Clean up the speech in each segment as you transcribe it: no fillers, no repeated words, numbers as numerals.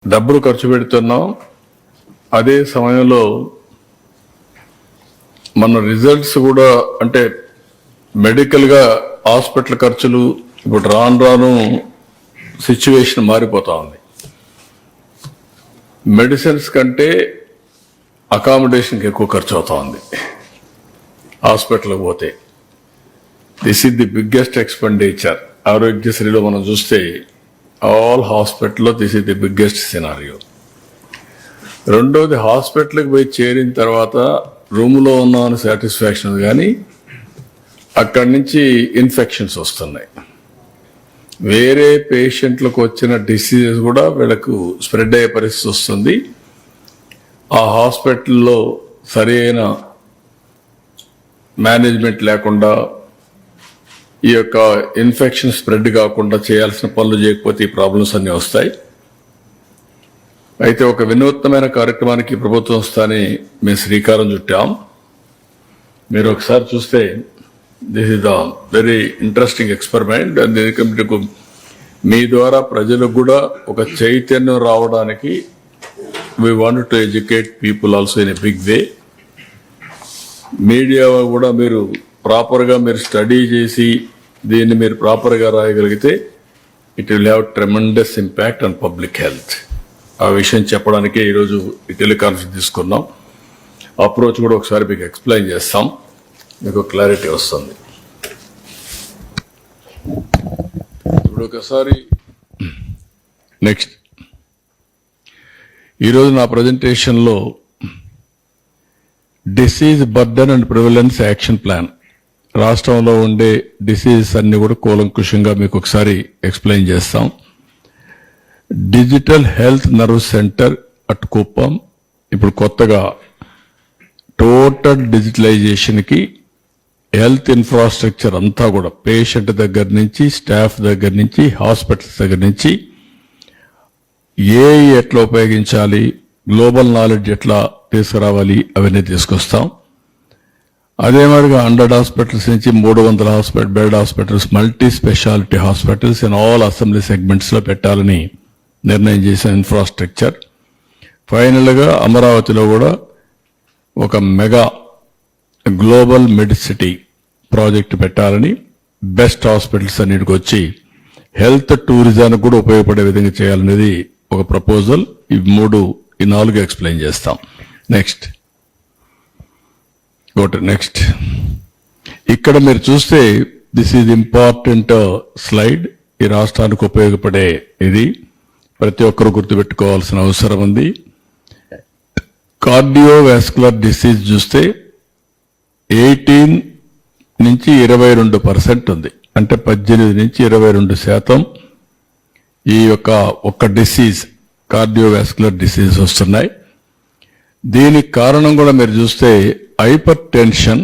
డబ్బులు ఖర్చు పెడుతున్నాం. అదే సమయంలో మన రిజల్ట్స్ కూడా అంటే మెడికల్ గా హాస్పిటల్ ఖర్చులు ఇప్పుడు రాను సిచ్యువేషన్ మారిపోతా ఉంది. మెడిసిన్స్ కంటే అకామిడేషన్కి ఎక్కువ ఖర్చు అవుతా ఉంది హాస్పిటల్కి పోతే. This is the biggest expenditure. ఆరోగ్యశ్రీలో మనం చూస్తే ఆల్ హాస్పిటల్లో this is the biggest scenario. రెండోది, హాస్పిటల్కి పోయి చేరిన తర్వాత రూమ్లో ఉన్నామని సాటిస్ఫాక్షన్ కానీ అక్కడి నుంచి ఇన్ఫెక్షన్స్ వస్తున్నాయి. వేరే పేషెంట్లకు వచ్చిన డిసీజెస్ కూడా వీళ్ళకు స్ప్రెడ్ అయ్యే పరిస్థితి వస్తుంది. ఆ హాస్పిటల్లో సరైన మేనేజ్మెంట్ లేకుండా ఈ యొక్క ఇన్ఫెక్షన్ స్ప్రెడ్ కాకుండా చేయాల్సిన పనులు చేయకపోతే ఈ ప్రాబ్లమ్స్ అన్నీ వస్తాయి. అయితే ఒక వినూత్నమైన కార్యక్రమానికి ప్రభుత్వం స్థాని మేము శ్రీకారం చుట్టాం. మీరు ఒకసారి చూస్తే this is the very interesting experiment. ఎందుకంటే మీ ద్వారా ప్రజలకు కూడా ఒక చైతన్యం రావడానికి we want to educate people also in a big way. Media కూడా మీరు ప్రాపర్గా మీరు స్టడీ చేసి దీన్ని మీరు ప్రాపర్గా రాయగలిగితే it will have tremendous impact on public health. ఆ విషయం చెప్పడానికే ఈరోజు ఈ టెలికాన్ఫరెన్స్ తీసుకున్నాం. అప్రోచ్ కూడా ఒకసారి మీకు ఎక్స్ప్లెయిన్ చేస్తాం, మీకు క్లారిటీ వస్తుంది. ఇప్పుడు ఒకసారి నెక్స్ట్, ఈరోజు నా ప్రజెంటేషన్లో disease burden and prevalence action plan, రాష్ట్రంలో ఉండే డిసీజెస్ అన్ని కూడా కూలంకుషంగా మీకు ఒకసారి ఎక్స్ప్లెయిన్ చేస్తాం. Digital health nerve centre at Kuppam ఇప్పుడు కొత్తగా టోటల్ డిజిటలైజేషన్కి హెల్త్ ఇన్ఫ్రాస్ట్రక్చర్ అంతా కూడా పేషెంట్ దగ్గర నుంచి స్టాఫ్ దగ్గర నుంచి హాస్పిటల్స్ దగ్గర నుంచి ఎట్లా ఉపయోగించాలి, గ్లోబల్ నాలెడ్జ్ ఎట్లా తీసుకురావాలి అవన్నీ తీసుకొస్తాం. అదే మాదిరిగా 100 హాస్పిటల్స్ నుంచి 300 bed hospitals, multi speciality hospitals in all assembly సెగ్మెంట్స్లో పెట్టాలని నిర్ణయం చేసిన ఇన్ఫ్రాస్ట్రక్చర్. ఫైనల్గా అమరావతిలో కూడా ఒక మెగా గ్లోబల్ మెడిసిటీ ప్రాజెక్ట్ పెట్టాలని, బెస్ట్ హాస్పిటల్స్ అన్నిటికి వచ్చి హెల్త్ టూరిజానికి కూడా ఉపయోగపడే విధంగా చేయాలనేది ఒక ప్రపోజల్. ఈ 4 ఎక్స్ప్లెయిన్ చేస్తాం. నెక్స్ట్ నెక్స్ట్ ఇక్కడ మీరు చూస్తే దిస్ ఈజ్ ఇంపార్టెంట్ స్లైడ్. ఈ రాష్ట్రానికి ఉపయోగపడే ఇది ప్రతి ఒక్కరు గుర్తుపెట్టుకోవాల్సిన అవసరం ఉంది. కార్డియోవాస్కులర్ డిసీజ్ చూస్తే 18 నుంచి 22% ఉంది. అంటే 18 నుంచి 22% ఈ యొక్క ఒక్క డిసీజ్ కార్డియోవాస్కులర్ డిసీజ్ వస్తున్నాయి. దీనికి కారణం కూడా మీరు చూస్తే హైపర్ టెన్షన్,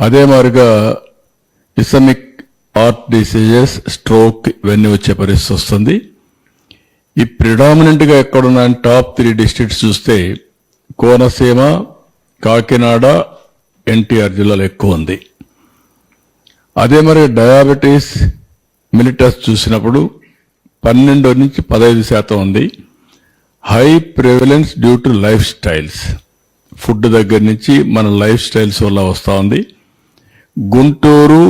అదే మాదిరిగా ఇసమిక్ హార్ట్ డిసీజెస్, స్ట్రోక్ ఇవన్నీ వచ్చే పరిస్థితి వస్తుంది. ఈ ప్రిడామినెంట్గా ఎక్కడున్న టాప్ 3 డిస్ట్రిక్ట్స్ చూస్తే కోనసీమ, కాకినాడ, ఎన్టీఆర్ జిల్లాలో ఎక్కువ ఉంది. అదే మరి డయాబెటీస్ మిలిటస్ చూసినప్పుడు 12 నుంచి 15% ఉంది. High prevalence due to life styles, food దగ్గర నుంచి మన లైఫ్ స్టైల్స్ వల్ల వస్తూ ఉంది. గుంటూరు,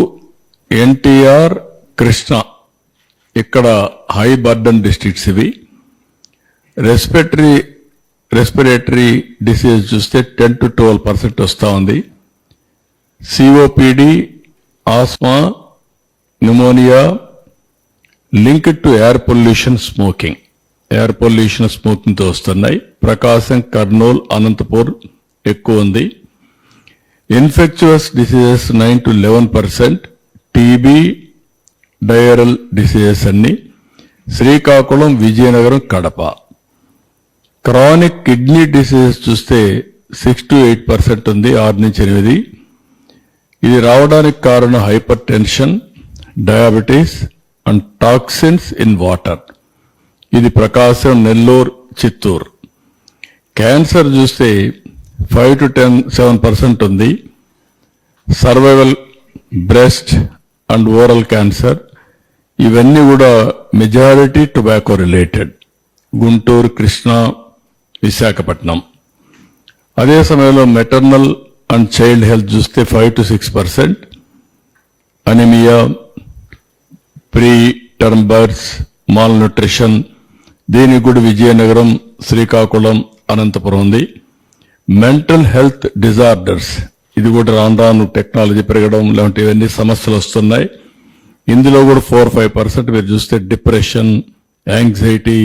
ఎన్టీఆర్, కృష్ణ ఇక్కడ హై బర్డన్ డిస్ట్రిక్ట్స్ ఇవి. రెస్పిరేటరీ డిసీజ్ చూస్తే 10 to 12% వస్తూ ఉంది. COPD, asthma, pneumonia linked to air pollution, smoking. Air pollution స్మోకింగ్తో వస్తున్నాయి. ప్రకాశం, కర్నూలు, అనంతపూర్ ఎక్కువ ఉంది. Infectious diseases 9 to 11%, TB, diarrhoeal diseases అన్ని Srikakulam, Vizianagaram, Kadapa. Chronic kidney diseases చూస్తే 6 to 8% ఉంది, 6 నుంచి 8. ఇది రావడానికి కారణం hyper tension, diabetes and toxins in water. ఇది ప్రకాశం, నెల్లూరు, చిత్తూరు. క్యాన్సర్ చూస్తే 5 to 7% ఉంది. Survival, breast and oral cancer ఇవన్నీ కూడా majority tobacco related. Guntur, Krishna, Visakhapatnam. అదే సమయంలో మెటర్నల్ అండ్ చైల్డ్ హెల్త్ చూస్తే 5 to 6%, anaemia, pre term births, mall nutrition, దీనికి కూడా విజయనగరం, శ్రీకాకుళం, అనంతపురం ఉంది. మెంటల్ హెల్త్ డిజార్డర్స్, ఇది కూడా రాను రాను టెక్నాలజీ పెరగడం లాంటివన్నీ సమస్యలు వస్తున్నాయి. ఇందులో కూడా 4-5% మీరు చూస్తే depression, anxiety,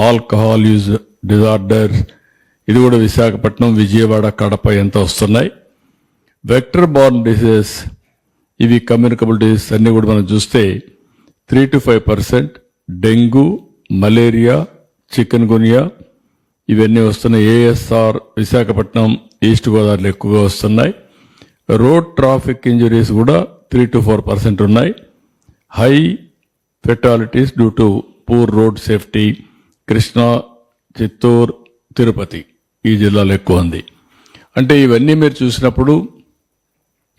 alcohol use disorders, ఇది కూడా విశాఖపట్నం, విజయవాడ, కడప ఎంత వస్తున్నాయి. వెక్టర్ బార్న్ డిసీజెస్, ఇవి కమ్యూనికబుల్ డిసీజెస్ అన్ని కూడా మనం చూస్తే 3 to 5%, డెంగ్యూ, మలేరియా, చికెన్ గునియా ఇవన్నీ వస్తున్నాయి. ఏఎస్ఆర్ విశాఖపట్నం, ఈస్ట్ గోదావరిలో ఎక్కువగా వస్తున్నాయి. రోడ్ ట్రాఫిక్ ఇంజరీస్ కూడా 3 to 4% ఉన్నాయి. High fatalities due to poor road safety, Krishna, Chittoor, Tirupati ఈ జిల్లాలో ఎక్కువ ఉంది. అంటే ఇవన్నీ మీరు చూసినప్పుడు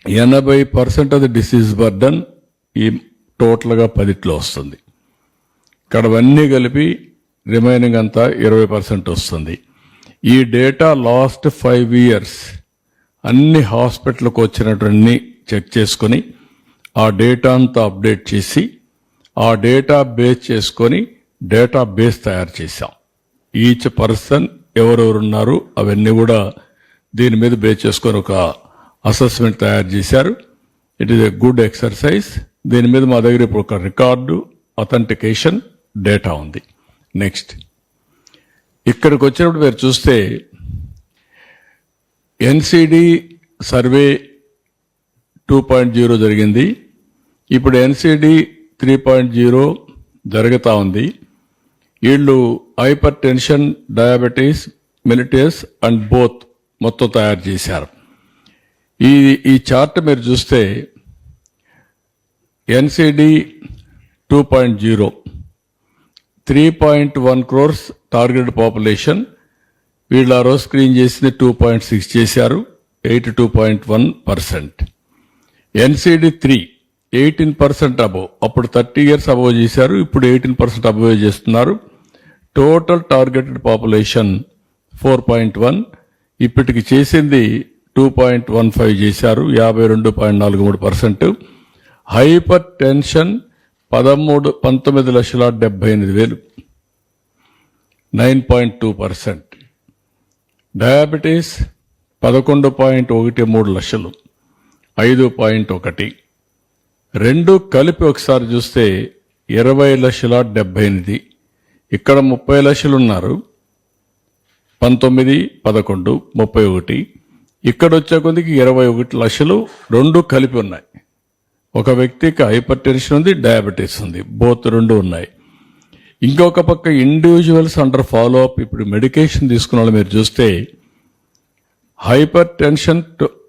80% ఆఫ్ ది డిసీజ్ బర్డన్ ఈ టోటల్గా 10లో వస్తుంది. ఇక్కడ అవన్నీ కలిపి రిమైనింగ్ అంతా 20% వస్తుంది. ఈ డేటా లాస్ట్ 5 years అన్ని హాస్పిటల్కి వచ్చినటువంటి చెక్ చేసుకొని ఆ డేటా అంతా అప్డేట్ చేసి ఆ డేటా బేస్ చేసుకొని డేటా బేస్ తయారు చేశాం. ఈచ్ పర్సన్ ఎవరెవరున్నారు అవన్నీ కూడా దీని మీద బేస్ చేసుకొని ఒక అసెస్మెంట్ తయారు చేశారు. It is a good exercise. దీని మీద మా దగ్గర ఇప్పుడు ఒక రికార్డు, అథెంటికేషన్, డేటా ఉంది. నెక్స్ట్ ఇక్కడికి వచ్చినప్పుడు మీరు చూస్తే ఎన్సిడి సర్వే 2.0 జరిగింది. ఇప్పుడు ఎన్సిడి 3.0 జరుగుతూ ఉంది. వీళ్ళు hyper tension, diabetes, mellitus and both మొత్తం తయారు చేశారు. ఈ చార్ట్ మీరు చూస్తే ఎన్సిడి 2.0 3.1 crores టార్గెట్ పాపులేషన్. వీళ్ళు ఆ రోజు స్క్రీన్ చేసింది 2.6 చేశారు, 82.1%. ఎన్సిడి 3 18% అబోవ్, అప్పుడు 30 years అబోవ్ చేశారు, ఇప్పుడు 18% అబోవ్ చేస్తున్నారు. టోటల్ టార్గెటెడ్ పాపులేషన్ 4.1, ఇప్పటికి చేసింది 2.15 చేశారు, 52.43%. Hyper tension 19,78,000, 9.2%. డయాబెటీస్ 11.13 లక్షలు, 5.1. రెండు కలిపి ఒకసారి చూస్తే 20,78,000. ఇక్కడ 30 లక్షలు ఉన్నారు, 19, 11, 31. ఇక్కడ వచ్చే కొద్దికి 21 లక్షలు రెండు కలిపి ఉన్నాయి. ఒక వ్యక్తికి హైపర్ టెన్షన్ ఉంది, డయాబెటీస్ ఉంది, బోత్ రెండు ఉన్నాయి. ఇంకొక పక్క ఇండివిజువల్స్ అండర్ ఫాలో అప్, ఇప్పుడు మెడికేషన్ తీసుకున్న వాళ్ళు మీరు చూస్తే హైపర్ టెన్షన్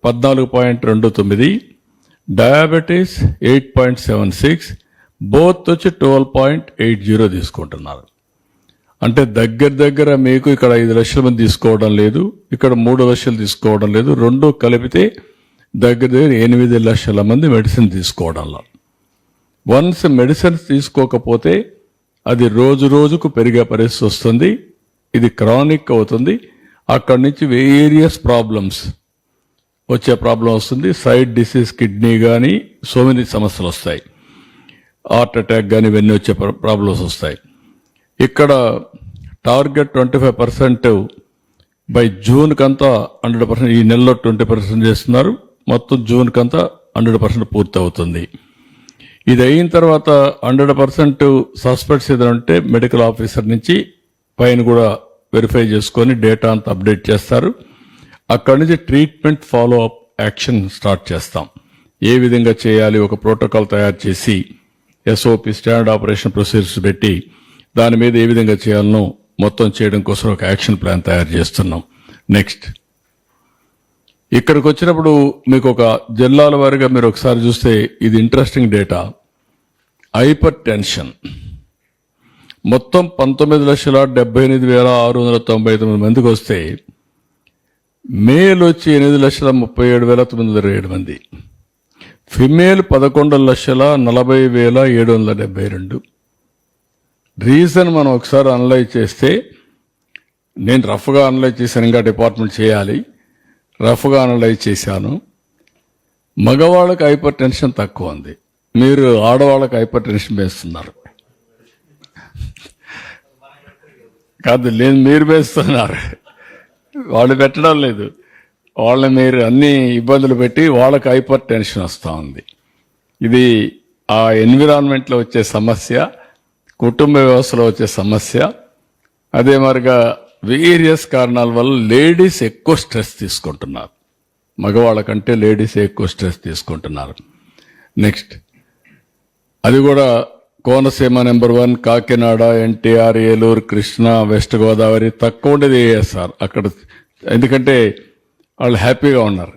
14.29, డయాబెటీస్ 8.76, బోత్ వచ్చి 12.80 తీసుకుంటున్నారు. అంటే దగ్గర మీకు ఇక్కడ 5 లక్షల మంది తీసుకోవడం లేదు, ఇక్కడ 3 లక్షలు తీసుకోవడం లేదు, రెండు కలిపితే దగ్గర 8 లక్షల మంది మెడిసిన్ తీసుకోవడంలో. వన్స్ మెడిసిన్స్ తీసుకోకపోతే అది రోజుకు పెరిగే పరిస్థితి వస్తుంది. ఇది క్రానిక్ అవుతుంది. అక్కడి నుంచి వేరియస్ ప్రాబ్లమ్స్ వచ్చే ప్రాబ్లం వస్తుంది. సైడ్ డిసీజ్, కిడ్నీ కానీ సో మెనీ సమస్యలు వస్తాయి. హార్ట్ అటాక్ కానీ ఇవన్నీ వచ్చే ప్రాబ్లమ్స్ వస్తాయి. ఇక్కడ టార్గెట్ 25% బై జూన్ కంతా 100%, ఈ నెలలో 20% చేస్తున్నారు, మొత్తం జూన్ కంతా 100% పూర్తి అవుతుంది. ఇది అయిన తర్వాత 100% సస్పెక్ట్స్ ఏదైనా ఉంటే మెడికల్ ఆఫీసర్ నుంచి పైన కూడా వెరిఫై చేసుకొని డేటా అంతా అప్డేట్ చేస్తారు. అక్కడి నుంచి treatment follow up action start చేస్తాం. ఏ విధంగా చేయాలి, ఒక ప్రోటోకాల్ తయారు చేసి ఎస్ఓపి, స్టాండర్డ్ ఆపరేషన్ ప్రొసీజర్స్ పెట్టి దాని మీద ఏ విధంగా చేయాలనో మొత్తం చేయడం కోసం ఒక యాక్షన్ ప్లాన్ తయారు చేస్తున్నాం. నెక్స్ట్ ఇక్కడికి వచ్చినప్పుడు మీకు ఒక జిల్లాల వారీగా మీరు ఒకసారి చూస్తే ఇది ఇంట్రెస్టింగ్ డేటా. హైపర్ టెన్షన్ మొత్తం 19,78,699 మందికి వస్తే మేల్ వచ్చి 8,37,927 మంది, ఫిమేల్ 11,40,772, రీజన్ మనం ఒకసారి అనలైజ్ చేస్తే, నేను రఫ్గా అనలైజ్ చేశాను, ఇంకా డిపార్ట్మెంట్ చేయాలి. రఫ్గా అనలైజ్ చేశాను. మగవాళ్ళకి హైపర్ టెన్షన్ తక్కువ ఉంది, మీరు ఆడవాళ్ళకి హైపర్ టెన్షన్ వేస్తున్నారు. కాదు, లేదు, మీరు వేస్తున్నారు, వాళ్ళు పెట్టడం లేదు. వాళ్ళని మీరు అన్ని ఇబ్బందులు పెట్టి వాళ్ళకి హైపర్ టెన్షన్ వస్తూ ఉంది. ఇది ఆ ఎన్విరాన్మెంట్లో వచ్చే సమస్య, కుటుంబ వ్యవస్థలో వచ్చే సమస్య. అదే మరిగా వేరియస్ కారణాల వల్ల లేడీస్ ఎక్కువ స్ట్రెస్ తీసుకుంటున్నారు, మగవాళ్ళ కంటే లేడీస్ ఎక్కువ స్ట్రెస్ తీసుకుంటున్నారు. నెక్స్ట్, అది కూడా కోనసీమ నెంబర్ 1, కాకినాడ, ఎన్టీఆర్, ఏలూరు, కృష్ణా, వెస్ట్ గోదావరి, తక్కువ ఉండేది ఏఎస్ఆర్ అక్కడ. ఎందుకంటే వాళ్ళు హ్యాపీగా ఉన్నారు,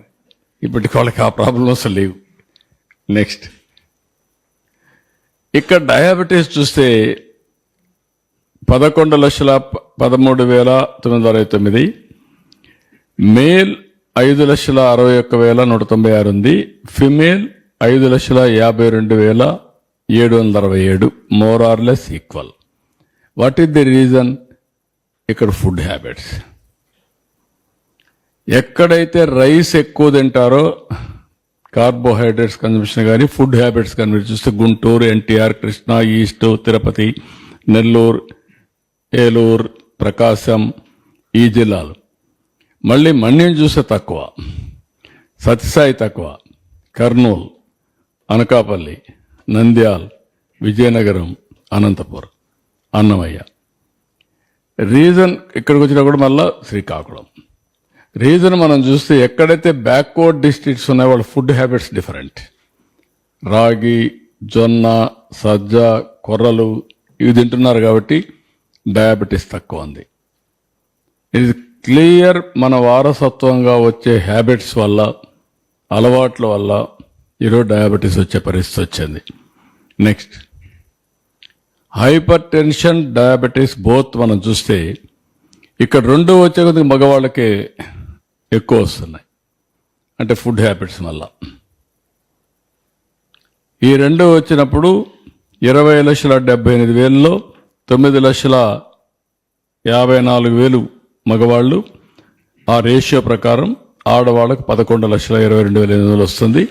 ఇప్పటికి వాళ్ళకి ఆ ప్రాబ్లమ్స్ లేవు. నెక్స్ట్, ఇక్కడ డయాబెటీస్ చూస్తే 11,13,969, మేల్ 5,61,196 ఉంది, female 5,52,767, more or less equal. What is the reason? ఇక్కడ ఫుడ్ హ్యాబిట్స్. ఎక్కడైతే రైస్ ఎక్కువ తింటారో కార్బోహైడ్రేట్స్ కన్సంప్షన్ కానీ ఫుడ్ హ్యాబిట్స్ కానీ మీరు చూస్తే గుంటూరు, ఎన్టీఆర్, కృష్ణా, ఈస్ట్, తిరుపతి, నెల్లూరు, ఏలూరు, ప్రకాశం, ఈ జిల్లాలు. మళ్ళీ మన్యం చూస్తే తక్కువ, సత్యసాయి తక్కువ, కర్నూలు, అనకాపల్లి, నంద్యాల్, విజయనగరం, అనంతపురం, అన్నమయ్య. రీజన్ ఇక్కడికి వచ్చినా కూడా మళ్ళా శ్రీకాకుళం. రీజన్ మనం చూస్తే ఎక్కడైతే బ్యాక్వర్డ్ డిస్ట్రిక్ట్స్ ఉన్నాయో వాళ్ళ ఫుడ్ హ్యాబిట్స్ డిఫరెంట్. రాగి, జొన్న, సజ్జ, కొర్రలు ఇవి తింటున్నారు కాబట్టి డయాబెటీస్ తక్కువ ఉంది. ఇది క్లియర్ మన వారసత్వంగా వచ్చే హ్యాబిట్స్ వల్ల, అలవాట్ల వల్ల ఈరోజు డయాబెటీస్ వచ్చే పరిస్థితి వచ్చింది. Next, hyper tension, diabetes both మనం చూస్తే ఇక్కడ రెండు వచ్చే కొద్దిగా మగవాళ్ళకి ఎక్కువ వస్తున్నాయి, అంటే ఫుడ్ హ్యాబిట్స్ వల్ల. ఈ రెండు వచ్చినప్పుడు 20,78,000లో 9,54,000 మగవాళ్ళు. ఆ రేషియో ప్రకారం ఆడవాళ్ళకు 11,22,800 వస్తుంది.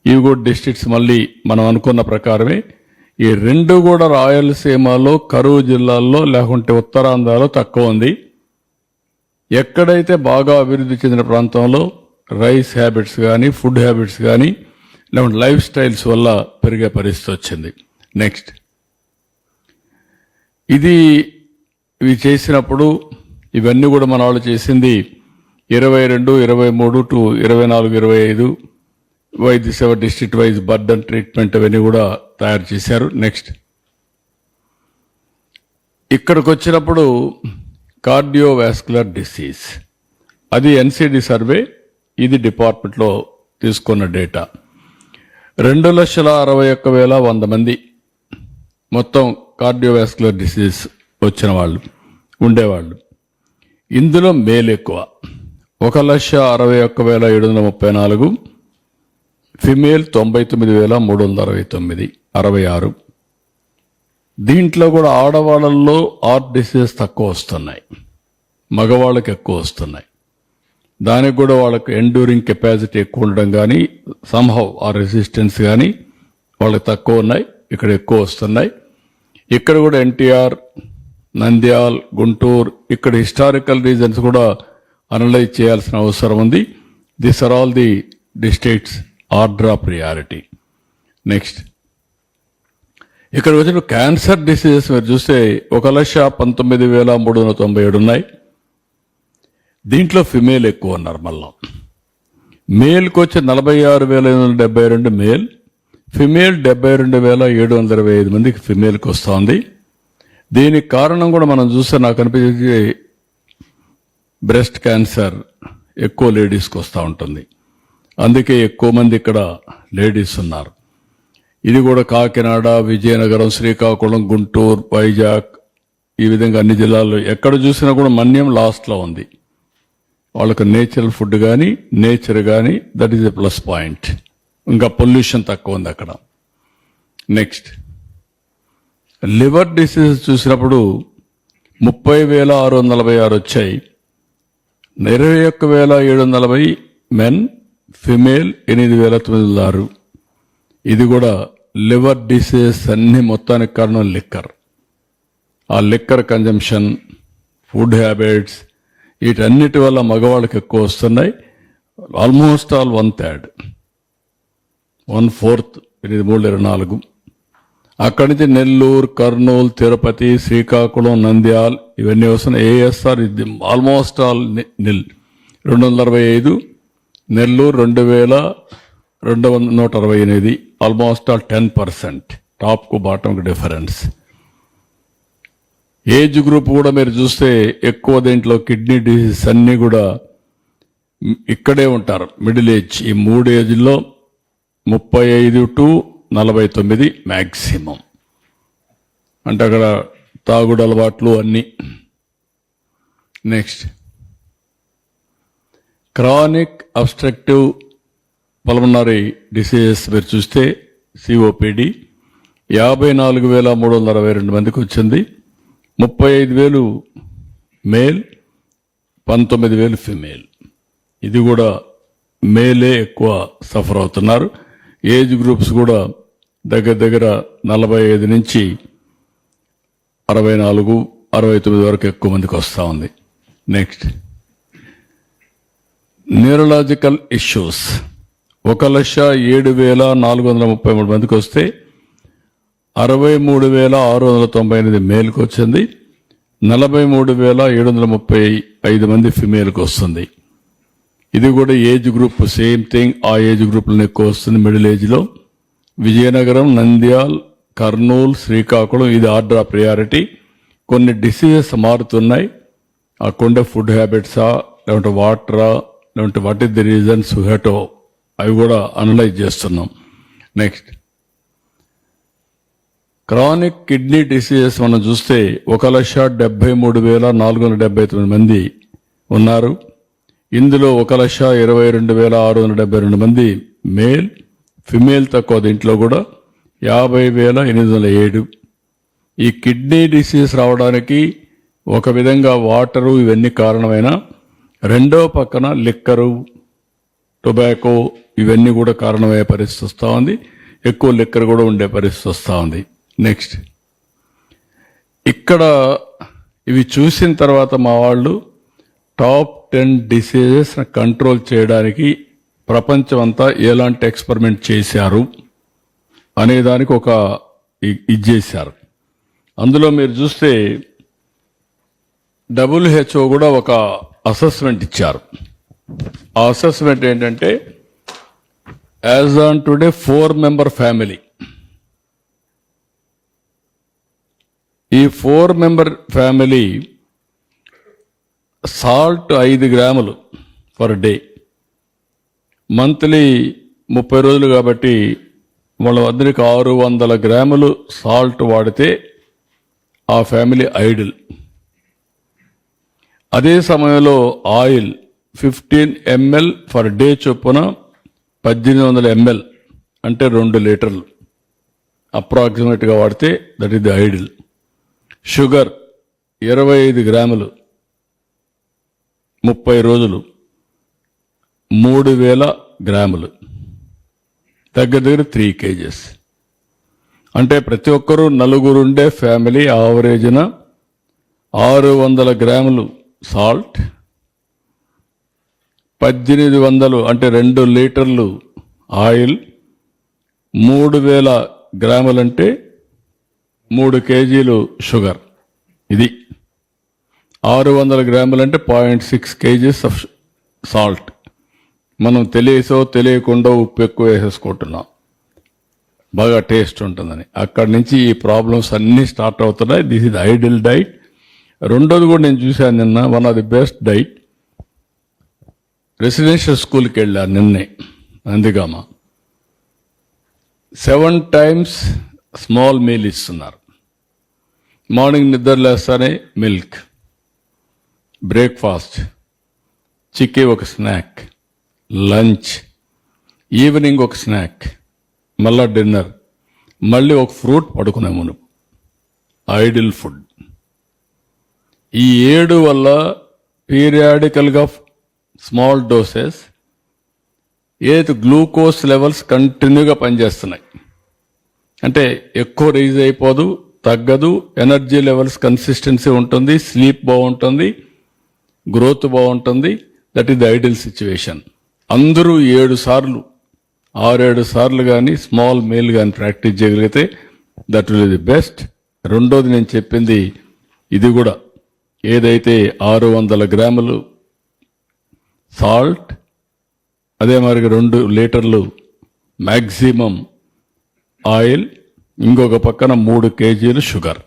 ఇవి కూడా డిస్ట్రిక్ట్స్ మళ్ళీ మనం అనుకున్న ప్రకారమే. ఈ రెండు కూడా రాయలసీమలో, కరువు జిల్లాల్లో, లేకుంటే ఉత్తరాంధ్రలో తక్కువ ఉంది. ఎక్కడైతే బాగా అభివృద్ధి చెందిన ప్రాంతంలో రైస్ హ్యాబిట్స్ కానీ, ఫుడ్ హ్యాబిట్స్ కానీ, లేకుంటే లైఫ్ స్టైల్స్ వల్ల పెరిగే పరిస్థితి వచ్చింది. నెక్స్ట్, ఇవి చేసినప్పుడు ఇవన్నీ కూడా మన వాళ్ళు చేసింది 22, 23 టు 24, 25 వైద్య సేవ డిస్ట్రిక్ట్ వైజ్ బర్డన్ ట్రీట్మెంట్ అవన్నీ కూడా తయారు చేశారు. నెక్స్ట్, ఇక్కడికి వచ్చినప్పుడు కార్డియోవాస్కులర్ డిసీజ్, అది ఎన్సిడి సర్వే, ఇది డిపార్ట్మెంట్లో తీసుకున్న డేటా. 2,61,100 మంది మొత్తం కార్డియోవాస్కులర్ డిసీజ్ వచ్చిన వాళ్ళు ఉండేవాళ్ళు. ఇందులో మేల్ ఎక్కువ, 1,61,734, ఫిమేల్ 99,369, 66. దీంట్లో కూడా ఆడవాళ్ళల్లో హార్ట్ డిసీజ్ తక్కువ వస్తున్నాయి, మగవాళ్ళకి ఎక్కువ వస్తున్నాయి. దానికి కూడా వాళ్ళకి ఎండ్యూరింగ్ కెపాసిటీ ఎక్కువ ఉండడం కానీ, సంహౌ ఆ రెసిస్టెన్స్ కానీ వాళ్ళకి తక్కువ ఉన్నాయి, ఇక్కడ ఎక్కువ వస్తున్నాయి. ఇక్కడ కూడా ఎన్టీఆర్, నంద్యాల్, గుంటూరు, ఇక్కడ హిస్టారికల్ రీజన్స్ కూడా అనలైజ్ చేయాల్సిన అవసరం ఉంది. This are all the districts order of priority. Next, ఇక్కడ వచ్చిన క్యాన్సర్ డిసీజెస్ మీరు చూస్తే 1,19,397 ఉన్నాయి. దీంట్లో ఫిమేల్ ఎక్కువ ఉన్నారు. మళ్ళా మేల్కి వచ్చి 46,872 మేల్, ఫిమేల్ 72,725 మందికి ఫిమేల్కి వస్తుంది. దీనికి కారణం కూడా మనం చూస్తే నాకు అనిపించే బ్రెస్ట్ క్యాన్సర్ ఎక్కువ లేడీస్కి వస్తూ ఉంటుంది, అందుకే ఎక్కువ మంది ఇక్కడ లేడీస్ ఉన్నారు. ఇది కూడా కాకినాడ, విజయనగరం, శ్రీకాకుళం, గుంటూరు, వైజాగ్, ఈ విధంగా అన్ని జిల్లాల్లో ఎక్కడ చూసినా కూడా మన్యం లాస్ట్లో ఉంది. వాళ్ళకు నేచురల్ ఫుడ్ కానీ, నేచర్ కానీ, that is a plus point. ఇంకా పొల్యూషన్ తక్కువ ఉంది అక్కడ. నెక్స్ట్, లివర్ డిసీజ్ చూసినప్పుడు 30,646 వచ్చాయి. 21,740 మెన్, ఫిమేల్ 8,906. ఇది కూడా లివర్ డిసీజ్ అన్ని మొత్తానికి కారణం లిక్కర్. ఆ లిక్కర్ కన్జంప్షన్, ఫుడ్ హ్యాబిట్స్, వీటన్నిటి వల్ల మగవాళ్ళకి ఎక్కువ వస్తున్నాయి. Almost all 1/3, 1/4, 8,324. అక్కడి నుంచి నెల్లూరు, కర్నూలు, తిరుపతి, శ్రీకాకుళం, నంద్యాల్ ఇవన్నీ వస్తున్నాయి. ఏఎస్ఆర్ ఇది almost all nil. 265, Nellore 2,168, almost all 10%. టాప్కు బాటంకు డిఫరెన్స్. ఏజ్ గ్రూప్ కూడా మీరు చూస్తే ఎక్కువ దేంట్లో కిడ్నీ డిసీజ్ అన్నీ కూడా ఇక్కడే ఉంటారు. మిడిల్ ఏజ్, ఈ 3 ఏజ్లో 35 to 49 మ్యాక్సిమం. అంటే అక్కడ తాగుడు అలవాట్లు అన్నీ. Next, chronic obstructive pulmonary diseases మీరు చూస్తే సిఓపిడి 54,362 మందికి వచ్చింది. 35,000 మేల్, 19,000 ఫిమేల్. ఇది కూడా మేలే ఎక్కువ సఫర్ అవుతున్నారు. ఏజ్ గ్రూప్స్ కూడా దగ్గర 45 నుంచి 64, 69 వరకు ఎక్కువ మందికి వస్తూ ఉంది. నెక్స్ట్, న్యూరలాజికల్ ఇష్యూస్ 1,07,433 మందికి వస్తే 63,698 మేల్కి వచ్చింది. 43,735 మంది ఫిమేల్కి వస్తుంది. ఇది కూడా ఏజ్ గ్రూప్ సేమ్ థింగ్. ఆ ఏజ్ గ్రూప్లో ఎక్కువ వస్తుంది మిడిల్ ఏజ్లో. విజయనగరం, నంద్యాల్, కర్నూలు, శ్రీకాకుళం ఇది ఆర్డర్ ఆఫ్ ప్రయారిటీ. కొన్ని డిసీజెస్ మారుతున్నాయి. ఆ కొండ ఫుడ్ హ్యాబిట్సా, లేకుంటే వాటరా, లేకుంటే వాట్ ఇస్ ది రీజన్స్ హెటో, అవి కూడా అనలైజ్ చేస్తున్నాం. నెక్స్ట్, క్రానిక్ కిడ్నీ డిసీజెస్ మనం చూస్తే 1,73,479 మంది ఉన్నారు. ఇందులో 1,22,672 మంది మేల్, ఫిమేల్ తక్కువ. దీంట్లో కూడా 50,807. ఈ కిడ్నీ డిసీజ్ రావడానికి ఒక విధంగా వాటరు ఇవన్నీ కారణమైన, రెండో పక్కన లిక్కరు, టొబాకో ఇవన్నీ కూడా కారణమయ్యే పరిస్థితి వస్తూ ఉంది. ఎక్కువ లిక్కర్ కూడా ఉండే పరిస్థితి వస్తూ ఉంది. నెక్స్ట్, ఇక్కడ ఇవి చూసిన తర్వాత మా వాళ్ళు టాప్ 10 డిసీజెస్ కంట్రోల్ చేయడానికి ప్రపంచం అంతా ఎలాంటి ఎక్స్పెరిమెంట్ చేశారు అనేదానికి ఒక ఇది చేశారు. అందులో మీరు చూస్తే WHO కూడా ఒక అసెస్మెంట్ ఇచ్చారు. ఆ అసెస్మెంట్ ఏంటంటే, as on today 4-member family. ఈ 4-member ఫ్యామిలీ సాల్ట్ 5 గ్రాములు పర్ డే, మంత్లీ 30 రోజులు కాబట్టి వాళ్ళందరికీ 600 గ్రాములు సాల్ట్ వాడితే ఆ ఫ్యామిలీ ఐడిల్. అదే సమయంలో ఆయిల్ 15 ml పర్ డే చొప్పున 1800 ml అంటే 2 లీటర్లు అప్రాక్సిమేట్గా వాడితే that is the ideal. Sugar 25 గ్రాములు 30 రోజులు 3,000 గ్రాములు, దగ్గర 3 kgs. అంటే ప్రతి ఒక్కరూ నలుగురుండే ఫ్యామిలీ ఆవరేజ్న 600 గ్రాములు సాల్ట్, 1800 అంటే 2 లీటర్లు ఆయిల్, 3,000 గ్రాములంటే 3 కేజీలు షుగర్. ఇది 600 గ్రాములంటే 0.6 kgs ఆఫ్ సాల్ట్. మనం తెలియసో తెలియకుండా ఉప్పు ఎక్కువ వేసేసుకుంటున్నాం, బాగా టేస్ట్ ఉంటుందని. అక్కడి నుంచి ఈ ప్రాబ్లమ్స్ అన్నీ స్టార్ట్ అవుతున్నాయి. This is ideal diet. రెండోది కూడా నేను చూశాను నిన్న, one of the best diet. Residential స్కూల్కి వెళ్ళాను నిన్నే, నందిగామ. 7 times స్మాల్ మీల్ ఇస్తున్నారు. మార్నింగ్ నిద్ర లేస్తానే మిల్క్, బ్రేక్ఫాస్ట్, చిక్కీ ఒక స్నాక్, లంచ్, ఈవినింగ్ ఒక స్నాక్, మళ్ళా డిన్నర్, మళ్ళీ ఒక ఫ్రూట్ పడుకునే మునుపు. Ideal food. ఈ 7 వల్ల పీరియాడికల్గా స్మాల్ డోసెస్ ఏదైతే గ్లూకోజ్ లెవెల్స్ కంటిన్యూగా పనిచేస్తున్నాయి. అంటే ఎక్కువ రైజ్ అయిపోదు, తగ్గదు, ఎనర్జీ లెవెల్స్ కన్సిస్టెన్సీ ఉంటుంది, స్లీప్ బాగుంటుంది, గ్రోత్ బాగుంటుంది. That is the ideal situation. అందరూ 6 సార్లు కానీ స్మాల్ మీల్ కానీ ప్రాక్టీస్ చేయగలిగితే దట్ విల్ ది బెస్ట్. రెండోది నేను చెప్పింది ఇది కూడా, ఏదైతే 600 గ్రాములు సాల్ట్, అదే మరి 2 లీటర్లు మ్యాక్సిమం ఆయిల్, ఇంకొక పక్కన 3 కేజీలు షుగర్.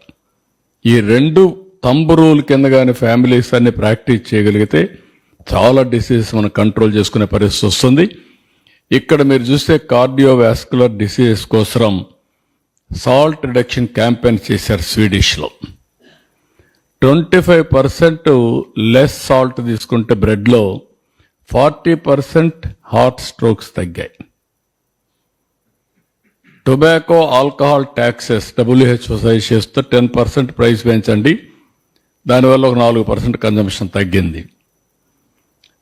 ఈ 2 తంబు రూల్ కింద కానీ ఫ్యామిలీస్ అన్ని ప్రాక్టీస్ చేయగలిగితే చాలా డిసీజెస్ మనం కంట్రోల్ చేసుకునే పరిస్థితి వస్తుంది. ఇక్కడ మీరు చూస్తే కార్డియోవాస్కులర్ డిసీజెస్ కోసం సాల్ట్ రిడక్షన్ క్యాంపెయిన్ చేశారు స్వీడిష్లో. 25% లెస్ సాల్ట్ తీసుకుంటే బ్రెడ్లో 40% హార్ట్ స్ట్రోక్స్ తగ్గాయి. Tobacco, alcohol taxes WHO suggest చేస్తూ 10% ప్రైస్ పెంచండి, దానివల్ల ఒక 4% కన్జంప్షన్ తగ్గింది.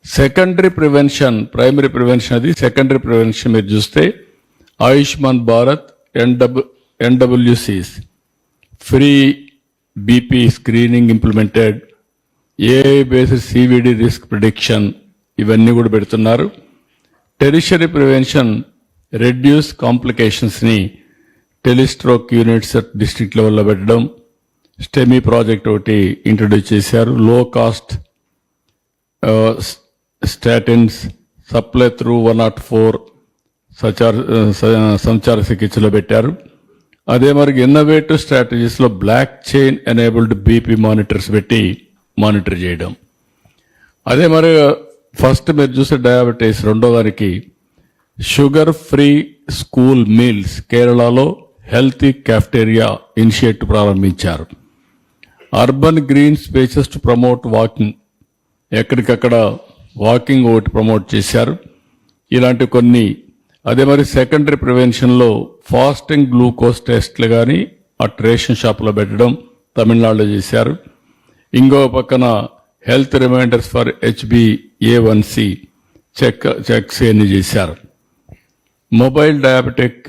సెకండరీ ప్రివెన్షన్, ప్రైమరీ ప్రివెన్షన్ అది, సెకండరీ ప్రివెన్షన్ మీరు చూస్తే Ayushman Bharat, NWC's free BP screening implemented, AI based CVD risk prediction, ఇవన్నీ కూడా పెడుతున్నారు. టెరిషరీ ప్రివెన్షన్, రెడ్యూస్ కాంప్లికేషన్స్ని టెలిస్ట్రోక్ యూనిట్స్ డిస్ట్రిక్ట్ లెవెల్లో పెట్టడం, స్టెమీ ప్రాజెక్ట్ ఒకటి ఇంట్రడ్యూస్ చేశారు. లో కాస్ట్ స్టాటిన్స్ సప్లై త్రూ 104 సంచార చికిత్సలో పెట్టారు. అదే మరి ఇన్నోవేటివ్ స్ట్రాటజీస్లో block chain enabled BP monitors పెట్టి మానిటర్ చేయడం. అదే మరి ఫస్ట్ మీరు చూసే డయాబెటీస్, రెండో దానికి షుగర్ ఫ్రీ స్కూల్ మీల్స్, కేరళలో హెల్తీ క్యాఫ్టేరియా ఇనిషియేటివ్ ప్రారంభించారు. Urban green spaces to promote walking, ఎక్కడికక్కడ వాకింగ్ ఒకటి ప్రమోట్ చేశారు. ఇలాంటి కొన్ని. అదే మరి సెకండరీ ప్రివెన్షన్లో ఫాస్టింగ్ గ్లూకోజ్ టెస్ట్లు కానీ రేషన్ షాప్లో పెట్టడం తమిళనాడులో చేశారు. ఇంకో పక్కన health reminders for HbA1c checks అన్ని చేశారు. Mobile diabetic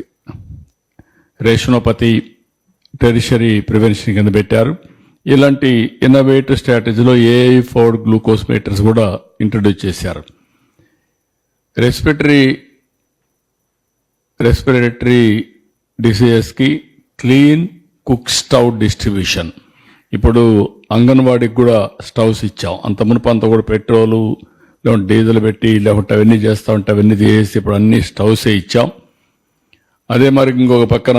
retinopathy tertiary prevention కింద పెట్టారు. ఇలాంటి ఇన్నోవేటివ్ స్ట్రాటజీలో AI-4 గ్లూకోజ్ మీటర్స్ కూడా ఇంట్రడ్యూస్ చేశారు. రెస్పిరేటరీ డిసీజెస్కి క్లీన్ కుక్ స్టవ్ డిస్ట్రిబ్యూషన్. ఇప్పుడు అంగన్వాడీకి కూడా స్టవ్స్ ఇచ్చాం. అంత మునుపు కూడా పెట్రోలు లేకుంటే డీజిల్ పెట్టి లేకుంటే అవన్నీ చేస్తూ ఉంటే అవన్నీ తీసేసి ఇప్పుడు అన్ని స్టవ్సే ఇచ్చాం. అదే మరి ఇంకొక పక్కన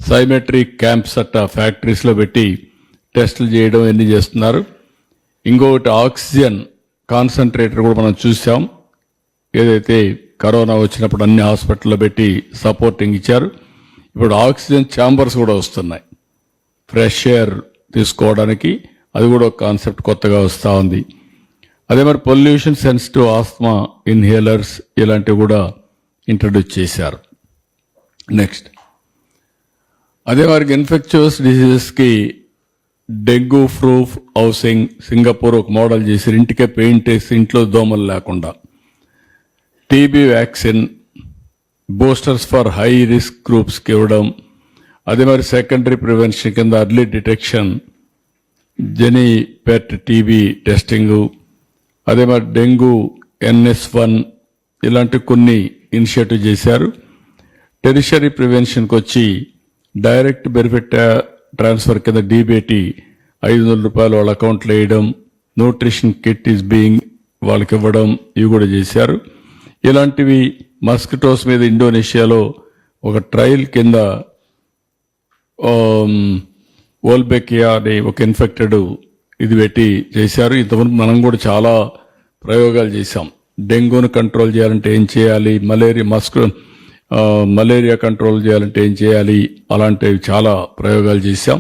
సైమెట్రిక్ క్యాంప్స్ ఫ్యాక్టరీస్లో పెట్టి టెస్టులు చేయడం అన్నీ చేస్తున్నారు. ఇంకొకటి ఆక్సిజన్ కాన్సన్ట్రేటర్ కూడా మనం చూసాం. ఏదైతే కరోనా వచ్చినప్పుడు అన్ని హాస్పిటల్లో పెట్టి సపోర్టింగ్ ఇచ్చారు. ఇప్పుడు ఆక్సిజన్ ఛాంబర్స్ కూడా వస్తున్నాయి ఫ్రెష్ ఎయిర్ తీసుకోవడానికి. అది కూడా ఒక కాన్సెప్ట్ కొత్తగా వస్తూ ఉంది. అదే మరి పొల్యూషన్ సెన్సిటివ్ ఆస్మా ఇన్హేలర్స్ ఇలాంటివి కూడా ఇంట్రడ్యూస్ చేశారు. నెక్స్ట్ అదే వారికి ఇన్ఫెక్చువస్ డిసీజెస్కి డెంగ్యూ ప్రూఫ్ హౌసింగ్ సింగపూర్ ఒక మోడల్ చేసి ఇంటికే పెయింట్ వేసి ఇంట్లో దోమలు లేకుండా, TB vaccine boosters for high risk గ్రూప్స్కి ఇవ్వడం. అదే మరి సెకండరీ ప్రివెన్షన్ కింద early detection, GeneXpert TB testing, అదే మరి డెంగ్యూ NS1 ఇలాంటి కొన్ని ఇనిషియేటివ్ చేశారు. టెరిషరీ ప్రివెన్షన్కి వచ్చి డైరెక్ట్ బెనిఫిట్ ట్రాన్స్ఫర్ కింద DBT 500 రూపాయలు వాళ్ళ అకౌంట్లో వేయడం, న్యూట్రిషన్ కిట్ ఈస్ బీయింగ్ వాళ్ళకి ఇవ్వడం, ఇవి కూడా చేశారు. ఇలాంటివి మస్కిటోస్ మీద ఇండోనేషియాలో ఒక ట్రయల్ కింద వోల్బెకియా అనే ఒక ఇన్ఫెక్టెడ్ ఇది పెట్టి చేశారు. ఇంతకుముందు మనం కూడా చాలా ప్రయోగాలు చేశాం. డెంగ్యూను కంట్రోల్ చేయాలంటే ఏం చేయాలి, మలేరియా కంట్రోల్ చేయాలంటే ఏం చేయాలి, అలాంటివి చాలా ప్రయోగాలు చేశాం.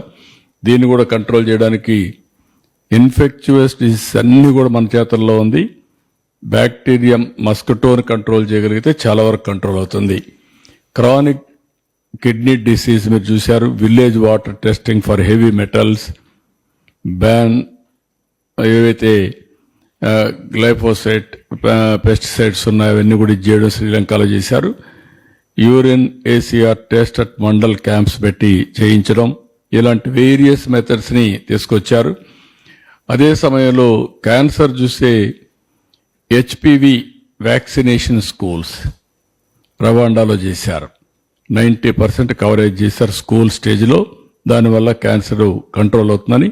దీన్ని కూడా కంట్రోల్ చేయడానికి ఇన్ఫెక్చువస్ డిసీజ్ అన్నీ కూడా మన చేతుల్లో ఉంది. బ్యాక్టీరియా మస్కిటోని కంట్రోల్ చేయగలిగితే చాలా వరకు కంట్రోల్ అవుతుంది. క్రానిక్ కిడ్నీ డిసీజ్ మీరు చూశారు, village water testing for heavy metals, ban ఏవైతే గ్లైఫోసేట్ పెస్టిసైడ్స్ ఉన్నాయో అవన్నీ కూడా చేయడం శ్రీలంకలో చేశారు. Urine ACR test at mandal camps పెట్టి చేయించడం, ఇలాంటి వేరియస్ మెథడ్స్ని తీసుకొచ్చారు. అదే సమయంలో క్యాన్సర్ చూస్తే హెచ్పివి వ్యాక్సినేషన్ స్కూల్స్ రవాండాలో చేశారు. 90% కవరేజ్ చేశారు స్కూల్ స్టేజ్లో. దానివల్ల క్యాన్సర్ కంట్రోల్ అవుతుందని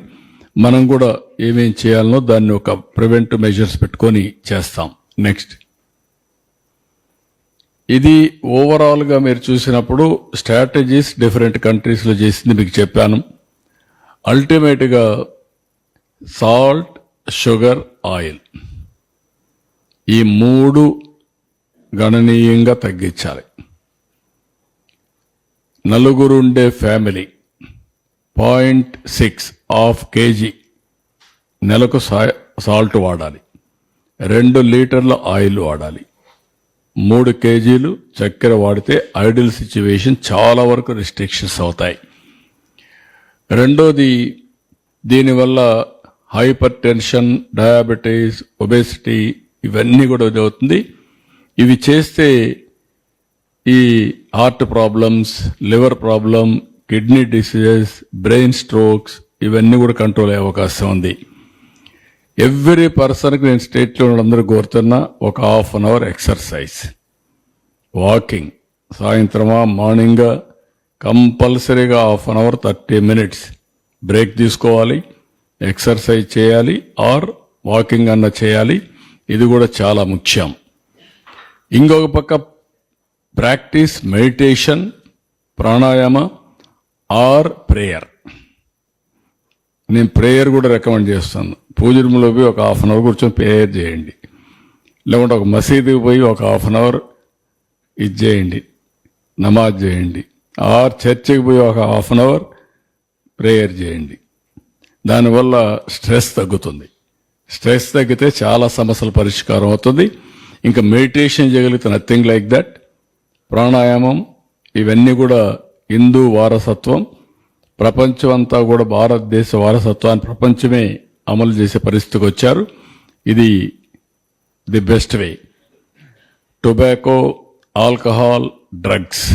మనం కూడా ఏమేం చేయాలనో దాన్ని ఒక ప్రివెంటివ్ మెజర్స్ పెట్టుకొని చేస్తాం. నెక్స్ట్, ఇది ఓవరాల్గా మీరు చూసినప్పుడు స్ట్రాటజీస్ డిఫరెంట్ కంట్రీస్లో చేసింది మీకు చెప్పాను. అల్టిమేట్గా సాల్ట్, షుగర్, ఆయిల్ ఈ 3 గణనీయంగా తగ్గించాలి. నలుగురుండే ఫ్యామిలీ 0.6 kg నెలకు సాల్ట్ వాడాలి, 2 లీటర్ల ఆయిల్ వాడాలి, 3 kgలు చక్కెర వాడితే ఐడియల్ సిచ్యువేషన్ చాలా వరకు రిస్ట్రిక్షన్స్ అవుతాయి. రెండోది, దీనివల్ల హైపర్ టెన్షన్, డయాబెటీస్, ఒబేసిటీ ఇవన్నీ కూడా అవుతుంది. ఇవి చేస్తే ఈ heart problems, liver problem, kidney diseases, brain strokes ఇవన్నీ కూడా కంట్రోల్ అయ్యే అవకాశం ఉంది. ఎవ్రీ పర్సన్కి నేను స్టేట్లో ఉన్నందరూ కోరుతున్నా ఒక ½ an hour ఎక్సర్సైజ్, వాకింగ్, సాయంత్రమా మార్నింగ్ కంపల్సరీగా ½ an hour 30 minutes బ్రేక్ తీసుకోవాలి, ఎక్సర్సైజ్ చేయాలి ఆర్ వాకింగ్ అన్న చేయాలి. ఇది కూడా చాలా ముఖ్యం. ఇంకొక పక్క practice meditation, pranayama or prayer. నేను ప్రేయర్ కూడా రికమెండ్ చేస్తాను. పూజ రూమ్లో పోయి ఒక ½ an hour కూర్చొని ప్రేయర్ చేయండి, లేకుంటే ఒక మసీదుకి పోయి ఒక ½ an hour ఇది చేయండి, నమాజ్ చేయండి, ఆర్ చర్చికి పోయి ఒక ½ an hour ప్రేయర్ చేయండి. దానివల్ల స్ట్రెస్ తగ్గుతుంది. స్ట్రెస్ తగ్గితే చాలా సమస్యల పరిష్కారం అవుతుంది. ఇంకా మెడిటేషన్ చేయగలిగితే నథింగ్ లైక్ దట్. ప్రాణాయామం ఇవన్నీ కూడా హిందూ వారసత్వం. ప్రపంచం అంతా కూడా భారతదేశ వారసత్వాన్ని ప్రపంచమే అమలు చేసే పరిస్థితికి వచ్చారు. ఇది the best way. Tobacco, alcohol, drugs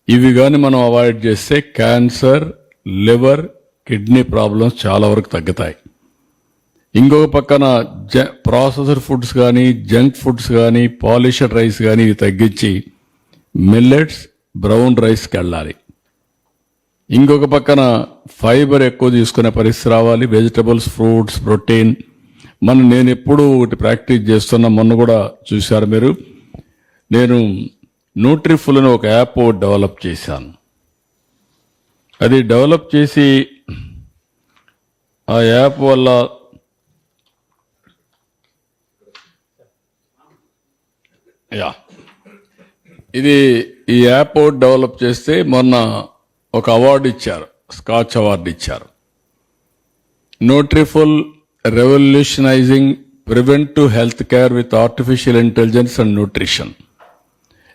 ఇవి కానీ మనం అవాయిడ్ చేస్తే క్యాన్సర్, లివర్, కిడ్నీ ప్రాబ్లమ్స్ చాలా వరకు తగ్గుతాయి. ఇంకొక పక్కన ప్రాసెసర్ ఫుడ్స్ కానీ, జంక్ ఫుడ్స్ కానీ, పాలిష్డ్ రైస్ కానీ ఇవి తగ్గించి మిల్లెట్స్, బ్రౌన్ రైస్కి వెళ్ళాలి. ఇంకొక పక్కన ఫైబర్ ఎక్కువ తీసుకునే పరిస్థితి రావాలి. Vegetables, fruits, protein. నేను ఎప్పుడు ఒకటి ప్రాక్టీస్ చేస్తున్నా, మొన్న కూడా చూశారు మీరు, నేను న్యూట్రిఫుల్ అని ఒక యాప్ డెవలప్ చేశాను. అది డెవలప్ చేసి ఆ యాప్ వల్ల ఈ యాప్ డెవలప్ చేస్తే మొన్న ఒక అవార్డు ఇచ్చారు, స్కాచ్ అవార్డు ఇచ్చారు. Nutriful revolutionising preventive health care with artificial intelligence and nutrition.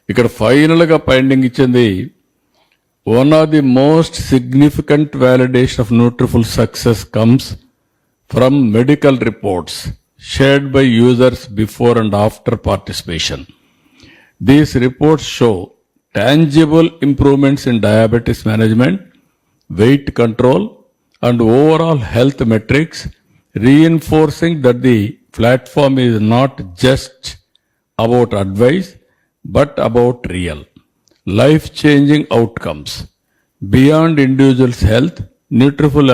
ఇక్కడ ఫైనల్గా ఫైండింగ్ ఇచ్చింది, one of the most significant validation of Nutriful success comes from medical reports shared by users before and after participation. These reports show tangible improvements in diabetes management, weight control, and overall health metrics, reinforcing that the platform is not just about advice, but about real, life-changing outcomes. Beyond individuals' health, Nutriful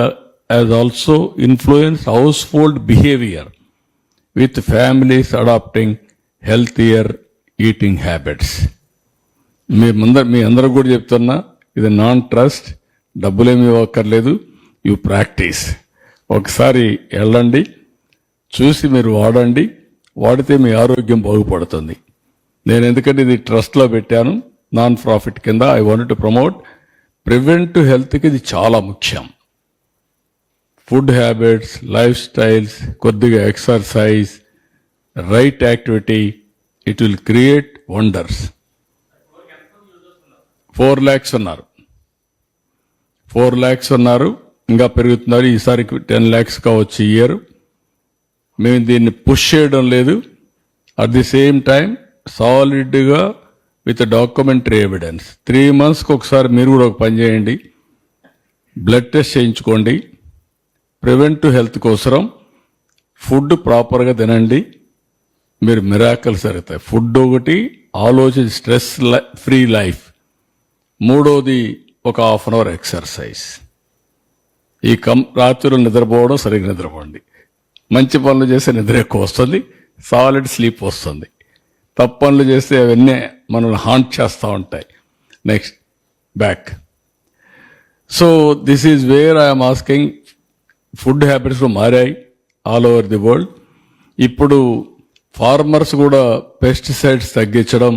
has also influenced household behavior, with families adopting healthier eating habits. మీ అందరూ కూడా చెప్తున్నా, ఇది non trust, డబ్బులేమి ఇవ్వక్కర్లేదు, you practice. ఒకసారి వెళ్ళండి, చూసి మీరు వాడండి, వాడితే మీ ఆరోగ్యం బాగుపడుతుంది. నేను ఎందుకంటే ఇది ట్రస్ట్లో పెట్టాను, నాన్ ప్రాఫిట్ కింద. I want to promote preventive హెల్త్కి ఇది చాలా ముఖ్యం. ఫుడ్ హ్యాబిట్స్, లైఫ్ స్టైల్స్, కొద్దిగా exercise, right activity, it will create wonders. 4 lakhs ఉన్నారు, 4 lakhs ఉన్నారు, ఇంకా పెరుగుతున్నారు. ఈసారి 10 lakhs కావచ్చు ఇయర్. మేము దీన్ని పుష్ చేయడం లేదు. అట్ ది సేమ్ టైం సాలిడ్గా విత్ డాక్యుమెంటరీ ఎవిడెన్స్ 3 monthsకి ఒకసారి మీరు కూడా ఒక పని చేయండి, బ్లడ్ టెస్ట్ చేయించుకోండి. ప్రివెంటివ్ హెల్త్ కోసరం ఫుడ్ ప్రాపర్గా తినండి, మీరు మిరాకల్స్ జరుగుతాయి. ఫుడ్ ఒకటి, ఆలోచన, స్ట్రెస్ ఫ్రీ లైఫ్. మూడోది ఒక 1/2 hour ఎక్సర్సైజ్. ఈ రాత్రులు నిద్రపోవడం, సరిగ్గా నిద్రపోండి. మంచి పనులు చేస్తే నిద్ర ఎక్కువ వస్తుంది, సాలిడ్ స్లీప్ వస్తుంది. తప్పు పనులు చేస్తే అవన్నీ మనల్ని హాంట్ చేస్తూ ఉంటాయి. Next back. So this is where I'm asking. Food habits మారాయి ఆల్ ఓవర్ ది వరల్డ్. ఇప్పుడు ఫార్మర్స్ కూడా పెస్టిసైడ్స్ తగ్గించడం,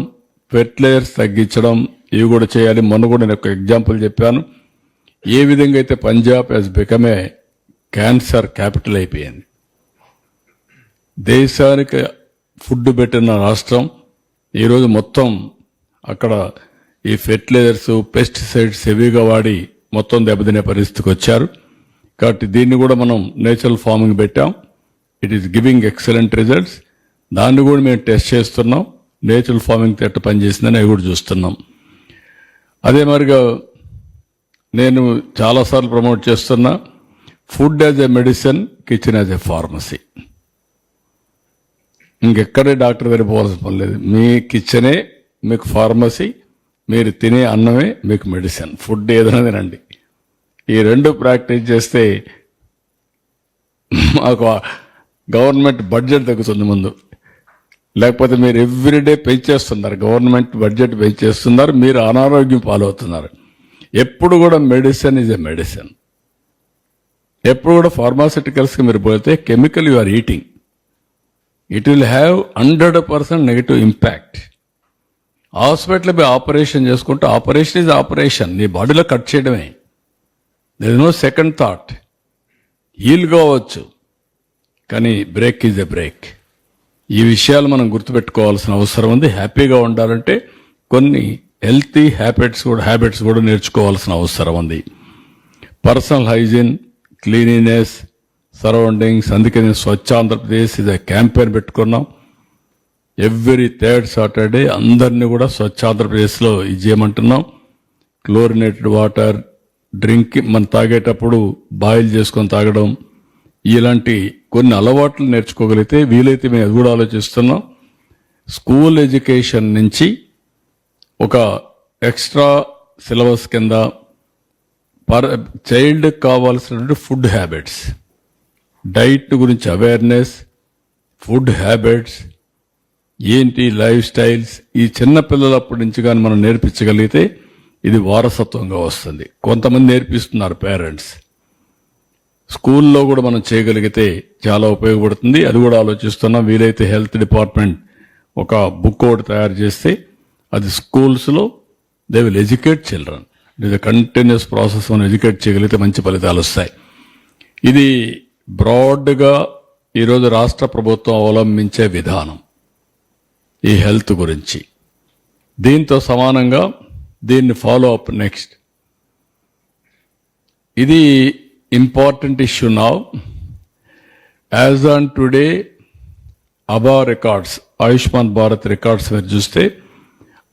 ఫెర్టిలైజర్స్ తగ్గించడం, ఇవి కూడా చేయాలి. మొన్న కూడా నేను ఒక ఎగ్జాంపుల్ చెప్పాను. ఏ విధంగా అయితే Punjab has become a cancer capital అయిపోయింది. దేశానికి ఫుడ్ పెట్టిన రాష్ట్రం ఈరోజు మొత్తం అక్కడ ఈ ఫెర్టిలైజర్స్, పెస్టిసైడ్స్ హెవీగా వాడి మొత్తం దెబ్బతినే పరిస్థితికి వచ్చారు. కాబట్టి దీన్ని కూడా మనం నేచురల్ ఫార్మింగ్ పెట్టాం. It is giving excellent results. దాన్ని కూడా మేము టెస్ట్ చేస్తున్నాం. నేచురల్ ఫార్మింగ్ ఎట్ట పనిచేసిందని అవి కూడా చూస్తున్నాం. అదే మరిగా నేను చాలాసార్లు ప్రమోట్ చేస్తున్నా, food as a medicine, kitchen as a pharmacy. ఇంకెక్కడే డాక్టర్ దగ్గర పోవాల్సిన పని లేదు. మీ కిచెనే మీకు ఫార్మసీ, మీరు తినే అన్నమే మీకు మెడిసిన్. ఫుడ్ ఏదైనా తినండి. ఈ రెండు ప్రాక్టీస్ చేస్తే మాకు గవర్నమెంట్ బడ్జెట్ తగ్గుతుంది ముందు. లేకపోతే మీరు ఎవ్రీడే పెంచేస్తున్నారు, గవర్నమెంట్ బడ్జెట్ పెంచేస్తున్నారు, మీరు అనారోగ్యం పాలవుతున్నారు. ఎప్పుడు కూడా మెడిసిన్ ఈజ్ ఎ మెడిసిన్. ఎప్పుడు కూడా ఫార్మాసిటికల్స్కి మీరు పోతే chemical you are eating, it will have 100% negative impact. Hospital పోయి ఆపరేషన్ చేసుకుంటే ఆపరేషన్ ఈజ్ ఆపరేషన్, నీ బాడీలో కట్ చేయడమే. There is no second thought. Heal కావచ్చు, కానీ బ్రేక్ ఈజ్ ఎ బ్రేక్. ఈ విషయాలు మనం గుర్తుపెట్టుకోవాల్సిన అవసరం ఉంది. హ్యాపీగా ఉండాలంటే కొన్ని హెల్తీ హ్యాబిట్స్ కూడా నేర్చుకోవాల్సిన అవసరం ఉంది. Personal hygiene, cleanliness, surroundings. అందుకే నేను స్వచ్ఛ ఆంధ్రప్రదేశ్ ఇది క్యాంపెయిన్ పెట్టుకున్నాం. ఎవ్రీ 3rd Saturday అందరినీ కూడా స్వచ్ఛ ఆంధ్రప్రదేశ్లో ఇది చేయమంటున్నాం. క్లోరినేటెడ్ వాటర్ డ్రింక్ మనం తాగేటప్పుడు బాయిల్ చేసుకొని తాగడం, ఇలాంటి కొన్ని అలవాట్లు నేర్చుకోగలిగితే వీలైతే మేము అది కూడా ఆలోచిస్తున్నాం. స్కూల్ ఎడ్యుకేషన్ నుంచి ఒక ఎక్స్ట్రా సిలబస్ కింద చైల్డ్కి కావాల్సినటువంటి ఫుడ్ హ్యాబిట్స్, డైట్ గురించి అవేర్నెస్, ఫుడ్ హ్యాబిట్స్ ఏంటి, లైఫ్ స్టైల్స్, ఈ చిన్న పిల్లలప్పటి నుంచి కానీ మనం నేర్పించగలిగితే ఇది వారసత్వంగా వస్తుంది. కొంతమంది నేర్పిస్తున్నారు పేరెంట్స్. స్కూల్లో కూడా మనం చేయగలిగితే చాలా ఉపయోగపడుతుంది. అది కూడా ఆలోచిస్తున్నాం. వీలైతే హెల్త్ డిపార్ట్మెంట్ ఒక బుక్ ఒకటి తయారు చేస్తే అది స్కూల్స్లో దే విల్ ఎడ్యుకేట్ చిల్డ్రన్. ఇది కంటిన్యూస్ ప్రాసెస్ మనం ఎడ్యుకేట్ చేయగలిగితే మంచి ఫలితాలు వస్తాయి. ఇది బ్రాడ్గా ఈరోజు రాష్ట్ర ప్రభుత్వం అవలంబించే విధానం ఈ హెల్త్ గురించి. దీంతో సమానంగా దీన్ని ఫాలో అప్ నెక్స్ట్. ఇది important issue now. As on today అబా రికార్డ్స్, ఆయుష్మాన్ భారత్ రికార్డ్స్ మీరు చూస్తే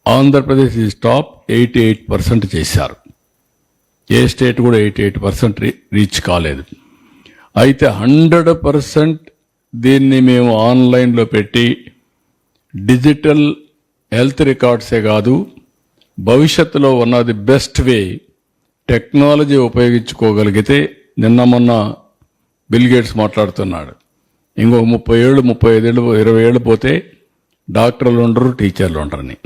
ఆంధ్రప్రదేశ్ ఈజ్ టాప్. 88% చేశారు. ఏ స్టేట్ కూడా 88% రీచ్ కాలేదు. అయితే 100% దీన్ని మేము ఆన్లైన్లో పెట్టి డిజిటల్ హెల్త్ రికార్డ్సే కాదు, భవిష్యత్తులో ఉన్నది బెస్ట్ వే టెక్నాలజీ ఉపయోగించుకోగలిగితే, నిన్న మొన్న బిల్ గేట్స్ మాట్లాడుతున్నాడు, ఇంకొక 30 ఏళ్ళు 35 ఏళ్ళు 20 ఏళ్ళు పోతే డాక్టర్లు ఉండరు, టీచర్లు ఉండరని.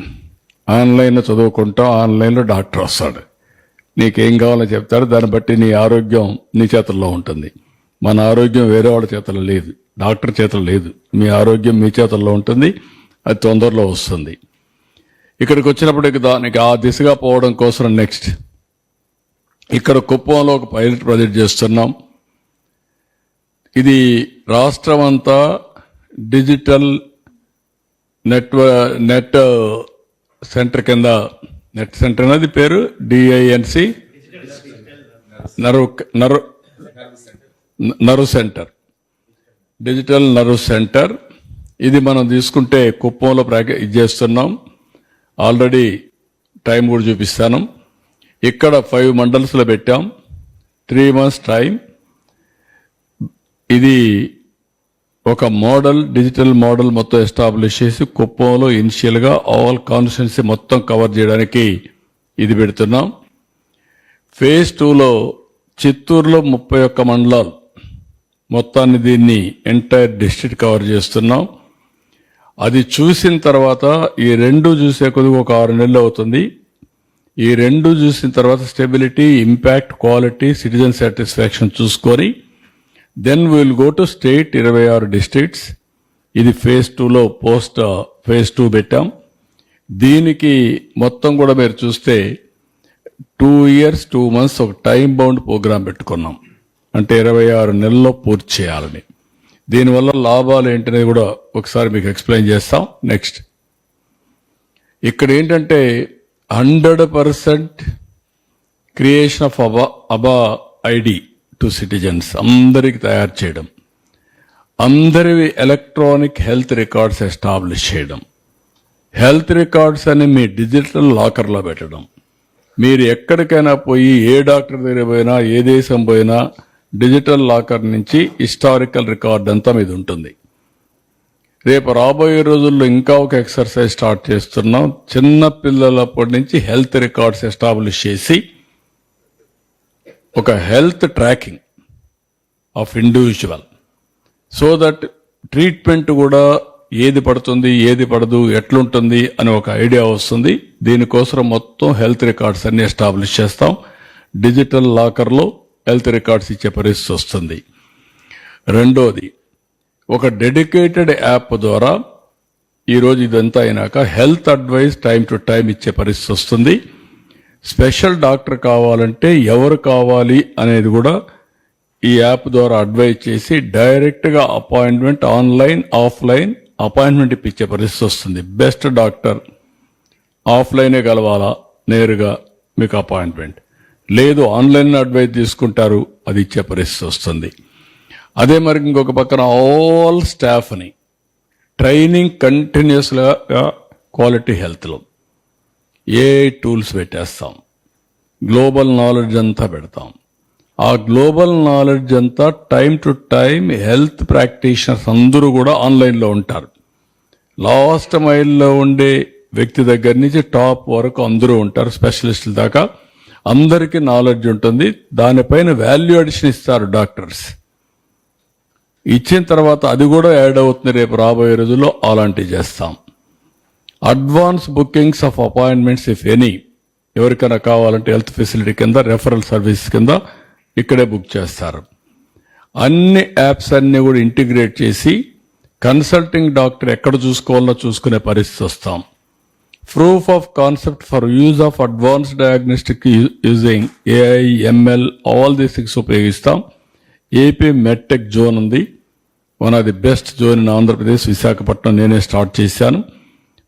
ఆన్లైన్లో చదువుకుంటాం, ఆన్లైన్లో డాక్టర్ వస్తాడు, నీకేం కావాలో చెప్తాడు, దాన్ని బట్టి నీ ఆరోగ్యం నీ చేతుల్లో ఉంటుంది. మన ఆరోగ్యం వేరే వాళ్ళ చేతుల్లో లేదు, డాక్టర్ చేతుల్లో లేదు. మీ ఆరోగ్యం మీ చేతుల్లో ఉంటుంది, అది తొందరలో వస్తుంది. ఇక్కడికి వచ్చినప్పటికి దానికి ఆ దిశగా పోవడం కోసం నెక్స్ట్ ఇక్కడ కుప్పంలో ఒక పైలట్ ప్రాజెక్ట్ చేస్తున్నాం. ఇది రాష్ట్రం అంతా డిజిటల్ నెట్ సెంటర్ కింద నెట్ సెంటర్ అనేది పేరు DINC nerve centre, digital nerve centre. ఇది మనం తీసుకుంటే కుప్పంలో ఇది చేస్తున్నాం. ఆల్రెడీ టైం కూడా చూపిస్తాను. ఇక్కడ 5 మండల్స్లో పెట్టాం. 3 months టైం. ఇది ఒక మోడల్, డిజిటల్ మోడల్ మొత్తం ఎస్టాబ్లిష్ చేసి కుప్పంలో ఇనిషియల్గా ఆల్ కాన్స్టిట్యున్సీ మొత్తం కవర్ చేయడానికి ఇది పెడుతున్నాం. phase 2లో చిత్తూరులో 31 మండలాలు మొత్తాన్ని దీన్ని ఎంటైర్ డిస్ట్రిక్ట్ కవర్ చేస్తున్నాం. అది చూసిన తర్వాత ఈ 2 చూసే కొద్దిగా ఒక 6 నెలలు అవుతుంది. ఈ 2 చూసిన తర్వాత stability, impact, quality, citizen satisfaction చూసుకొని then will go to state 26 districts. ఇది phase 2లో పోస్ట్ phase 2 పెట్టాం. దీనికి మొత్తం కూడా మీరు చూస్తే 2 years 2 months ఒక టైం బౌండ్ ప్రోగ్రాం పెట్టుకున్నాం. అంటే 26 నెలల్లో పూర్తి చేయాలని. దీనివల్ల లాభాలు ఏంటనేది కూడా ఒకసారి మీకు ఎక్స్ప్లెయిన్ చేస్తాం. నెక్స్ట్ ఇక్కడ ఏంటంటే 100% క్రియేషన్ ఆఫ్ అబా ఐడి టు సిటిజన్స్, అందరికి తయారు చేయడం, అందరివి ఎలక్ట్రానిక్ హెల్త్ రికార్డ్స్ ఎస్టాబ్లిష్ చేయడం, హెల్త్ రికార్డ్స్ అని మీ డిజిటల్ లాకర్లో పెట్టడం. మీరు ఎక్కడికైనా పోయి ఏ డాక్టర్ దగ్గర పోయినా, ఏ దేశం పోయినా డిజిటల్ లాకర్ నుంచి హిస్టారికల్ రికార్డ్ అంతా మీద ఉంటుంది. రేపు రాబోయే రోజుల్లో ఇంకా ఒక ఎక్సర్సైజ్ స్టార్ట్ చేస్తున్నాం. చిన్న పిల్లలప్పటి నుంచి హెల్త్ రికార్డ్స్ ఎస్టాబ్లిష్ చేసి ఒక health tracking of individual, so that treatment కూడా ఏది పడుతుంది, ఏది పడదు, ఎట్లుంటుంది అని ఒక ఐడియా వస్తుంది. దీనికోసం మొత్తం హెల్త్ రికార్డ్స్ అన్ని ఎస్టాబ్లిష్ చేస్తాం. డిజిటల్ లాకర్లో హెల్త్ రికార్డ్స్ ఇచ్చే పరిస్థితి వస్తుంది. రెండోది, ఒక డెడికేటెడ్ యాప్ ద్వారా ఈరోజు ఇదంతా అయినాక health advice time to time ఇచ్చే పరిస్థితి వస్తుంది. స్పెషల్ డాక్టర్ కావాలంటే ఎవరు కావాలి అనేది కూడా ఈ యాప్ ద్వారా అడ్వైజ్ చేసి డైరెక్ట్గా అపాయింట్మెంట్, ఆన్లైన్ ఆఫ్లైన్ అపాయింట్మెంట్ ఇప్పించే పరిస్థితి వస్తుంది. బెస్ట్ డాక్టర్ ఆఫ్లైనే కలవాలా, నేరుగా మీకు అపాయింట్మెంట్ లేదు, ఆన్లైన్ అడ్వైజ్ తీసుకుంటారు, అది ఇచ్చే పరిస్థితి వస్తుంది. అదే మరి ఇంకొక పక్కన ఆల్ స్టాఫ్ని ట్రైనింగ్ కంటిన్యూస్గా క్వాలిటీ హెల్త్లో ఏ టూల్స్ పెట్టేస్తాం, గ్లోబల్ నాలెడ్జ్ అంతా పెడతాం. ఆ గ్లోబల్ నాలెడ్జ్ అంతా time to time health practitioners అందరూ కూడా ఆన్లైన్లో ఉంటారు. లాస్ట్ మైల్లో ఉండే వ్యక్తి దగ్గర నుంచి టాప్ వరకు అందరూ ఉంటారు, స్పెషలిస్టుల దాకా అందరికీ నాలెడ్జ్ ఉంటుంది. దానిపైన వాల్యూ అడిషన్ ఇస్తారు డాక్టర్స్. ఇచ్చిన తర్వాత అది కూడా యాడ్ అవుతుంది రేపు రాబోయే రోజుల్లో. అలాంటివి చేస్తాం. Advance bookings of appointments if any, ఎవరికైనా కావాలంటే హెల్త్ ఫెసిలిటీ కింద, రెఫరల్ సర్వీస్ కింద ఇక్కడే బుక్ చేస్తారు. అన్ని యాప్స్ అన్ని కూడా ఇంటిగ్రేట్ చేసి కన్సల్టింగ్ డాక్టర్ ఎక్కడ చూసుకోవాలో చూసుకునే పరిస్థితి వస్తాం. Proof of concept for use of advanced diagnostic using AI, ML, all these things ఉపయోగిస్తాం. ఏపీ మెడ్టెక్ జోన్ ఉంది, one of the best zone in Andhra Pradesh, Visakhapatnam నేనే స్టార్ట్ చేశాను.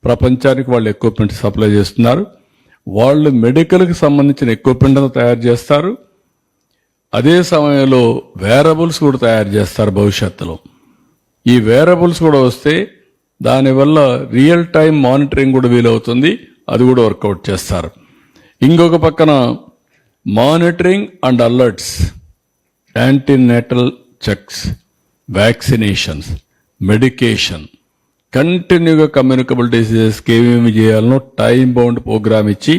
ప్రపంచానికి వాళ్ళు ఎక్విప్మెంట్ సప్లై చేస్తున్నారు. వాళ్ళు మెడికల్కి సంబంధించిన ఎక్విప్మెంట్ తయారు చేస్తారు. అదే సమయంలో వేరబుల్స్ కూడా తయారు చేస్తారు భవిష్యత్తులో. ఈ వేరబుల్స్ కూడా వస్తే దానివల్ల రియల్ టైం మానిటరింగ్ కూడా వీలవుతుంది, అది కూడా వర్కౌట్ చేస్తారు. ఇంకొక పక్కన monitoring and alerts, antenatal checks, vaccinations, medication, కంటిన్యూగా కమ్యూనికబుల్ డిసీజెస్కి ఏమేమి చేయాలనో టైం బౌండ్ ప్రోగ్రామ్ ఇచ్చి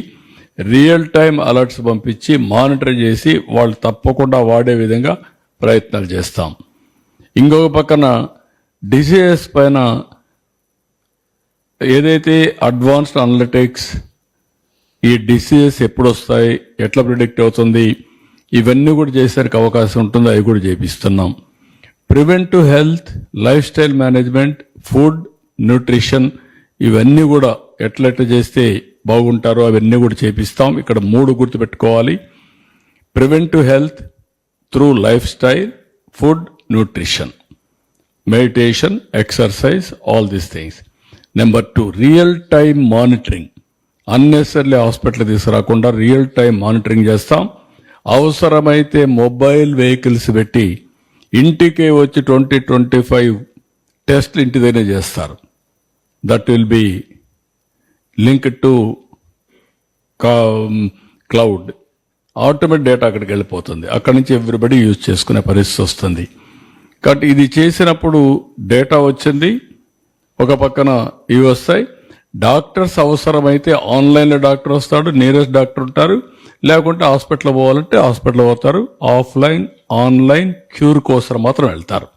రియల్ టైం అలర్ట్స్ పంపించి మానిటర్ చేసి వాళ్ళు తప్పకుండా వాడే విధంగా ప్రయత్నాలు చేస్తాం. ఇంకొక పక్కన డిసీజెస్ పైన ఏదైతే అడ్వాన్స్డ్ అనలిటిక్స్, ఈ డిసీజెస్ ఎప్పుడు వస్తాయి, ఎట్లా ప్రిడిక్ట్ అవుతుంది, ఇవన్నీ కూడా చేసేందుకు అవకాశం ఉంటుంది, అవి కూడా చేపిస్తున్నాం. Preventive health, lifestyle management, food, nutrition, ఇవన్నీ కూడా ఎట్లా చేస్తే బాగుంటారో అవన్నీ కూడా చేపిస్తాం. ఇక్కడ 3 గుర్తుపెట్టుకోవాలి. Preventive health through lifestyle, food, nutrition, meditation, exercise, all these things. Number 2, real time monitoring. Unnecessarily hospital తీసుకురాకుండా రియల్ టైం మానిటరింగ్ చేస్తాం. అవసరమైతే మొబైల్ వెహికల్స్ పెట్టి ఇంటికే వచ్చి 20-25 టెస్ట్లు ఇంటి దగ్గర చేస్తారు. That will be linked to cloud. Automatic data అక్కడికి వెళ్ళిపోతుంది. అక్కడి నుంచి ఎవ్రీబడి యూజ్ చేసుకునే పరిస్థితి వస్తుంది. కాబట్టి ఇది చేసినప్పుడు డేటా వచ్చింది, ఒక పక్కన ఇవి వస్తాయి. డాక్టర్స్ అవసరమైతే ఆన్లైన్లో డాక్టర్ వస్తాడు, నియరెస్ట్ డాక్టర్ ఉంటారు. లేకుంటే హాస్పిటల్ పోవాలంటే హాస్పిటల్ పోతారు. ఆఫ్లైన్ ఆన్లైన్ క్యూర్ కోసం మాత్రం వెళ్తారు.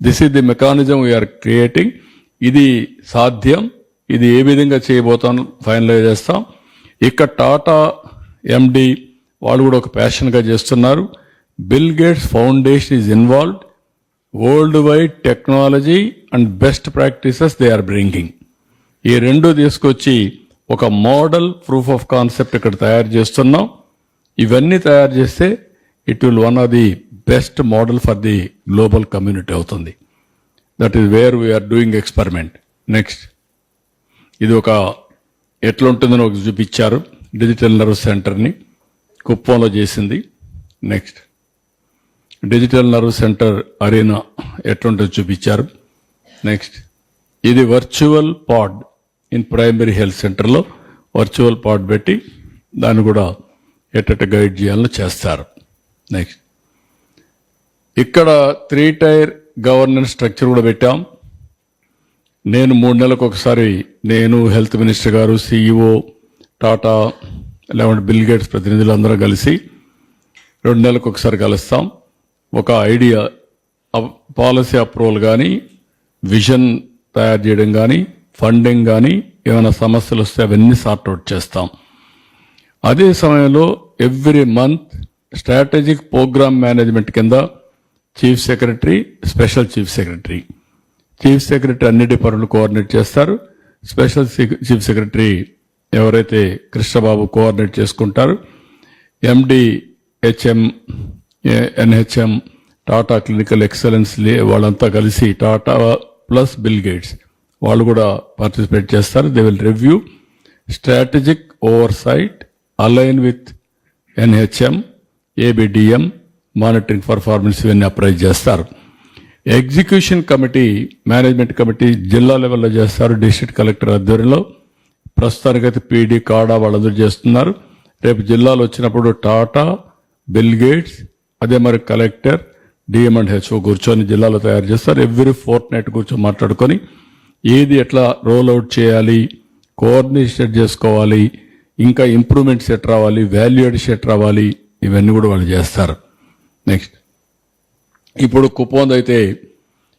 This is the mechanism we are creating. ఇది సాధ్యం. ఇది ఏ విధంగా చేయబోతాను ఫైనలైజ్ చేస్తాం. ఇక్కడ టాటా ఎండి వాళ్ళు కూడా ఒక ప్యాషన్గా చేస్తున్నారు. Bill Gates foundation is involved. World wide technology and best practices they are bringing. ఈ రెండు తీసుకొచ్చి ఒక మోడల్ ప్రూఫ్ ఆఫ్ కాన్సెప్ట్ ఇక్కడ తయారు చేస్తున్నాం. ఇవన్నీ తయారు చేస్తే it will one of the best model for the global community అవుతుంది. That is where we're doing experiment. Next ఇది ఒక ఎట్లుంటుందని ఒక చూపించారు. డిజిటల్ నర్వ్ సెంటర్ని కుప్పంలో చేసింది. Next digital nerve centre arena ఎట్లుంటుందో చూపించారు. నెక్స్ట్ ఇది virtual pod in primary health సెంటర్లో వర్చువల్ పాడ్ పెట్టి దాన్ని కూడా ఎట్ట గైడ్ చేయాలని చేస్తారు. నెక్స్ట్ ఇక్కడ 3 టైర్ గవర్నెన్స్ స్ట్రక్చర్ కూడా పెట్టాం. నేను 3 నెలలకు ఒకసారి నేను హెల్త్ మినిస్టర్ గారు, సిఇఓ, టాటా లేకుంటే బిల్ గేట్స్ ప్రతినిధులు అందరూ కలిసి 2 నెలలకు ఒకసారి కలుస్తాం. ఒక ఐడియా పాలసీ అప్రూవల్ కానీ, విజన్ తయారు చేయడం కానీ, ఫండింగ్ కానీ, ఏమైనా సమస్యలు వస్తే అవన్నీ సార్ట్అవుట్ చేస్తాం. అదే సమయంలో every month strategic programme management కింద chief secretary, special chief secretary అన్ని డిపార్ట్మెంట్లు కోఆర్డినేట్ చేస్తారు. స్పెషల్ చీఫ్ సెక్రటరీ ఎవరైతే కృష్ణబాబు కోఆర్డినేట్ చేసుకుంటారు. MD HM, NHM, Tata clinical excellence వాళ్ళంతా కలిసి టాటా ప్లస్ బిల్ గేట్స్ వాళ్ళు కూడా పార్టిసిపేట్ చేస్తారు. They will review strategic oversight align with NHM, ABDM, monitoring performance ఇవన్నీ అప్రైజ్ చేస్తారు. ఎగ్జిక్యూషన్ కమిటీ, మేనేజ్మెంట్ కమిటీ జిల్లా లెవెల్లో చేస్తారు. డిస్ట్రిక్ట్ కలెక్టర్ ఆధ్వర్యంలో ప్రస్తుతానికైతే పీడీ, కాడా వాళ్ళందరూ చేస్తున్నారు. రేపు జిల్లాలో వచ్చినప్పుడు టాటా, బిల్ గేట్స్, అదే మరి కలెక్టర్, డిఎం అండ్ హెచ్ఓ కూర్చొని జిల్లాలో తయారు చేస్తారు. ఎవ్రీ ఫోర్ట్నైట్ కూర్చొని మాట్లాడుకొని ఏది ఎట్లా రోల్ అవుట్ చేయాలి, కోఆర్డినేషన్ చేసుకోవాలి, ఇంకా ఇంప్రూవ్మెంట్స్ ఎట్ రావాలి, వాల్యూ అడిషన్ ఎట్ రావాలి, ఇవన్నీ కూడా వాళ్ళు చేస్తారు. నెక్స్ట్ ఇప్పుడు కుప్పం అయితే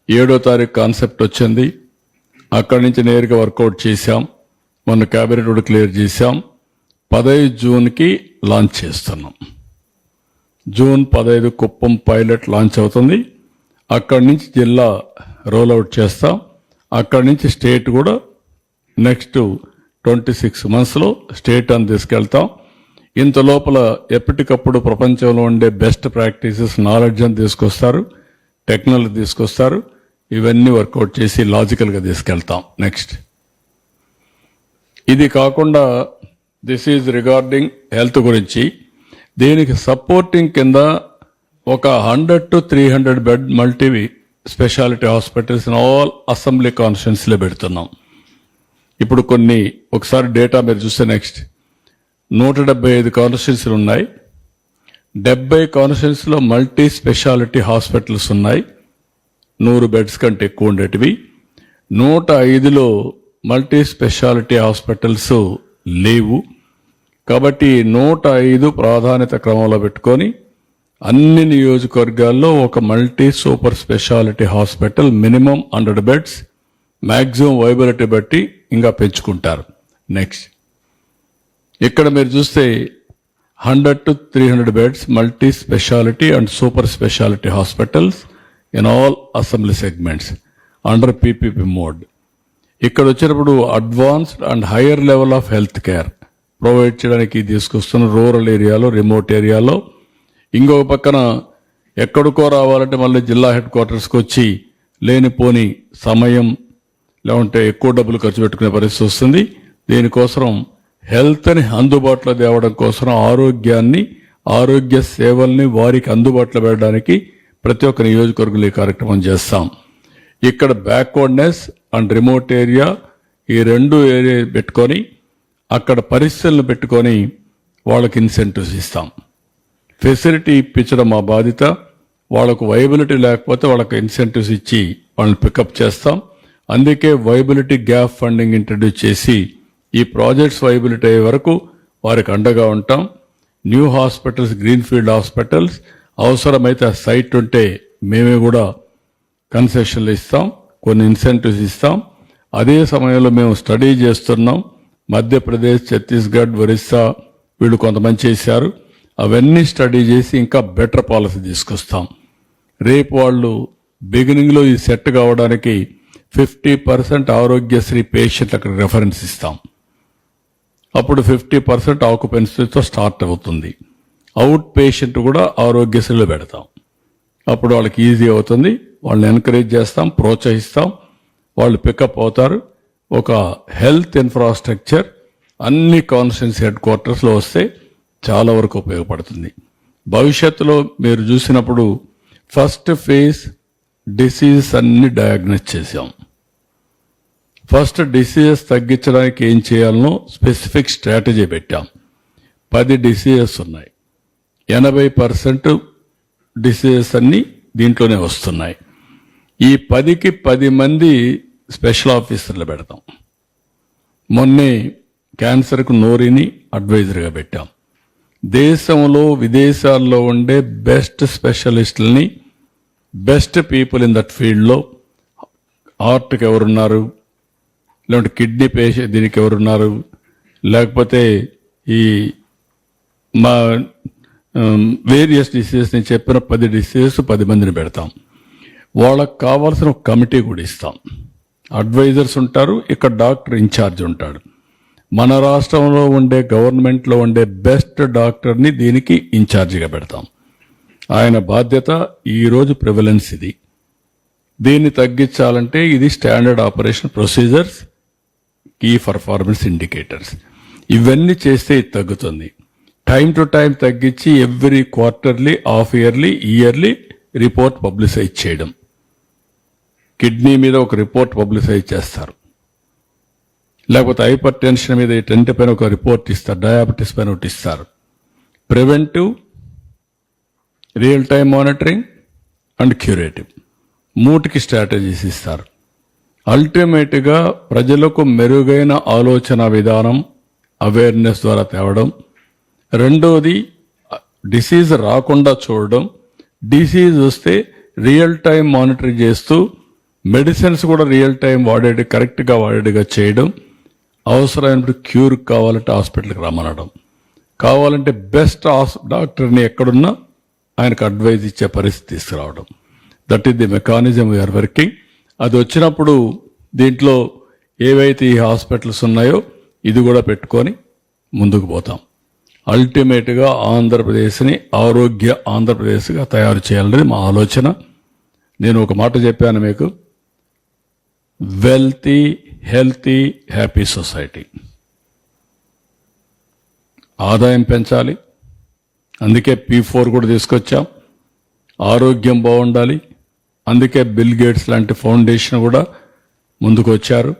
7వ తారీఖు కాన్సెప్ట్ వచ్చింది. అక్కడి నుంచి నేరుగా వర్కౌట్ చేశాం. మొన్న క్యాబినెట్ కూడా క్లియర్ చేశాం. 15 జూన్కి లాంచ్ చేస్తున్నాం. జూన్ 15 కుప్పం పైలట్ లాంచ్ అవుతుంది. అక్కడి నుంచి జిల్లా రోల్అవుట్ చేస్తాం. అక్కడి నుంచి స్టేట్ కూడా నెక్స్ట్ 26 monthsలో స్టేట్ అని తీసుకెళ్తాం. ఇంత లోపల ఎప్పటికప్పుడు ప్రపంచంలో ఉండే బెస్ట్ ప్రాక్టీసెస్, నాలెడ్జ్ అని తీసుకొస్తారు, టెక్నాలజీ తీసుకొస్తారు. ఇవన్నీ వర్కౌట్ చేసి లాజికల్గా తీసుకెళ్తాం. నెక్స్ట్ ఇది కాకుండా దిస్ ఈజ్ రిగార్డింగ్ హెల్త్ గురించి. దీనికి సపోర్టింగ్ కింద ఒక 100 to 300 bed multi speciality hospitals in all assembly కాన్స్టిట్యున్సీలో పెడుతున్నాం. ఇప్పుడు కొన్ని ఒకసారి డేటా మీరు చూస్తే నెక్స్ట్ 175 కాన్స్టిట్యున్సీలు ఉన్నాయి. 70 కాన్స్టిట్యున్సీలో మల్టీ స్పెషాలిటీ హాస్పిటల్స్ ఉన్నాయి, 100 బెడ్స్ కంటే ఎక్కువ ఉండేటివి. 105లో మల్టీ స్పెషాలిటీ హాస్పిటల్స్ లేవు. కాబట్టి 105 ప్రాధాన్యత క్రమంలో పెట్టుకొని అన్ని నియోజకవర్గాల్లో ఒక multi super speciality hospital minimum 100 beds, maximum viability బట్టి ఇంకా పెంచుకుంటారు. నెక్స్ట్ ఇక్కడ మీరు చూస్తే 100 to 300 beds multi speciality and super speciality hospitals in all assembly segments under PPP mode. ఇక్కడ వచ్చినప్పుడు advanced and higher level of health care provide చేయడానికి తీసుకొస్తున్న రూరల్ ఏరియాలో, రిమోట్ ఏరియాలో. ఇంకొక పక్కన ఎక్కడికో రావాలంటే మళ్ళీ జిల్లా హెడ్ క్వార్టర్స్కి వచ్చి లేనిపోని సమయం లేకుంటే ఎక్కువ డబ్బులు ఖర్చు పెట్టుకునే పరిస్థితి వస్తుంది. దీనికోసం హెల్త్ని అందుబాటులో తేవడం కోసం ఆరోగ్య సేవల్ని వారికి అందుబాటులో పెట్టడానికి ప్రతి ఒక్క నియోజకవర్గంలో ఈ కార్యక్రమం చేస్తాం. ఇక్కడ బ్యాక్వర్డ్నెస్ అండ్ రిమోట్ ఏరియా ఈ రెండు ఏరియా పెట్టుకొని అక్కడ పరిస్థితులను పెట్టుకొని వాళ్ళకి ఇన్సెంటివ్స్ ఇస్తాం. ఫెసిలిటీ ఇప్పించడం మా బాధ్యత. వాళ్ళకు వైబిలిటీ లేకపోతే వాళ్ళకి ఇన్సెంటివ్స్ ఇచ్చి వాళ్ళని పికప్ చేస్తాం. అందుకే వైబిలిటీ గ్యాప్ ఫండింగ్ ఇంట్రడ్యూస్ చేసి ఈ ప్రాజెక్ట్స్ వైబిలిటీ అయ్యే వరకు వారికి అండగా ఉంటాం. న్యూ హాస్పిటల్స్, గ్రీన్ఫీల్డ్ హాస్పిటల్స్ అవసరమైతే ఆ సైట్ ఉంటే మేమే కూడా కన్సెషన్లు ఇస్తాం, కొన్ని ఇన్సెంటివ్స్ ఇస్తాం. అదే సమయంలో మేము స్టడీ చేస్తున్నాం. మధ్యప్రదేశ్, ఛత్తీస్గఢ్, ఒరిస్సా వీళ్ళు కొంతమంది చేశారు. అవన్నీ స్టడీ చేసి ఇంకా బెటర్ పాలసీ తీసుకొస్తాం. రేపు వాళ్ళు బిగినింగ్లో ఈ సెట్ కావడానికి 50% ఆరోగ్యశ్రీ పేషెంట్ అక్కడ రెఫరెన్స్ ఇస్తాం. అప్పుడు 50% ఆక్యుపెన్సీతో స్టార్ట్ అవుతుంది. అవుట్ పేషెంట్ కూడా ఆరోగ్యశ్రీలో పెడతాం. అప్పుడు వాళ్ళకి ఈజీ అవుతుంది. వాళ్ళని ఎంకరేజ్ చేస్తాం, ప్రోత్సహిస్తాం. వాళ్ళు పికప్ అవుతారు. ఒక హెల్త్ ఇన్ఫ్రాస్ట్రక్చర్ అన్ని కాన్స్టిట్యున్సీ హెడ్ క్వార్టర్స్లో వస్తే చాలా వరకు ఉపయోగపడుతుంది. భవిష్యత్తులో మీరు చూసినప్పుడు ఫస్ట్ ఫేజ్ డిసీజెస్ అన్ని డయాగ్నోస్ చేశాం. ఫస్ట్ డిసీజెస్ తగ్గించడానికి ఏం చేయాలనో స్పెసిఫిక్ స్ట్రాటజీ పెట్టాం. 10 డిసీజెస్ ఉన్నాయి. 80% డిసీజెస్ అన్ని దీంట్లోనే వస్తున్నాయి. ఈ 10కి 10 మంది స్పెషల్ ఆఫీసర్లు పెడతాం. మొన్నే క్యాన్సర్కు నోరిని అడ్వైజర్గా పెట్టాం. దేశంలో విదేశాల్లో ఉండే బెస్ట్ స్పెషలిస్టులని, బెస్ట్ పీపుల్ ఇన్ దట్ ఫీల్డ్లో హార్ట్కి ఎవరున్నారు, లేదంటే కిడ్నీ పేషెంట్ దీనికి ఎవరున్నారు, లేకపోతే ఈ మా వేరియస్ డిసీజెస్ నేను చెప్పిన 10 డిసీజెస్ 10 మందిని పెడతాం. వాళ్ళకు కావాల్సిన ఒక కమిటీ కూడా ఇస్తాం. అడ్వైజర్స్ ఉంటారు, ఇక్కడ డాక్టర్ ఇన్ఛార్జ్ ఉంటాడు. మన రాష్ట్రంలో ఉండే గవర్నమెంట్లో ఉండే బెస్ట్ డాక్టర్ని దీనికి ఇన్ఛార్జిగా పెడతాం. ఆయన బాధ్యత ఈరోజు ప్రివలెన్స్ ఇది. దీన్ని తగ్గించాలంటే ఇది standard operation procedures, key performance indicators ఇవన్నీ చేస్తే ఇది తగ్గుతుంది. టైం టు టైం తగ్గించి every quarterly, half yearly report publicise చేయడం. కిడ్నీ మీద ఒక రిపోర్ట్ పబ్లిసైజ్ చేస్తారు, లేకపోతే హైపర్ టెన్షన్ మీద టెంట్ పైన ఒక రిపోర్ట్ ఇస్తారు, డయాబెటీస్ పైన ఒకటి ఇస్తారు. Preventive, real time monitoring and curative 3కి స్ట్రాటజీస్ ఇస్తారు. అల్టిమేట్గా ప్రజలకు మెరుగైన ఆలోచన విధానం, అవేర్నెస్ ద్వారా తేవడం. రెండోది డిసీజ్ రాకుండా చూడడం. డిసీజ్ వస్తే రియల్ టైం మానిటరింగ్ చేస్తూ మెడిసిన్స్ కూడా రియల్ టైం కరెక్ట్గా వాడేట్టుగా చేయడం. అవసరమైనప్పుడు క్యూర్ కావాలంటే హాస్పిటల్కి రమ్మనడం, కావాలంటే బెస్ట్ డాక్టర్ని ఎక్కడున్నా ఆయనకు అడ్వైజ్ ఇచ్చే పరిస్థితి తీసుకురావడం. That is the mechanism we are working. అది వచ్చినప్పుడు దీంట్లో ఏవైతే ఈ హాస్పిటల్స్ ఉన్నాయో ఇది కూడా పెట్టుకొని ముందుకు పోతాం. అల్టిమేట్గా ఆంధ్రప్రదేశ్ని ఆరోగ్య ఆంధ్రప్రదేశ్గా తయారు చేయాలనేది మా ఆలోచన. నేను ఒక మాట చెప్పాను మీకు, వెల్తీ, హెల్తీ, హ్యాపీ సొసైటీ. ఆదాయం పెంచాలి, అందుకే P4 కూడా తీసుకొచ్చాం. ఆరోగ్యం బాగుండాలి, అందుకే బిల్ గేట్స్ లాంటి ఫౌండేషన్ కూడా ముందుకు వచ్చారు.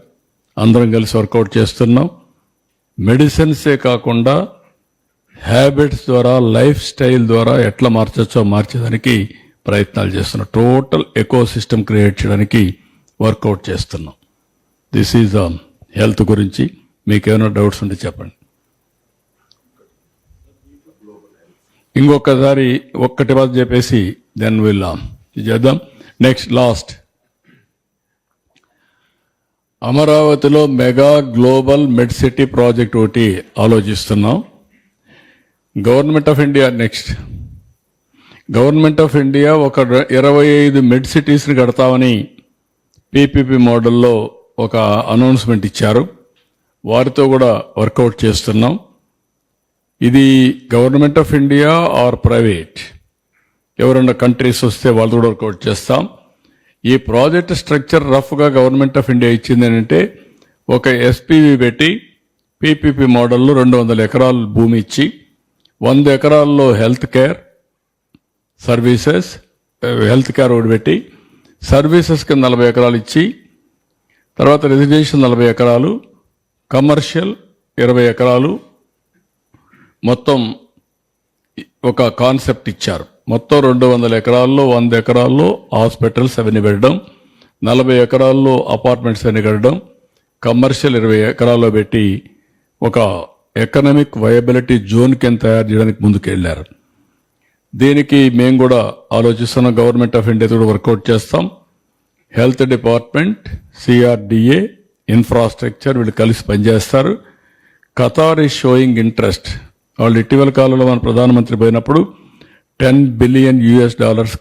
అందరం కలిసి వర్కౌట్ చేస్తున్నాం. మెడిసిన్సే కాకుండా హ్యాబిట్స్ ద్వారా, లైఫ్ స్టైల్ ద్వారా ఎట్లా మార్చేదానికి ప్రయత్నాలు చేస్తున్నాం. టోటల్ ఎకో సిస్టమ్ క్రియేట్ చేయడానికి వర్కౌట్ చేస్తున్నాం. దిస్ ఈజ్ హెల్త్ గురించి. మీకేమైనా డౌట్స్ ఉంటే చెప్పండి. ఇంకొకసారి ఒక్కటి బాధ చెప్పేసి దెన్ విల్ చేద్దాం. నెక్స్ట్ లాస్ట్ అమరావతిలో మెగా గ్లోబల్ మెడ్ సిటీ ప్రాజెక్ట్ ఒకటి ఆలోచిస్తున్నాం. గవర్నమెంట్ ఆఫ్ ఇండియా ఒక 25 మెడ్ సిటీస్ని కడతామని PPP మోడల్లో ఒక అనౌన్స్మెంట్ ఇచ్చారు. వారితో కూడా వర్కౌట్ చేస్తున్నాం. ఇది government of India or private ఎవరన్నా కంట్రీస్ వస్తే వాళ్ళు కూడా వర్కౌట్ చేస్తాం. ఈ ప్రాజెక్ట్ స్ట్రక్చర్ రఫ్గా గవర్నమెంట్ ఆఫ్ ఇండియా ఇచ్చింది ఏంటంటే ఒక SPV పెట్టి పీపీపీ మోడల్లో 200 ఎకరాలు భూమి ఇచ్చి 100 ఎకరాల్లో హెల్త్ కేర్ ఒకటి పెట్టి సర్వీసెస్ కింద 40 ఎకరాలు ఇచ్చి తర్వాత రెసిడెన్షియల్ 40 ఎకరాలు, కమర్షియల్ 20 ఎకరాలు, మొత్తం ఒక కాన్సెప్ట్ ఇచ్చారు. మొత్తం 200 ఎకరాల్లో 100 ఎకరాల్లో హాస్పిటల్స్ అవన్నీ పెట్టడం, 40 ఎకరాల్లో అపార్ట్మెంట్స్ అన్ని కట్టడం, కమర్షియల్ 20 ఎకరాల్లో పెట్టి ఒక ఎకనామిక్ వయబిలిటీ జోన్ కింద తయారు చేయడానికి ముందుకెళ్లారు. దీనికి మేము కూడా ఆలోచిస్తున్నాం. గవర్నమెంట్ ఆఫ్ ఇండియా కూడా వర్కౌట్ చేస్తాం. హెల్త్ డిపార్ట్మెంట్, సిఆర్డిఏ, ఇన్ఫ్రాస్ట్రక్చర్ వీళ్ళు కలిసి పనిచేస్తారు. Qatar is sowing interest. వాళ్ళు ఇటీవల కాలంలో మన ప్రధానమంత్రి పోయినప్పుడు $10 బిలియన్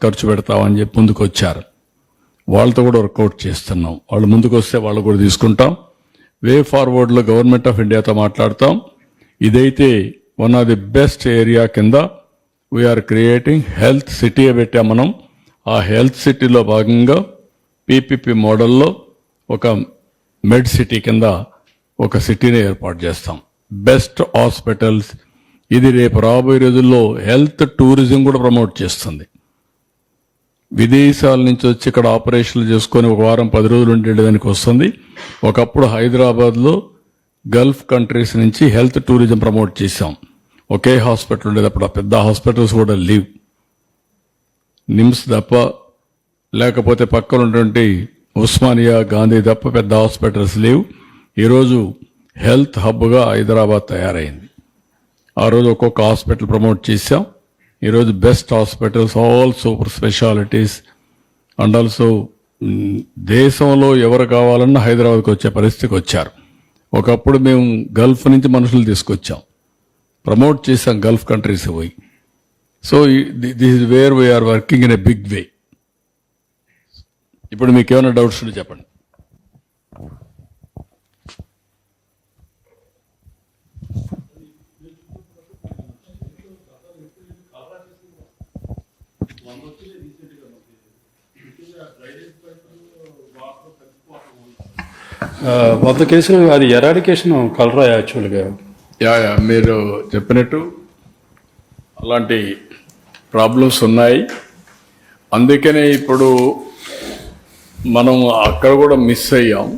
ఖర్చు పెడతామని చెప్పి ముందుకు వచ్చారు. వాళ్ళతో కూడా వర్కౌట్ చేస్తున్నాం. వాళ్ళు ముందుకు వస్తే వాళ్ళు కూడా తీసుకుంటాం. వే ఫార్వర్డ్లో గవర్నమెంట్ ఆఫ్ ఇండియాతో మాట్లాడతాం. ఇదైతే one of the best area కింద వీఆర్ క్రియేటింగ్ హెల్త్ సిటీ పెట్టాం మనం. ఆ హెల్త్ సిటీలో భాగంగా పీపీపీ మోడల్లో ఒక మెడ్ సిటీ కింద ఒక సిటీని ఏర్పాటు చేస్తాం. Best hospitals. ఇది రేపు రాబోయే రోజుల్లో హెల్త్ టూరిజం కూడా ప్రమోట్ చేస్తుంది. విదేశాల నుంచి వచ్చి ఇక్కడ ఆపరేషన్లు చేసుకొని ఒక వారం 10 రోజులు ఉండేదానికి వస్తుంది. ఒకప్పుడు హైదరాబాద్లో గల్ఫ్ కంట్రీస్ నుంచి హెల్త్ టూరిజం ప్రమోట్ చేశాం. ఒకే హాస్పిటల్ ఉండేది. అప్పుడు ఆ పెద్ద హాస్పిటల్స్ కూడా లీవ్. నిమ్స్ తప్ప, లేకపోతే పక్కన ఉన్నటువంటి ఉస్మానియా, గాంధీ తప్ప పెద్ద హాస్పిటల్స్ లేవు. ఈరోజు హెల్త్ హబ్గా హైదరాబాద్ తయారైంది. ఆ రోజు ఒక్కొక్క హాస్పిటల్ ప్రమోట్ చేశాం. ఈరోజు best hospitals, all super specialities and also దేశంలో ఎవరు కావాలన్నా హైదరాబాద్కి వచ్చే పరిస్థితికి వచ్చారు. ఒకప్పుడు మేము గల్ఫ్ నుంచి మనుషులు తీసుకొచ్చాం, ప్రమోట్ చేశాం గల్ఫ్ కంట్రీస్ పోయి. So this is where we are working in a big way. ఇప్పుడు మీకు ఏమైనా డౌట్స్ ఉంటే చెప్పండి. వంద కేసులు అది ఎరాడికేషన్ కలరా యాక్చువల్గా? యా మీరు చెప్పినట్టు అలాంటి ప్రాబ్లమ్స్ ఉన్నాయి. అందుకనే ఇప్పుడు మనం అక్కడ కూడా మిస్ అయ్యాం.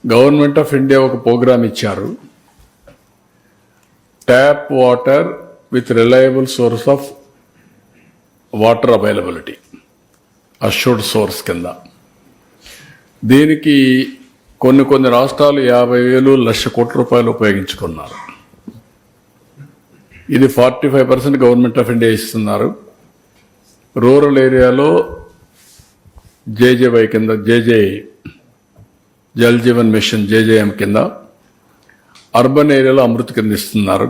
గవర్నమెంట్ ఆఫ్ ఇండియా ఒక ప్రోగ్రామ్ ఇచ్చారు, tap water with reliable source of water availability, assured source కింద. దీనికి కొన్ని రాష్ట్రాలు 50,000 1,00,000 కోట్ల రూపాయలు ఉపయోగించుకున్నారు. ఇది 45% గవర్నమెంట్ ఆఫ్ ఇండియా ఇస్తున్నారు. రూరల్ ఏరియాలో జేజేవై కింద, జల్ జీవన్ మిషన్ జేజేఎం కింద, అర్బన్ ఏరియాలో అమృత్ కింద ఇస్తున్నారు.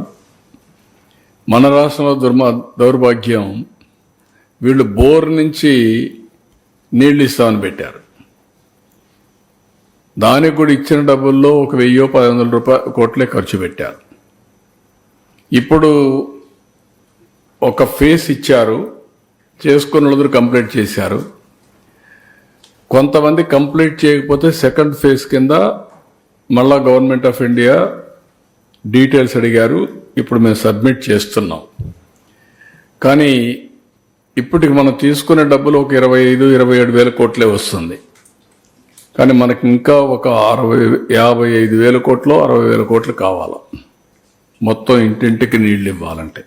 మన రాష్ట్రంలో దౌర్భాగ్యం, వీళ్ళు బోర్ నుంచి నీళ్లు ఇస్తామని పెట్టారు. దానికి కూడా ఇచ్చిన డబ్బుల్లో ఒక 1,000-1,500 కోట్లే ఖర్చు పెట్టారు. ఇప్పుడు ఒక ఫేస్ ఇచ్చారు, చేసుకున్న వాళ్ళందరూ కంప్లీట్ చేశారు. కొంతమంది కంప్లీట్ చేయకపోతే సెకండ్ ఫేజ్ కింద మళ్ళా గవర్నమెంట్ ఆఫ్ ఇండియా డీటెయిల్స్ అడిగారు. ఇప్పుడు మేము సబ్మిట్ చేస్తున్నాం. కానీ ఇప్పటికి మనం తీసుకునే డబ్బులు ఒక 25-27 కోట్లే వస్తుంది. కానీ మనకి ఇంకా ఒక 55,000 కోట్లు 60,000 కోట్లు కావాలి మొత్తం ఇంటింటికి నీళ్లు ఇవ్వాలంటే,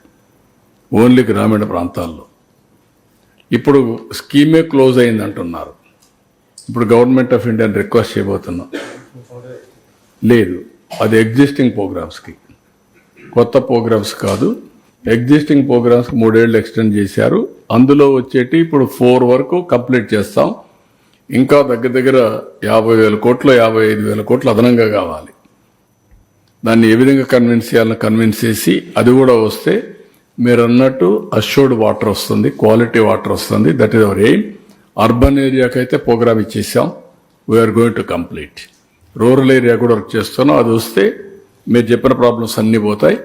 ఓన్లీ గ్రామీణ ప్రాంతాల్లో. ఇప్పుడు స్కీమే క్లోజ్ అయింది అంటున్నారు. ఇప్పుడు గవర్నమెంట్ ఆఫ్ ఇండియాని రిక్వెస్ట్ చేయబోతున్నాం. లేదు, అది ఎగ్జిస్టింగ్ ప్రోగ్రామ్స్కి, కొత్త ప్రోగ్రామ్స్ కాదు. ఎగ్జిస్టింగ్ ప్రోగ్రామ్స్కి 3 ఏళ్ళు ఎక్స్టెండ్ చేశారు. అందులో వచ్చేటి ఇప్పుడు 4 వరకు కంప్లీట్ చేస్తాం. ఇంకా దగ్గర 50,000 కోట్లు 55,000 కోట్లు అదనంగా కావాలి. దాన్ని ఏ విధంగా కన్విన్స్ చేయాలని కన్విన్స్ చేసి, అది కూడా వస్తే మీరు అన్నట్టు అష్యూర్డ్ వాటర్ వస్తుంది, క్వాలిటీ వాటర్ వస్తుంది. That is our aim. Urban ఏరియాకి అయితే ప్రోగ్రామ్ ఇచ్చేసాం. We are going to complete. Rural area కూడా వర్క్ చేస్తున్నాం. అది వస్తే మీరు చెప్పిన ప్రాబ్లమ్స్ అన్నీ పోతాయి.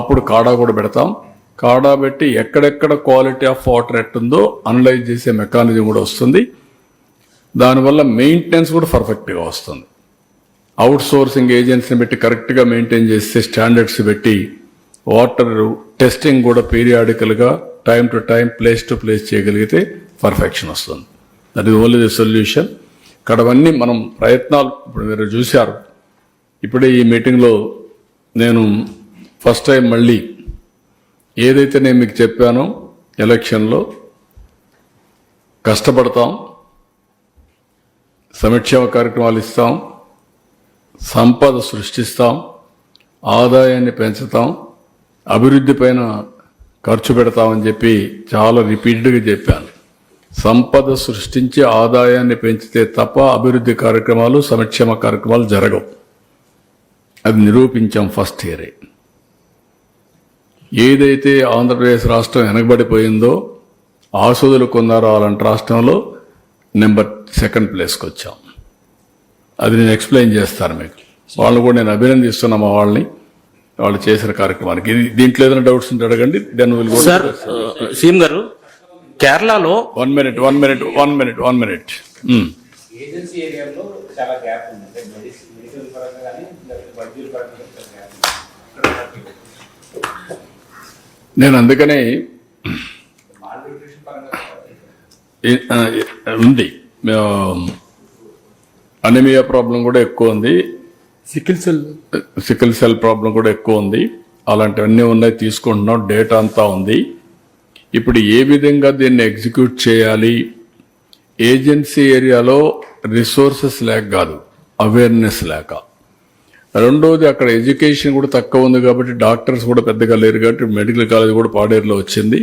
అప్పుడు కాడా కూడా పెడతాం. కాడా పెట్టి ఎక్కడెక్కడ క్వాలిటీ ఆఫ్ వాటర్ ఎట్టుందో అనలైజ్ చేసే మెకానిజం కూడా వస్తుంది. దానివల్ల మెయింటెనెన్స్ కూడా పర్ఫెక్ట్గా వస్తుంది. అవుట్ సోర్సింగ్ ఏజెన్సీని పెట్టి కరెక్ట్గా మెయింటైన్ చేస్తే స్టాండర్డ్స్ పెట్టి వాటర్ టెస్టింగ్ కూడా పీరియాడికల్గా time to time place to place చేయగలిగితే పర్ఫెక్షన్ వస్తుంది. That is only the solution. ఇక్కడవన్నీ మనం ప్రయత్నాలు ఇప్పుడు మీరు చూశారు. ఇప్పుడే ఈ మీటింగ్లో నేను ఫస్ట్ టైం మళ్ళీ ఏదైతే నేను మీకు చెప్పానో ఎలక్షన్లో కష్టపడతాం, సంక్షేమ కార్యక్రమాలు ఇస్తాం, సంపద సృష్టిస్తాం, ఆదాయాన్ని పెంచుతాం, అభివృద్ధి పైన ఖర్చు పెడతామని చెప్పి చాలా రిపీటెడ్గా చెప్పాను. సంపద సృష్టించి ఆదాయాన్ని పెంచితే తప్ప అభివృద్ధి కార్యక్రమాలు సంక్షేమ కార్యక్రమాలు జరగవు. అది నిరూపించాం ఫస్ట్ ఇయరే. ఏదైతే ఆంధ్రప్రదేశ్ రాష్ట్రం వెనకబడిపోయిందో ఆసుదులు కొన్నారో అలాంటి రాష్ట్రంలో నెంబర్ 2nd ప్లేస్కి వచ్చాం. అది నేను ఎక్స్ప్లెయిన్ చేస్తాను మీకు. వాళ్ళని కూడా నేను అభినందిస్తున్నా మా వాళ్ళని, వాళ్ళు చేసిన కార్యక్రమానికి. దీంట్లో ఏదైనా డౌట్స్ ఉంటే అడగండి. Then will go. Sir CM గారు, కేరళలో 1 minute. ఏజెన్సీ ఏరియాలో చాలా గ్యాప్ ఉంది. మెడికల్ పరంగా కానీ వైద్యుల పరంగా చాలా గ్యాప్ ఉంది. నేను అందుకనే మాల్న్యూట్రిషన్ పరంగా ఉంది. అనీమియా ప్రాబ్లం కూడా ఎక్కువ ఉంది. సికిల్ సెల్ ప్రాబ్లం కూడా ఎక్కువ ఉంది. అలాంటివన్నీ ఉన్నాయి, తీసుకుంటున్నాం. డేటా అంతా ఉంది. ఇప్పుడు ఏ విధంగా దీన్ని ఎగ్జిక్యూట్ చేయాలి? ఏజెన్సీ ఏరియాలో రిసోర్సెస్ లేక కాదు, అవేర్నెస్ లేక. రెండోది అక్కడ ఎడ్యుకేషన్ కూడా తక్కువ ఉంది కాబట్టి డాక్టర్స్ కూడా పెద్దగా లేరు కాబట్టి మెడికల్ కాలేజ్ కూడా పాడేరులో వచ్చింది.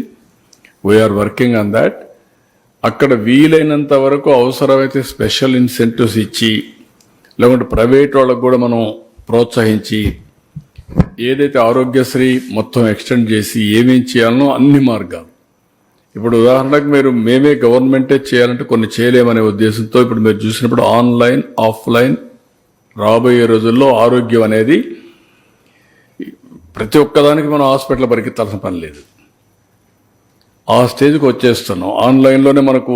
We are working on that. అక్కడ వీలైనంత వరకు అవసరమైతే స్పెషల్ ఇన్సెంటివ్స్ ఇచ్చి, లేకుంటే ప్రైవేట్ వాళ్ళకు కూడా మనం ప్రోత్సహించి, ఏదైతే ఆరోగ్యశ్రీ మొత్తం ఎక్స్టెండ్ చేసి ఏమేం చేయాలనో అన్ని మార్గాలు. ఇప్పుడు ఉదాహరణకు మేమే గవర్నమెంటే చేయాలంటే కొన్ని చేయలేమనే ఉద్దేశంతో ఇప్పుడు మీరు చూసినప్పుడు ఆన్లైన్, ఆఫ్లైన్ రాబోయే రోజుల్లో ఆరోగ్యం అనేది ప్రతి ఒక్కదానికి మనం హాస్పిటల్ పరిగెత్తాల్సిన పని లేదు. ఆ స్టేజ్కి వచ్చేస్తున్నాం. ఆన్లైన్లోనే మనకు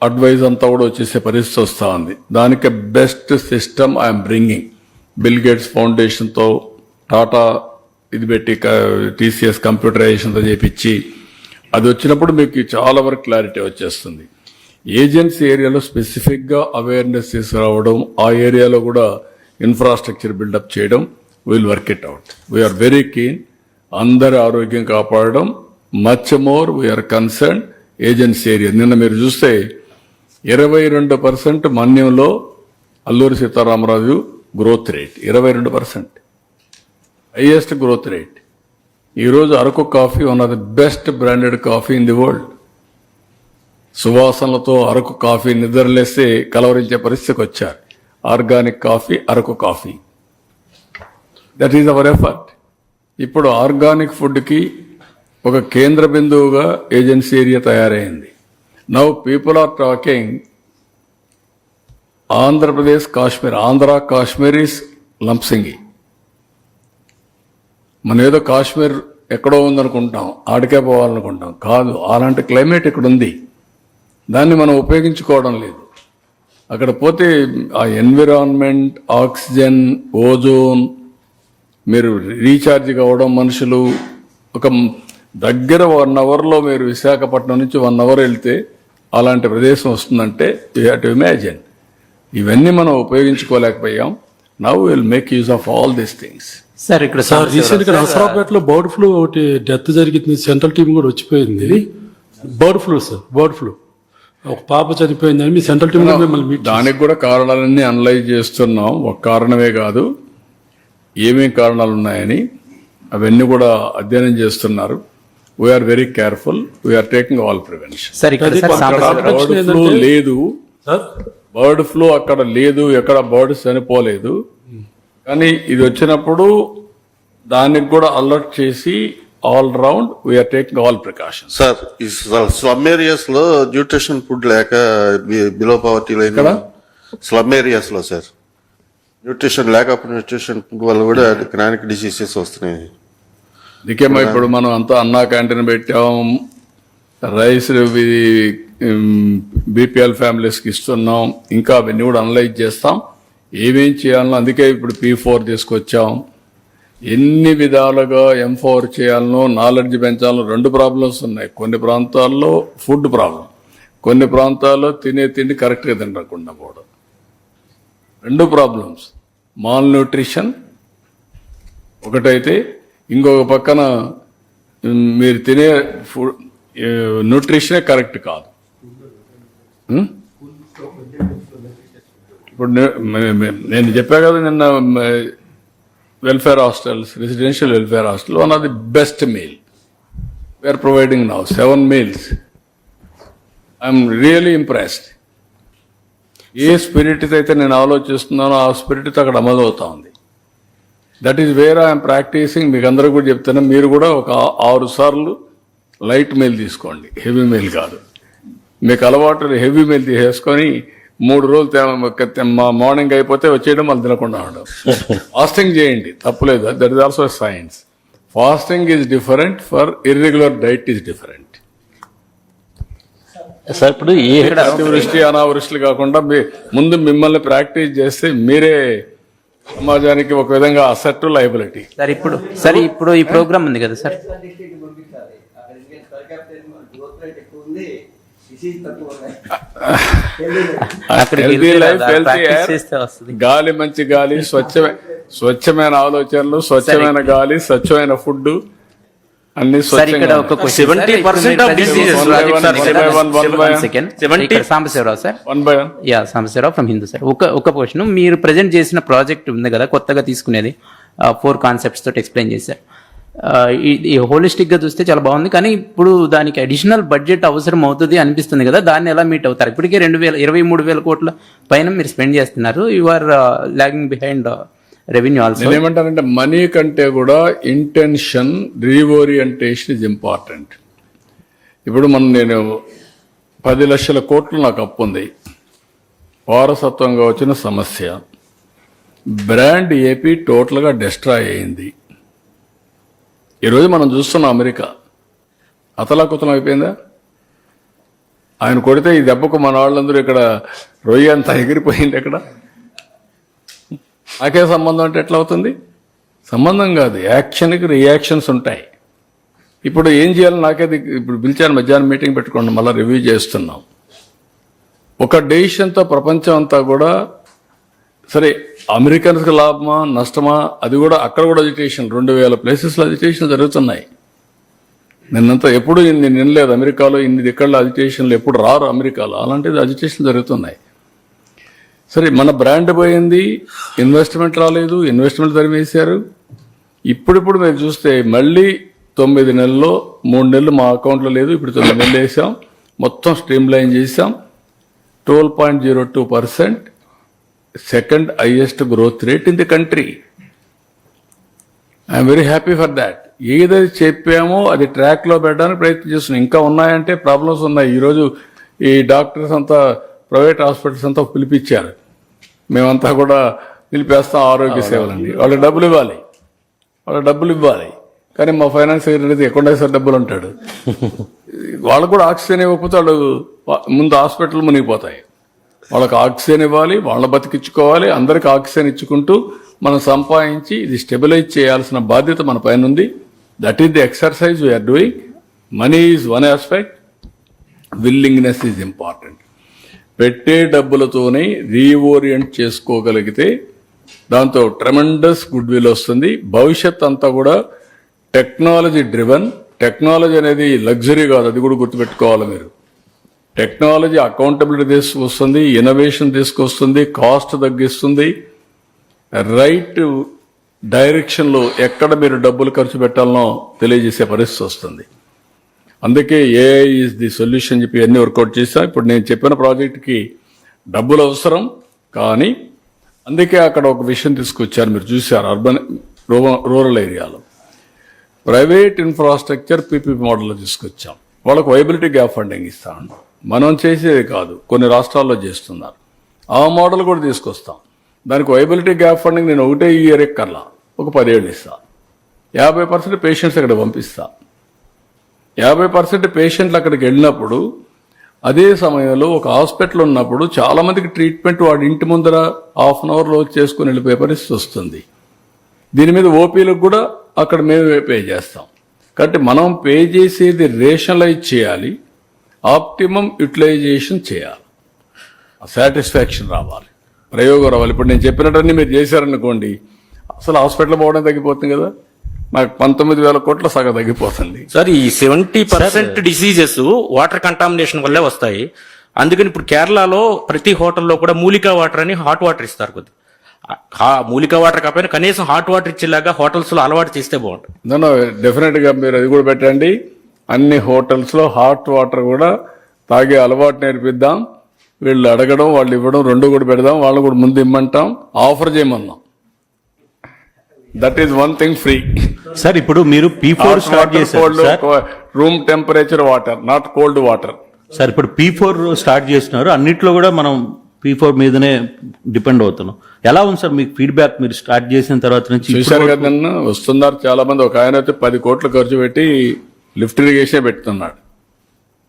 అడ్వైజ్ అంతా కూడా వచ్చేసే పరిస్థితి వస్తూ ఉంది. దానికి best system I'm bringing. Bill Gates ఫౌండేషన్తో టాటా ఇది పెట్టి TCS కంప్యూటరైజేషన్తో చేపించి అది వచ్చినప్పుడు మీకు చాలా వరకు క్లారిటీ వచ్చేస్తుంది. ఏజెన్సీ ఏరియాలో స్పెసిఫిక్గా అవేర్నెస్ తీసుకురావడం, ఆ ఏరియాలో కూడా ఇన్ఫ్రాస్ట్రక్చర్ బిల్డప్ చేయడం, will work it out. We're very keen. అందరి ఆరోగ్యం కాపాడడం. Much more we're concern agency area. నిన్న మీరు చూస్తే 22% మన్యంలో Alluri Sitarama Raju growth rate 22%, highest growth rate. ఈరోజు Araku coffee one of the best branded coffee in the world. సువాసనలతో అరకు కాఫీ నిద్రలేస్తే కలవరించే పరిస్థితికి వచ్చారు. Organic coffee, Araku coffee. That is our effort. ఇప్పుడు ఆర్గానిక్ ఫుడ్కి ఒక కేంద్ర బిందువుగా ఏజెన్సీ ఏరియా తయారైంది. Now people are talking Andhra Pradesh Kashmir. Andhra Kashmir is Lambasingi. మనం ఏదో కాశ్మీర్ ఎక్కడో ఉందనుకుంటాం, ఆడికే పోవాలనుకుంటాం. కాదు, అలాంటి క్లైమేట్ ఇక్కడ ఉంది. దాన్ని మనం ఉపయోగించుకోవడం లేదు. అక్కడ పోతే ఆ ఎన్విరాన్మెంట్, ఆక్సిజన్, ఓజోన్, మీరు రీఛార్జ్ కావడం, మనుషులు ఒక దగ్గర 1 అవర్లో మీరు విశాఖపట్నం నుంచి 1 అవర్ వెళ్తే అలాంటి ప్రదేశం వస్తుందంటే యూ హ్యావ్ టు ఇమాజిన్. ఇవన్నీ మనం ఉపయోగించుకోలేకపోయాం. Now will make use of all these things. Sir ఇక్కడ సార్ రీసెంట్ గా నరసరావుపేటలో బర్డ్ ఫ్లూ ఒకటి డెత్ జరిగింది. సెంట్రల్ టీం కూడా వచ్చిపోయింది. Bird flu sir, bird flu ఒక పాప చనిపోయిందని మీ సెంట్రల్ టీం మిమ్మల్ని మీట్ దానికి కూడా కారణాలన్నీ అనలైజ్ చేస్తున్నాం. ఒక కారణమే కాదు, ఏమేం కారణాలు ఉన్నాయని అవన్నీ కూడా అధ్యయనం చేస్తున్నారు. We are very careful. We are taking all prevention. Sir ఇక్కడ సార్ బర్డ్ ఫ్లూ లేదు, సార్ బర్డ్ ఫ్లూ అక్కడ లేదు, ఎక్కడ బర్డ్స్ చనిపోలేదు. కానీ ఇది వచ్చినప్పుడు దానికి కూడా అలర్ట్ చేసి all round we are taking all precautions. Sir ఈ స్లమ్ ఏరియాస్ లో న్యూట్రిషన్ ఫుడ్ లేక below poverty line slum areas లో సార్ న్యూట్రిషన్ న్యూట్రిషన్ ఫుడ్ వల్ల కూడా క్రానిక్ డిసీజెస్ వస్తున్నాయి. అందుకేమో ఇప్పుడు మనం అంతా అన్నా క్యాంటీన్ పెట్టాం, రైస్ BPL ఫ్యామిలీస్కి ఇస్తున్నాం. ఇంకా అవన్నీ కూడా అనలైజ్ చేస్తాం. ఏమేం చేయాలనో అందుకే ఇప్పుడు P4 తీసుకొచ్చాం. ఎన్ని విధాలుగా ఎంపవర్ చేయాలనో నాలెడ్జ్ పెంచాలనో 2 ప్రాబ్లమ్స్ ఉన్నాయి. కొన్ని ప్రాంతాల్లో ఫుడ్ ప్రాబ్లం, కొన్ని ప్రాంతాల్లో తినే తిండి కరెక్ట్గా తినకుండా పోవడం. 2 ప్రాబ్లమ్స్, మాల్ న్యూట్రిషన్ ఒకటైతే, ఇంకొక పక్కన మీరు తినే ఫుడ్ న్యూట్రిషనే కరెక్ట్ కాదు. ఇప్పుడు నేను చెప్పా కదా నిన్న, welfare hostels, residential welfare hostel, one of the best meal we are providing now, 7 meals. I'm really impressed. ఏ స్పిరిట్ అయితే నేను ఆలోచిస్తున్నానో ఆ స్పిరిట్ అక్కడ అమలు అవుతా ఉంది. That is where I'm practising. మీకు అందరూ కూడా చెప్తున్నా, మీరు కూడా ఒక 6 సార్లు లైట్ మీల్ తీసుకోండి, హెవీ మీల్ కాదు. మీకు అలవాటు హెవీ మీల్ తీసేసుకొని 3 రోజులు మార్నింగ్ అయిపోతే వచ్చేయడం, మళ్ళీ తినకుండా ఉండడం. ఫాస్టింగ్ చేయండి, తప్పులేదు. That is also science. Fasting is different, for irregular diet is different. Sir ఇప్పుడు అతివృష్టి అనావృష్టిలు కాకుండా ముందు మిమ్మల్ని ప్రాక్టీస్ చేస్తే మీరే సమాజానికి ఒక విధంగా అసెట్, లయబిలిటీ. సార్ ఇప్పుడు ఈ ప్రోగ్రామ్ ఉంది కదా sir, healthy life, healthy air, గాలి, మంచి గాలి, స్వచ్ఛమైన ఆలోచనలు, స్వచ్ఛమైన గాలి, స్వచ్ఛమైన ఫుడ్, అన్ని ఇక్కడ ఒక 70% of diseases Sambasivarao sir, Sambasivarao from Hindu sir. ఒక క్వశ్చన్, మీరు ప్రజెంట్ చేసిన ప్రాజెక్ట్ ఉంది కదా కొత్తగా తీసుకునేది, 4 కాన్సెప్ట్స్ తోటి ఎక్స్ప్లెయిన్ చేశారు. ఈ హోలిస్టిక్ గా చూస్తే చాలా బాగుంది, కానీ ఇప్పుడు దానికి అడిషనల్ బడ్జెట్ అవసరం అవుతుంది అనిపిస్తుంది కదా, దాన్ని ఎలా మీట్ అవుతారు? ఇప్పటికే 23,000 కోట్ల పైన మీరు స్పెండ్ చేస్తున్నారు. You are lagging behind revenue also. నేనేమంటానంటే, మనీ కంటే కూడా ఇంటెన్షన్, రీఓరియంటేషన్ ఇస్ ఇంపార్టెంట్. ఇప్పుడు నేను 10 లక్షల కోట్లు నాకు అప్పు ఉంది, వారసత్వంగా వచ్చిన సమస్య, బ్రాండ్ ఏపీ టోటల్గా డిస్ట్రాయ్ అయింది. ఈరోజు మనం చూస్తున్నాం, అమెరికా అతలాకుతలం అయిపోయిందా? ఆయన కొడితే ఈ దెబ్బకు మన వాళ్ళందరూ ఇక్కడ రొయ్య అంతా ఎగిరిపోయింది. ఎక్కడ నాకే సంబంధం అంటే ఎట్లా అవుతుంది? సంబంధం కాదు, యాక్షన్కి రియాక్షన్స్ ఉంటాయి. ఇప్పుడు ఏం చేయాలి నాకే ఇప్పుడు పిలిచాను, మధ్యాహ్నం మీటింగ్ పెట్టుకోండి, మళ్ళీ రివ్యూ చేస్తున్నాం. ఒక డెసిషన్తో ప్రపంచం అంతా కూడా, సరే అమెరికన్స్కి లాభమా నష్టమా అది కూడా, అక్కడ కూడా అజిటేషన్, 2,000 ప్లేసెస్లో అజిటేషన్ జరుగుతున్నాయి. నిన్నంతా ఎప్పుడు ఇన్ని నినలేదు అమెరికాలో, ఇన్ని దిక్కల్లో అజిటేషన్లు ఎప్పుడు రారు అమెరికాలో, అలాంటిది అజిటేషన్ జరుగుతున్నాయి. సరే మన బ్రాండ్ పోయింది, ఇన్వెస్ట్మెంట్ రాలేదు, ఇన్వెస్ట్మెంట్ తరిమేశారు. ఇప్పుడు మీరు చూస్తే మళ్ళీ 9 నెలల్లో 3 నెలలు మా అకౌంట్లో లేదు, ఇప్పుడు 9 నెలలు వేసాం, మొత్తం స్ట్రీమ్ లైన్ చేసాం. 12.02%, second highest growth rate in the country. I'm very happy for that. ఏదైతే చెప్పామో అది ట్రాక్లో పెట్టడానికి ప్రయత్నం చేస్తున్నాం. ఇంకా ఉన్నాయంటే ప్రాబ్లమ్స్ ఉన్నాయి. ఈరోజు ఈ డాక్టర్స్ అంతా, ప్రైవేట్ హాస్పిటల్స్ అంతా పిలిపించారు, మేమంతా కూడా నిలిపేస్తాం ఆరోగ్య సేవలండి. వాళ్ళకి డబ్బులు ఇవ్వాలి, కానీ మా ఫైనాన్స్ సెక్రటరీ ఎక్కడ సార్ డబ్బులు అంటాడు. వాళ్ళకు కూడా ఆక్సిజన్ ఇవ్వకపోతే వాళ్ళు ముందు హాస్పిటల్ మునిగిపోతాయి. వాళ్ళకి ఆక్సిజన్ ఇవ్వాలి, వాళ్ళ బతికించుకోవాలి, అందరికి ఆక్సిజన్ ఇచ్చుకుంటూ మనం సంపాదించి ఇది స్టెబిలైజ్ చేయాల్సిన బాధ్యత మన పైన ఉంది. That is the exercise we are doing. Money is one aspect, willingness is important. పెట్టే డబ్బులతోనే రీఓరియంట్ చేసుకోగలిగితే దాంతో ట్రెమెండస్ గుడ్ విల్ వస్తుంది. భవిష్యత్ అంతా కూడా టెక్నాలజీ డ్రివెన్. టెక్నాలజీ అనేది లగ్జరీ కాదు, అది కూడా గుర్తుపెట్టుకోవాలి మీరు. టెక్నాలజీ అకౌంటబిలిటీ తీసుకొస్తుంది, ఇన్నోవేషన్ తీసుకొస్తుంది, కాస్ట్ తగ్గిస్తుంది, రైట్ డైరెక్షన్లో ఎక్కడ మీరు డబ్బులు ఖర్చు పెట్టాలనో తెలియజేసే పరిస్థితి వస్తుంది. అందుకే ఏఐ ఈజ్ ది సొల్యూషన్ చెప్పి అన్ని వర్కౌట్ చేశాం. ఇప్పుడు నేను చెప్పిన ప్రాజెక్ట్కి డబ్బులు అవసరం, కానీ అందుకే అక్కడ ఒక విషయం తీసుకొచ్చారు, మీరు చూశారు, రూరల్ ఏరియాలో ప్రైవేట్ ఇన్ఫ్రాస్ట్రక్చర్ పీపీపీ మోడల్లో తీసుకొచ్చాం. వాళ్ళకు వైబిలిటీ గ్యాప్ ఫండింగ్ ఇస్తాం. మనం చేసేది కాదు, కొన్ని రాష్ట్రాల్లో చేస్తున్నారు. ఆ మోడల్ కూడా తీసుకొస్తాం. దానికి వైబిలిటీ గ్యాప్ ఫండింగ్ నేను ఒకటే ఇయర్ ఎక్కర్లా, ఒక 10 ఏళ్ళు ఇస్తా. 50% పేషెంట్స్ అక్కడ పంపిస్తా. 50% పేషెంట్లు అక్కడికి వెళ్ళినప్పుడు అదే సమయంలో ఒక హాస్పిటల్ ఉన్నప్పుడు చాలా మందికి ట్రీట్మెంట్ వాడి ఇంటి ముందర హాఫ్ అన్ అవర్లో చేసుకుని వెళ్ళిపోయే పరిస్థితి వస్తుంది. దీని మీద ఓపీలకు కూడా అక్కడ మేము పే చేస్తాం. కాబట్టి మనం పే చేసేది రేషనలైజ్ చేయాలి, ఆప్టిమం యూటిలైజేషన్ చేయాలి, సాటిస్ఫాక్షన్ రావాలి, ప్రయోగం రావాలి. ఇప్పుడు నేను చెప్పినట్టన్నీ మీరు చేశారనుకోండి, అసలు హాస్పిటల్ పోవడం తగ్గిపోతుంది కదా, నాకు 19,000 కోట్ల సగం తగ్గిపోతుంది. సార్ ఈ 70% డిసీజెస్ వాటర్ కంటామినేషన్ వల్లే వస్తాయి. అందుకని ఇప్పుడు కేరళలో ప్రతి హోటల్లో కూడా మూలికా వాటర్ అని హాట్ వాటర్ ఇస్తారు. కొద్ది మూలికా వాటర్ కాకపోయినా కనీసం హాట్ వాటర్ ఇచ్చేలాగా హోటల్స్ లో అలవాటు చేస్తే బాగుంటుంది. డెఫినెట్ గా మీరు అది కూడా పెట్టండి. అన్ని హోటల్స్ లో హాట్ వాటర్ కూడా తాగే అలవాటు నేర్పిద్దాం. వీళ్ళు అడగడం వాళ్ళు ఇవ్వడం రెండు కూడా పెడదాం. వాళ్ళు కూడా ముందు ఇమ్మంటాం, ఆఫర్ చేయమన్నాం. That is one thing free. Sir ఇప్పుడు మీరు P4 స్టార్ట్ చేశారు sir, room temperature water, not cold water. Sir ఇప్పుడు P4 స్టార్ట్ చేస్తున్నారు, అన్నిట్లో కూడా మనం P4 మీదనే డిపెండ్ అవుతున్నాం. ఎలా ఉంది సార్ మీకు ఫీడ్బ్యాక్ మీరు స్టార్ట్ చేసిన తర్వాత నుంచి? చూశారు కదన్నా, వస్తున్నారు చాలా మంది. ఒక ఆయన అయితే 10 కోట్లు ఖర్చు పెట్టి లిఫ్ట్ ఇరిగేషన్ పెడుతున్నాడు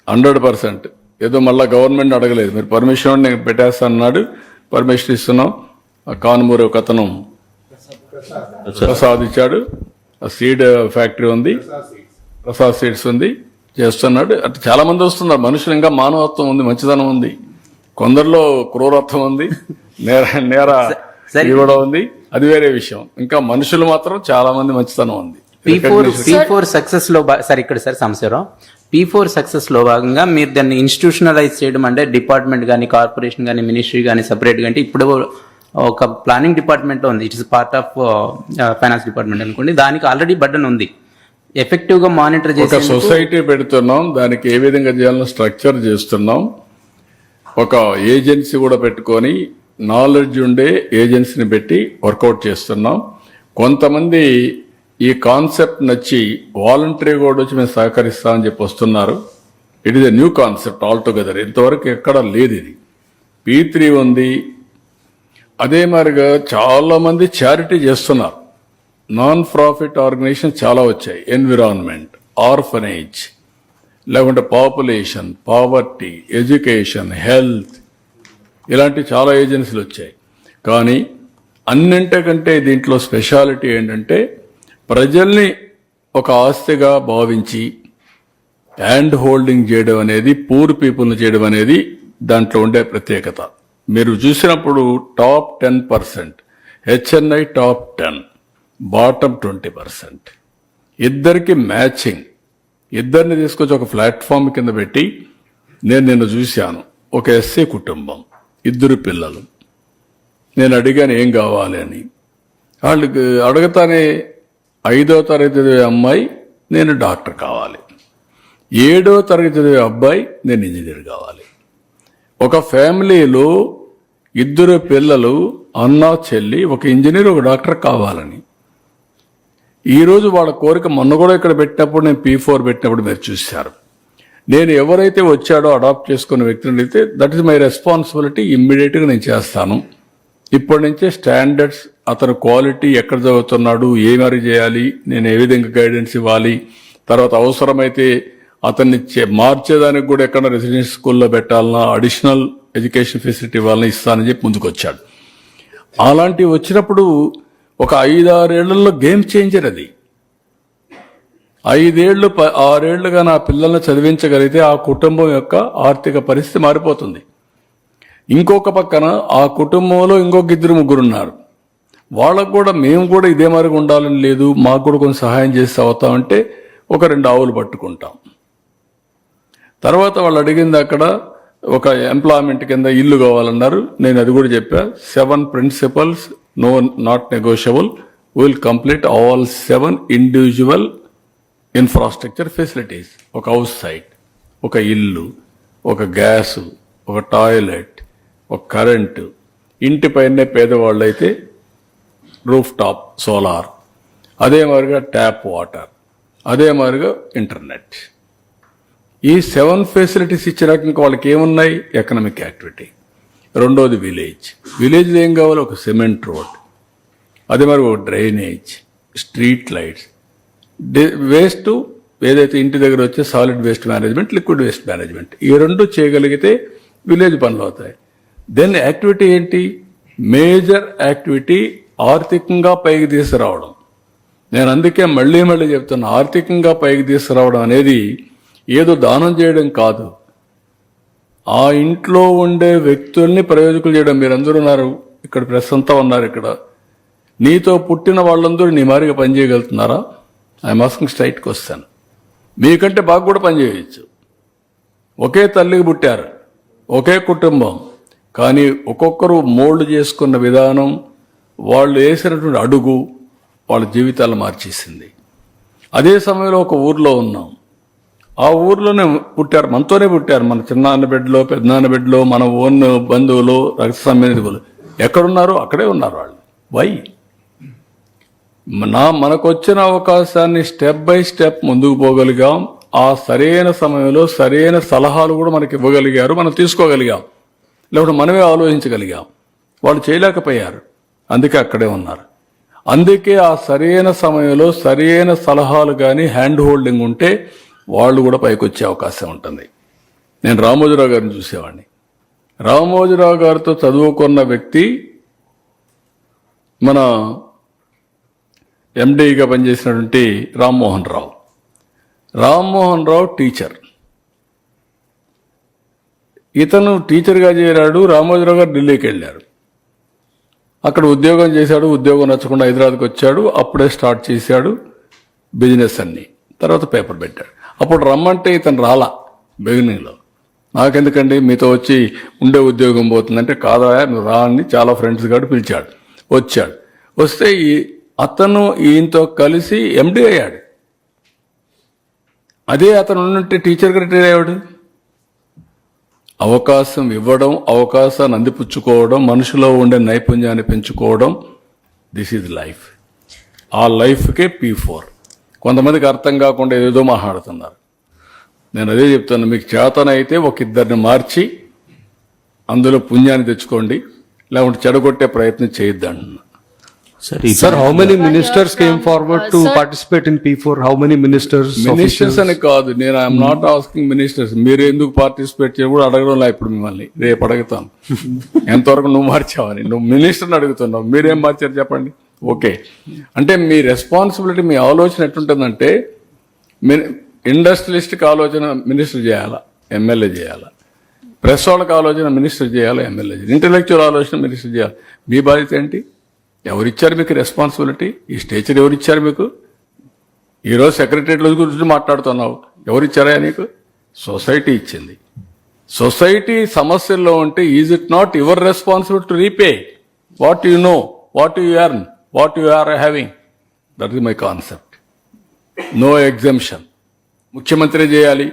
100%. ఏదో మళ్ళా గవర్నమెంట్ అడగలేదు, మీరు పర్మిషన్ నేను పెట్టేస్తానన్నాడు, పర్మిషన్ ఇస్తున్నాం. ఆ కానుమూరు ఒక అతను ప్రసాద్ ఇచ్చాడు. ఆ సీడ్ ఫ్యాక్టరీ ఉంది, ప్రసాద్ సీడ్స్ ఉంది, చేస్తున్నాడు. అంటే చాలా మంది వస్తున్నారు. మనుషులు ఇంకా మానవత్వం ఉంది, మంచిదనం ఉంది. కొందరిలో క్రూరత్వం ఉంది, నేర కూడా ఉంది, అది వేరే విషయం. ఇంకా మనుషులు మాత్రం చాలా మంది మంచితనం ఉంది. P4 సక్సెస్ లో సార్ ఇక్కడ సార్ సంశయం, P4 సక్సెస్ లో భాగంగా మీరు దాన్ని ఇన్స్టిట్యూషనలైజ్ చేయడం అంటే డిపార్ట్మెంట్ కానీ కార్పొరేషన్ కానీ మినిస్ట్రీ కానీ సపరేట్ గా, అంటే ఇప్పుడు ఒక ప్లానింగ్ డిపార్ట్మెంట్ లో ఉంది, it is part of finance department అనుకోండి, దానికి ఆల్రెడీ బర్డన్ ఉంది. ఎఫెక్టివ్ గా మానిటర్ చేసి ఒక సొసైటీ పెడుతున్నాం, దానికి ఏ విధంగా చేయాలని స్ట్రక్చర్ చేస్తున్నాం. ఒక ఏజెన్సీ కూడా పెట్టుకొని నాలెడ్జ్ ఉండే ఏజెన్సీని పెట్టి వర్కౌట్ చేస్తున్నాం. కొంతమంది ఈ కాన్సెప్ట్ నచ్చి వాలంటరీ కూడా వచ్చి మేము సహకరిస్తామని చెప్పి వస్తున్నారు. It is a new concept all together, ఇంతవరకు ఎక్కడ లేదు ఇది. P3 ఉంది. అదే మాదిరిగా చాలా మంది చారిటీ చేస్తున్నారు. నాన్ ప్రాఫిట్ ఆర్గనైజేషన్ చాలా వచ్చాయి. ఎన్విరాన్మెంట్, ఆర్ఫనేజ్, లేకుంటే పాపులేషన్, పావర్టీ, ఎడ్యుకేషన్, హెల్త్, ఇలాంటి చాలా ఏజెన్సీలు వచ్చాయి. కానీ అన్నింటికంటే దీంట్లో స్పెషాలిటీ ఏంటంటే ప్రజల్ని ఒక ఆస్తిగా భావించి హ్యాండ్ హోల్డింగ్ చేయడం అనేది, పూర్ పీపుల్ని చేయడం అనేది దాంట్లో ఉండే ప్రత్యేకత. మీరు చూసినప్పుడు టాప్ 10%, HNI టాప్ 10, బాటమ్ 20%. ఇద్దరికి మ్యాచింగ్, ఇద్దరిని తీసుకొచ్చి ఒక ప్లాట్ఫామ్ కింద పెట్టి, నేను నిన్న చూశాను ఒక ఎస్సీ కుటుంబం, 2 పిల్లలు. నేను అడిగాను ఏం కావాలి అని. వాళ్ళకి అడగతానే 5వ తరగతి చదివే అమ్మాయి నేను డాక్టర్ కావాలి, 7వ తరగతి చదివే అబ్బాయి నేను ఇంజనీర్ కావాలి. ఒక ఫ్యామిలీలో 2 పిల్లలు, అన్న చెల్లి, ఒక ఇంజనీర్ ఒక డాక్టర్ కావాలని. ఈరోజు వాళ్ళ కోరిక మొన్న కూడా ఇక్కడ పెట్టినప్పుడు, నేను P4 పెట్టినప్పుడు మీరు చూశారు. నేను ఎవరైతే వచ్చాడో అడాప్ట్ చేసుకున్న వ్యక్తిని అయితే దట్ ఈస్ మై రెస్పాన్సిబిలిటీ, ఇమ్మీడియట్గా నేను చేస్తాను. ఇప్పటి నుంచే స్టాండర్డ్స్, అతను క్వాలిటీ ఎక్కడ చదువుతున్నాడు, ఏమరి చేయాలి, నేను ఏ విధంగా గైడెన్స్ ఇవ్వాలి, తర్వాత అవసరమైతే అతన్ని మార్చేదానికి కూడా ఎక్కడ రెసిడెన్షియల్ స్కూల్లో పెట్టాలన్నా, అడిషనల్ ఎడ్యుకేషన్ ఫెసిలిటీ ఇవ్వాలని ఇస్తానని చెప్పి ముందుకు వచ్చాడు. అలాంటివి వచ్చినప్పుడు ఒక 5-6 ఏళ్లలో గేమ్ చేంజర్ అది. 5 ఏళ్ళు 6 ఏళ్లుగా నా పిల్లల్ని చదివించగలిగితే ఆ కుటుంబం యొక్క ఆర్థిక పరిస్థితి మారిపోతుంది. ఇంకొక పక్కన ఆ కుటుంబంలో ఇంకొక 2-3 ఉన్నారు. వాళ్ళకు కూడా మేము కూడా ఇదే మరిగా ఉండాలని లేదు, మాకు కూడా కొంచెం సహాయం చేసి అవుతామంటే ఒక 2 ఆవులు పట్టుకుంటాం. తర్వాత వాళ్ళు అడిగింది అక్కడ ఒక ఎంప్లాయ్మెంట్ కింద ఇల్లు కావాలన్నారు. నేను అది కూడా చెప్పా. 7 principles, not negotiable, will complete all 7 individual infrastructure facilities. ఒక హౌస్ సైట్, ఒక ఇల్లు, ఒక గ్యాసు, ఒక టాయిలెట్, ఒక కరెంటు, ఇంటిపైనే పేదవాళ్ళు అయితే రూఫ్ టాప్ సోలార్, అదే మాదిరిగా ట్యాప్ వాటర్, అదే మాదిరిగా ఇంటర్నెట్. ఈ 7 ఫెసిలిటీస్ ఇచ్చినాక ఇంకా వాళ్ళకి ఏమున్నాయి? Economic activity. రెండోది విలేజ్లో ఏం కావాలి? ఒక సిమెంట్ రోడ్, అదే మరి ఒక డ్రైనేజ్, స్ట్రీట్ లైట్స్, వేస్ట్ ఏదైతే ఇంటి దగ్గర వచ్చే solid waste management, liquid waste management, ఈ రెండు చేయగలిగితే విలేజ్ పనులు అవుతాయి. దెన్ యాక్టివిటీ ఏంటి? మేజర్ యాక్టివిటీ ఆర్థికంగా పైకి తీసుకురావడం. నేను అందుకే మళ్ళీ చెప్తున్నా, ఆర్థికంగా పైకి తీసుకురావడం అనేది ఏదో దానం చేయడం కాదు, ఆ ఇంట్లో ఉండే వ్యక్తుల్ని ప్రయోజకులు చేయడం. మీరందరూ ఉన్నారు ఇక్కడ, ప్రెస్ అంతా ఉన్నారు ఇక్కడ. నీతో పుట్టిన వాళ్ళందరూ నీ మారిగా పనిచేయగలుగుతున్నారా? I'm asking straight question. మీకంటే బాగా కూడా పనిచేయచ్చు. ఒకే తల్లికి పుట్టారు, ఒకే కుటుంబం, కానీ ఒక్కొక్కరు మోల్డ్ చేసుకున్న విధానం, వాళ్ళు వేసినటువంటి అడుగు వాళ్ళ జీవితాలు మార్చేసింది. అదే సమయంలో ఒక ఊర్లో ఉన్నాం, ఆ ఊర్లోనే పుట్టారు, మనతోనే పుట్టారు, మన చిన్నాన్న బిడ్డలో, పెద్దనాన్న బిడ్డలో, మన ఓన్ బంధువులు, రక్త సంబంధికులు ఎక్కడున్నారు? అక్కడే ఉన్నారు వాళ్ళు. వై? మనకు వచ్చిన అవకాశాన్ని స్టెప్ బై స్టెప్ ముందుకు పోగలిగాం. ఆ సరైన సమయంలో సరైన సలహాలు కూడా మనకి ఇవ్వగలిగారు, మనం తీసుకోగలిగాం, లేకపోతే మనమే ఆలోచించగలిగాం. వాళ్ళు చేయలేకపోయారు, అందుకే అక్కడే ఉన్నారు. అందుకే ఆ సరైన సమయంలో సరైన సలహాలు కానీ హ్యాండ్ హోల్డింగ్ ఉంటే వాళ్ళు కూడా పైకి వచ్చే అవకాశం ఉంటుంది. నేను రామోజీరావు గారిని చూసేవాడిని. రామోజీరావు గారితో చదువుకున్న వ్యక్తి మన ఎండీగా పనిచేసినటువంటి రామ్మోహన్ రావు. రామ్మోహన్ రావు టీచర్, ఇతను టీచర్గా చేరాడు. రామోజీరావు గారు ఢిల్లీకి వెళ్ళారు, అక్కడ ఉద్యోగం చేశాడు. ఉద్యోగం నచ్చకుండా హైదరాబాద్కి వచ్చాడు, అప్పుడే స్టార్ట్ చేశాడు బిజినెస్ అన్ని. తర్వాత పేపర్ పెట్టాడు. అప్పుడు రమ్మంటే ఇతను రాలా బిగినింగ్లో. నాకెందుకండి, మీతో వచ్చి ఉండే ఉద్యోగం పోతుందంటే, కాదా నువ్వు రా అని చాలా ఫ్రెండ్స్ గారు పిలిచాడు. వచ్చాడు. వస్తే అతను ఈయనతో కలిసి ఎండీ అయ్యాడు. అదే అతను ఉన్నట్టే టీచర్గా రిటైర్ అయ్యాడు. అవకాశం ఇవ్వడం, అవకాశాన్ని అందిపుచ్చుకోవడం, మనుషులో ఉండే నైపుణ్యాన్ని పెంచుకోవడం, దిస్ ఈజ్ లైఫ్. ఆ లైఫ్కే P4. కొంతమందికి అర్థం కాకుండా ఏదో మాట్లాడుతున్నారు. నేను అదే చెప్తాను, మీకు చేతనైతే ఒక ఇద్దరిని మార్చి అందులో పుణ్యాన్ని తెచ్చుకోండి, లేకుంటే చెడగొట్టే ప్రయత్నం చేయొద్దంటున్నా. Sir, how many ministers came forward to participate in P4? How many ministers? Ministers అని కాదు, నేను ఐఎమ్ నాట్ ఆస్కింగ్ మినిస్టర్స్. మీరు ఎందుకు పార్టిసిపేట్ చేయ కూడా అడగడం ఇప్పుడు మిమ్మల్ని రేపు అడుగుతాను. ఎంతవరకు నువ్వు మార్చావని. నువ్వు మినిస్టర్ని అడుగుతున్నావు, మీరేం మార్చారు చెప్పండి. ఓకే, అంటే మీ రెస్పాన్సిబిలిటీ, మీ ఆలోచన ఎట్లుంటుందంటే, ఇండస్ట్రియలిస్ట్కి ఆలోచన మినిస్టర్ చేయాలా, ఎమ్మెల్యే చేయాలా. ప్రెస్ వాళ్ళకి ఆలోచన మినిస్టర్ చేయాలా, ఎమ్మెల్యే చేయాలి. ఇంటలెక్చువల్ ఆలోచన మినిస్టర్ చేయాలి. మీ బాధ్యత ఏంటి? ఎవరిచ్చారు మీకు రెస్పాన్సిబిలిటీ? ఈ స్టేచర్ ఎవరిచ్చారు మీకు? ఈరోజు సెక్రటరియట్ గురించి మాట్లాడుతున్నావు, ఎవరిచ్చారా నీకు? సొసైటీ ఇచ్చింది. సొసైటీ సమస్యల్లో ఉంటే is it not your responsibility to repay what you know, what you earn, what you are having? That is my concept. No exemption. ముఖ్యమంత్రి చేయాలి,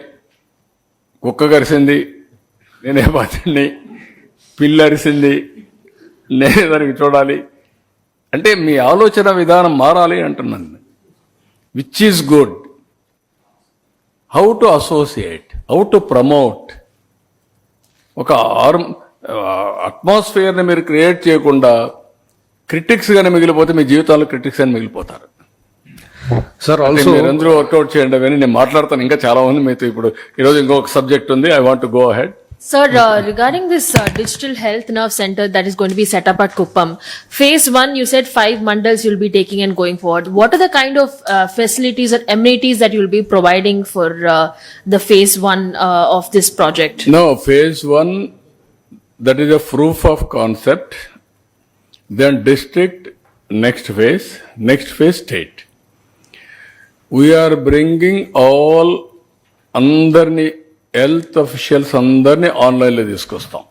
కుక్క కరిసింది నేనే బాధ్యుడిని, పిల్లి అరిసింది నేనే దానికి చూడాలి అంటే మీ ఆలోచన విధానం మారాలి అంటున్నాను. Which is good, how to associate, how to promote. ఒక అట్మాస్ఫియర్ని మీరు క్రియేట్ చేయకుండా క్రిటిక్స్ గానే మిగిలిపోతే మీ జీవితాల్లో క్రిటిక్స్ అని మిగిలిపోతారు. Sir, also మీరందరూ వర్కౌట్ చేయండి అవన్నీ. నేను మాట్లాడతాను, ఇంకా చాలా ఉంది మీతో. ఇప్పుడు ఈరోజు ఇంకొక సబ్జెక్ట్ ఉంది, I want to go ahead. Sir, regarding this digital health nerve center that is going to be set up at Kuppam, phase 1, you said 5 mandals you'll be taking and going forward. What are the kind of facilities or amenities that you'll be providing for the phase 1 of this project? No, phase 1, that is a proof of concept. Then district, next phase state. We are bringing all అందరినీ, health officials అందరినీ ఆన్లైన్లో తీసుకొస్తాం.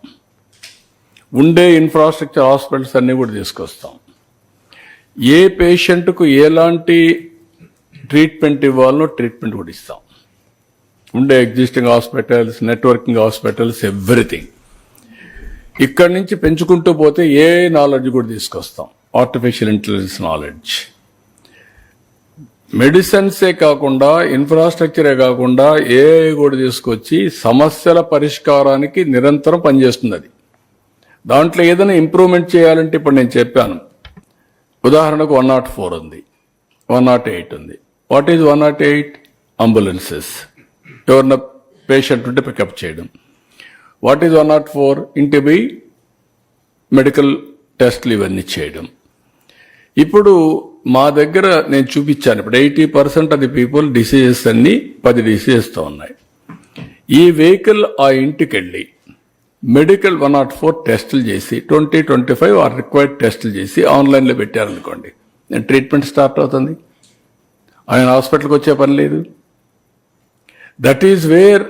ఉండే infrastructure hospitals అన్నీ కూడా తీసుకొస్తాం. ఏ పేషెంట్కు ఎలాంటి treatment ఇవ్వాలనో treatment కూడా ఇస్తాం. ఉండే existing hospitals, networking hospitals, everything. ఇక్కడి నుంచి పెంచుకుంటూ పోతే ఏ నాలెడ్జ్ కూడా తీసుకొస్తాం, ఆర్టిఫిషియల్ ఇంటెలిజెన్స్ నాలెడ్జ్. మెడిసిన్సే కాకుండా, ఇన్ఫ్రాస్ట్రక్చరే కాకుండా ఏఐ కూడా తీసుకొచ్చి సమస్యల పరిష్కారానికి నిరంతరం పనిచేస్తుంది. అది దాంట్లో ఏదైనా ఇంప్రూవ్మెంట్ చేయాలంటే ఇప్పుడు నేను చెప్పాను, ఉదాహరణకు 104 ఉంది, 108 ఉంది. What is 108? అంబులెన్సెస్, ఎవరన్నా పేషెంట్ ఉంటే పికప్ చేయడం. What is 104? ఇంటి పోయి మెడికల్ టెస్ట్లు ఇవన్నీ చేయడం. ఇప్పుడు మా దగ్గర నేను చూపించాను, ఇప్పుడు 80% ఆఫ్ ది పీపుల్ డిసీజెస్ అన్ని 10 డిసీజెస్తో ఉన్నాయి. ఈ వెహికల్ ఆ ఇంటికి వెళ్ళి మెడికల్ 104 టెస్టులు చేసి 20-25 ఆర్ రిక్వైర్డ్ టెస్టులు చేసి ఆన్లైన్లో పెట్టారనుకోండి, ట్రీట్మెంట్ స్టార్ట్ అవుతుంది. ఆయన హాస్పిటల్కి వచ్చే పని లేదు. దట్ ఈజ్ వేర్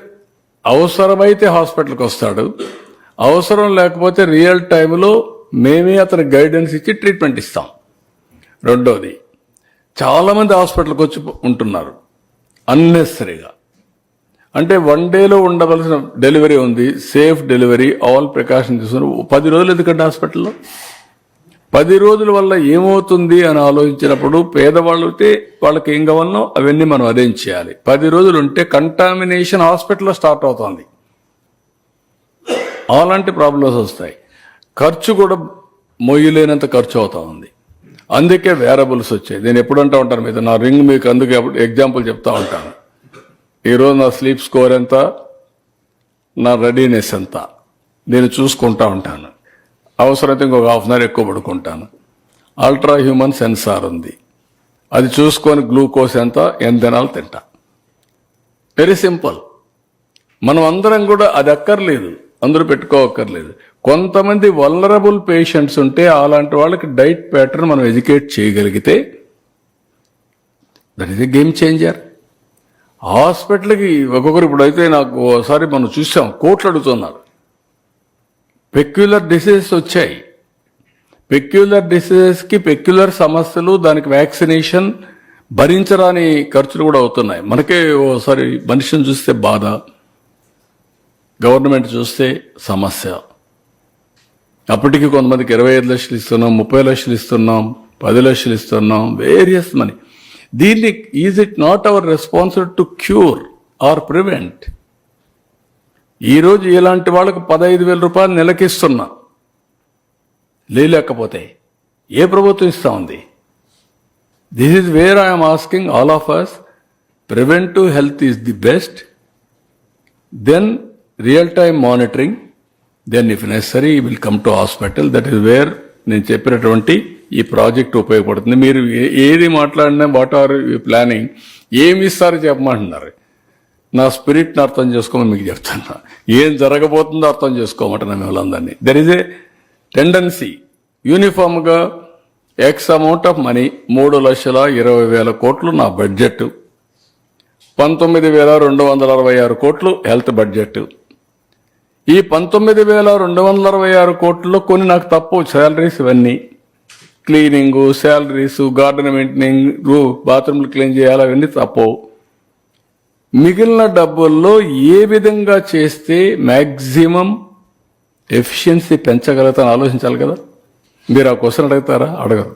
అవసరమైతే హాస్పిటల్కి వస్తాడు, అవసరం లేకపోతే రియల్ టైంలో మేమే అతనికి గైడెన్స్ ఇచ్చి ట్రీట్మెంట్ ఇస్తాం. రెండోది, చాలామంది హాస్పిటల్కి వచ్చి ఉంటున్నారు అన్నెసరీగా. అంటే 1 డేలో ఉండవలసిన డెలివరీ ఉంది, సేఫ్ డెలివరీ, ఆల్ ప్రికాషన్ తీసుకుని 10 రోజులు ఎందుకంటే హాస్పిటల్లో 10 రోజుల వల్ల ఏమవుతుంది అని ఆలోచించినప్పుడు పేదవాళ్ళు అయితే వాళ్ళకి ఏం కావాలనో అవన్నీ మనం అరేంజ్ చేయాలి. 10 రోజులు ఉంటే కంటామినేషన్ హాస్పిటల్లో స్టార్ట్ అవుతుంది, అలాంటి ప్రాబ్లమ్స్ వస్తాయి. ఖర్చు కూడా మొయ్యలేనంత ఖర్చు అవుతా ఉంది. అందుకే వేరబుల్స్ వచ్చాయి. నేను ఎప్పుడు అంటూ ఉంటాను మీద నా రింగ్ మీకు అందుకే ఎగ్జాంపుల్ చెప్తా ఉంటాను. ఈరోజు నా స్లీప్ స్కోర్ ఎంత, నా రెడీనెస్ ఎంత నేను చూసుకుంటా ఉంటాను. అవసరమైతే ఇంకొక హాఫ్ అన్ అవర్ ఎక్కువ పడుకుంటాను. అల్ట్రా హ్యూమన్ సెన్సార్ ఉంది, అది చూసుకొని గ్లూకోజ్ ఎంత తినాలి తింటా. Very simple. మనం అందరం కూడా అది అక్కర్లేదు, అందరూ పెట్టుకోవక్కర్లేదు. కొంతమంది వల్నరబుల్ పేషెంట్స్ ఉంటే అలాంటి వాళ్ళకి డైట్ ప్యాటర్న్ మనం ఎడ్యుకేట్ చేయగలిగితే that is a game changer. హాస్పిటల్కి ఒక్కొక్కరు ఇప్పుడైతే నాకు ఒకసారి మనం చూసాం, కోట్లు అడుగుతున్నారు. పెక్యులర్ డిసీజెస్ వచ్చాయి, పెక్యులర్ డిసీజెస్కి పెక్యులర్ సమస్యలు, దానికి వ్యాక్సినేషన్, భరించరాని ఖర్చులు కూడా అవుతున్నాయి. మనకే ఓసారి మనిషిని చూస్తే బాధ, గవర్నమెంట్ చూస్తే సమస్య. అప్పటికి కొంతమందికి 25 లక్షలు ఇస్తున్నాం, 30 లక్షలు ఇస్తున్నాం, 10 లక్షలు ఇస్తున్నాం, వేరియస్ మనీ. దీన్ని is it not our responsibility to cure or prevent? ఈరోజు ఇలాంటి వాళ్ళకు 15,000 రూపాయలు నెలకిస్తున్నా, లేకపోతే ఏ ప్రభుత్వం ఇస్తా ఉంది? This is where I'm asking all of us, preventive health is the best, then real time monitoring, then if necessary will come to hospital. That is where నేను చెప్పినటువంటి ఈ ప్రాజెక్ట్ ఉపయోగపడుతుంది. మీరు ఏది మాట్లాడినా వాట్ ఆర్ యూ ప్లానింగ్, ఏమి ఇస్తారో చెప్పమంటున్నారు. నా స్పిరిట్ని అర్థం చేసుకోమని మీకు చెప్తున్నా, ఏం జరగబోతుందో అర్థం చేసుకోమంటున్నా మిమ్మల్ని. దెర్ ఈజ్ ఏ టెండెన్సీ యూనిఫామ్గా ఎక్స్ అమౌంట్ ఆఫ్ మనీ, 3,20,000 కోట్లు నా బడ్జెట్, 19,266 కోట్లు హెల్త్ బడ్జెట్. ఈ 19,266 కోట్లలో కొన్ని నాకు తప్పు, శాలరీస్ ఇవన్నీ, క్లీనింగు, శాలరీస్, గార్డెన్ మెయింటెనింగ్, బాత్రూమ్లు క్లీన్ చేయాలి, అవన్నీ తప్పు. మిగిలిన డబ్బుల్లో ఏ విధంగా చేస్తే మ్యాక్సిమం ఎఫిషియన్సీ పెంచగలుగుతాను ఆలోచించాలి కదా. మీరు ఆ క్వశ్చన్ అడుగుతారా? అడగరు.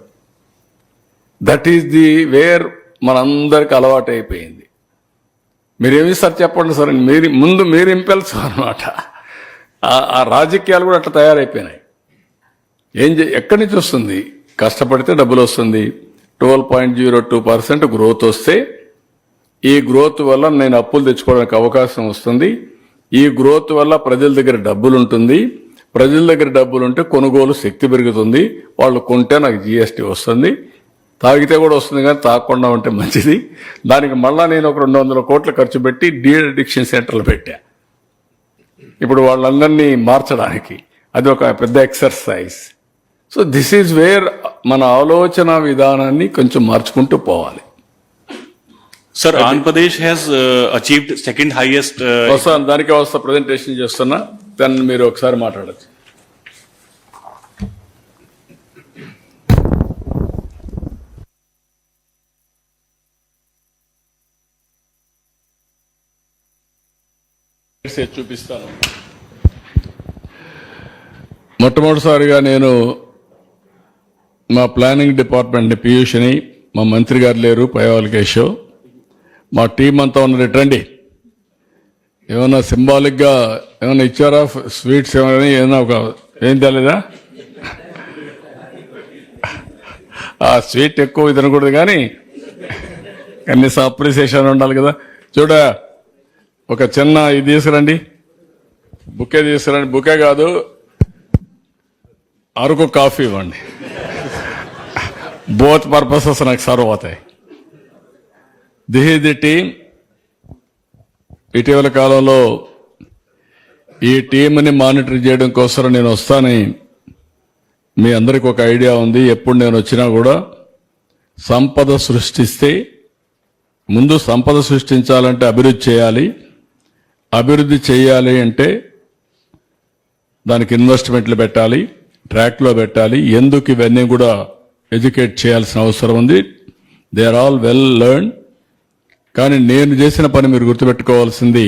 దట్ ఈస్ ది వేర్ మనందరికి అలవాటు అయిపోయింది. మీరేమి సార్ చెప్పండి సార్, మీరు ఇంపెల్స్ అనమాట. ఆ రాజకీయాలు కూడా అట్లా తయారైపోయినాయి. ఎక్కడి నుంచి వస్తుంది? కష్టపడితే డబ్బులు వస్తుంది. 12.02% గ్రోత్ వస్తే, ఈ గ్రోత్ వల్ల నేను అప్పులు తెచ్చుకోవడానికి అవకాశం వస్తుంది. ఈ గ్రోత్ వల్ల ప్రజల దగ్గర డబ్బులు ఉంటుంది, ప్రజల దగ్గర డబ్బులు ఉంటే కొనుగోలు శక్తి పెరుగుతుంది, వాళ్ళు కొంటే నాకు జిఎస్టీ వస్తుంది. తాగితే కూడా వస్తుంది కానీ తాగకుండా ఉంటే మంచిది. దానికి మళ్ళా నేను ఒక 200 కోట్లు ఖర్చు పెట్టి డీ అడిక్షన్ సెంటర్లు పెట్టా. ఇప్పుడు వాళ్ళందరినీ మార్చడానికి అది ఒక పెద్ద exercise. So this is wear మన ఆలోచన విధానాన్ని కొంచెం మార్చుకుంటూ పోవాలి. Sir, Andhra Pradesh has achieved second highest. వస్తాను, దానికే వస్తా, ప్రజెంటేషన్ చేస్తున్నా, దాన్ని మీరు ఒకసారి మాట్లాడచ్చు. చూపిస్తాను. మొట్టమొదటిసారిగా నేను మా ప్లానింగ్ డిపార్ట్మెంట్ పీయూష్ని, మా మంత్రి గారు లేరు పైవాల్ కేశవ్, మా టీం అంతా ఉన్నది, రండి. ఏమన్నా సింబాలిక్గా ఏమైనా ఇచ్చారా? స్వీట్స్ ఏమైనా ఒక ఏం తెలీదా? ఆ స్వీట్ ఎక్కువ తినకూడదు కానీ కనీసం అప్రిసియేషన్ ఉండాలి కదా. చూడ ఒక చిన్న ఇది తీసుకురండి, బుకే తీసుకురండి. బుకే కాదు, అరకు కాఫీ ఇవ్వండి. బోత్ పర్పసెస్ నాకు సర్వ్ అవుతాయి. This is the team. ఇటీవల కాలంలో ఈ టీంని మానిటర్ చేయడం కోసం నేను వస్తానని మీ అందరికి ఒక ఐడియా ఉంది. ఎప్పుడు నేను వచ్చినా కూడా సంపద సృష్టిస్తే ముందు సంపద సృష్టించాలంటే అభివృద్ధి చేయాలి. అభివృద్ధి చేయాలి అంటే దానికి ఇన్వెస్ట్మెంట్లు పెట్టాలి, ట్రాక్లో పెట్టాలి. ఎందుకు ఇవన్నీ కూడా ఎడ్యుకేట్ చేయాల్సిన అవసరం ఉంది. They are all well learn. కానీ నేను చేసిన పని మీరు గుర్తుపెట్టుకోవాల్సింది,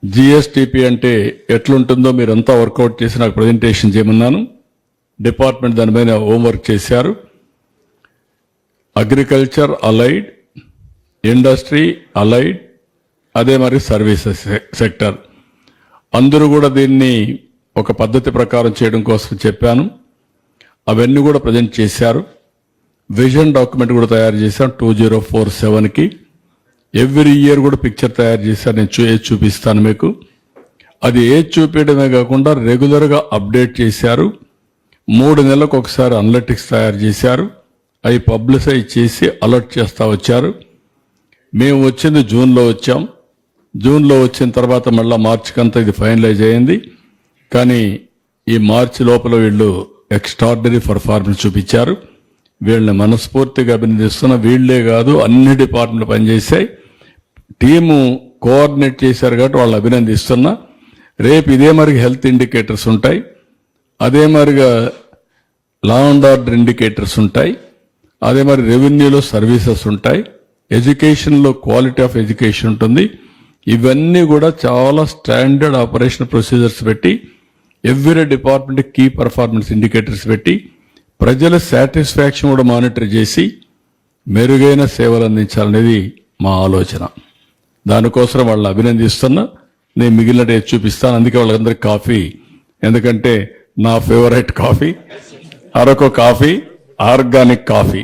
జిఎస్టిపి అంటే ఎట్లుంటుందో మీరంతా వర్కౌట్ చేసి నాకు ప్రజెంటేషన్ చేయమన్నాను. డిపార్ట్మెంట్ దాని మీద హోంవర్క్ చేశారు. అగ్రికల్చర్ అలైడ్, ఇండస్ట్రీ అలైడ్, అదే మరి సర్వీసెస్ సెక్టర్ అందరూ కూడా దీన్ని ఒక పద్ధతి ప్రకారం చేయడం కోసం చెప్పాను. అవన్నీ కూడా ప్రజెంట్ చేశారు. విజన్ డాక్యుమెంట్ కూడా తయారు చేశాను 2047కి. ఎవ్రీ ఇయర్ కూడా పిక్చర్ తయారు చేశారు. నేను ఏది చూపిస్తాను మీకు. అది ఏది చూపించడమే కాకుండా రెగ్యులర్గా అప్డేట్ చేశారు. 3 నెలలకు ఒకసారి అనలిటిక్స్ తయారు చేశారు. అవి పబ్లిసైజ్ చేసి అలర్ట్ చేస్తూ వచ్చారు. మేము వచ్చింది జూన్లో వచ్చాం. జూన్లో వచ్చిన తర్వాత మళ్ళీ మార్చికంతా ఇది ఫైనలైజ్ అయింది. కానీ ఈ మార్చి లోపల వీళ్ళు ఎక్స్ట్రాడినరీ పర్ఫార్మెన్స్ చూపించారు. వీళ్ళని మనస్ఫూర్తిగా అభినందిస్తున్న. వీళ్లే కాదు, అన్ని డిపార్ట్మెంట్లు పనిచేశాయి. టీము కోఆర్డినేట్ చేశారు కాబట్టి వాళ్ళు అభినందిస్తున్నా. రేపు ఇదే మరి హెల్త్ ఇండికేటర్స్ ఉంటాయి, అదే మరిగా లా అండ్ ఆర్డర్ ఇండికేటర్స్ ఉంటాయి, అదే మరి రెవెన్యూలో సర్వీసెస్ ఉంటాయి, ఎడ్యుకేషన్లో క్వాలిటీ ఆఫ్ ఎడ్యుకేషన్ ఉంటుంది. ఇవన్నీ కూడా చాలా స్టాండర్డ్ ఆపరేషన్ ప్రొసీజర్స్ పెట్టి every department key performance indicators పెట్టి ప్రజల సాటిస్ఫాక్షన్ కూడా మానిటర్ చేసి మెరుగైన సేవలు అందించాలనేది మా ఆలోచన. దానికోసం వాళ్ళని అభినందిస్తున్నా. నేను మిగిలిన చూపిస్తాను. అందుకే వాళ్ళందరికీ కాఫీ, ఎందుకంటే నా favourite coffee Araku coffee, organic coffee.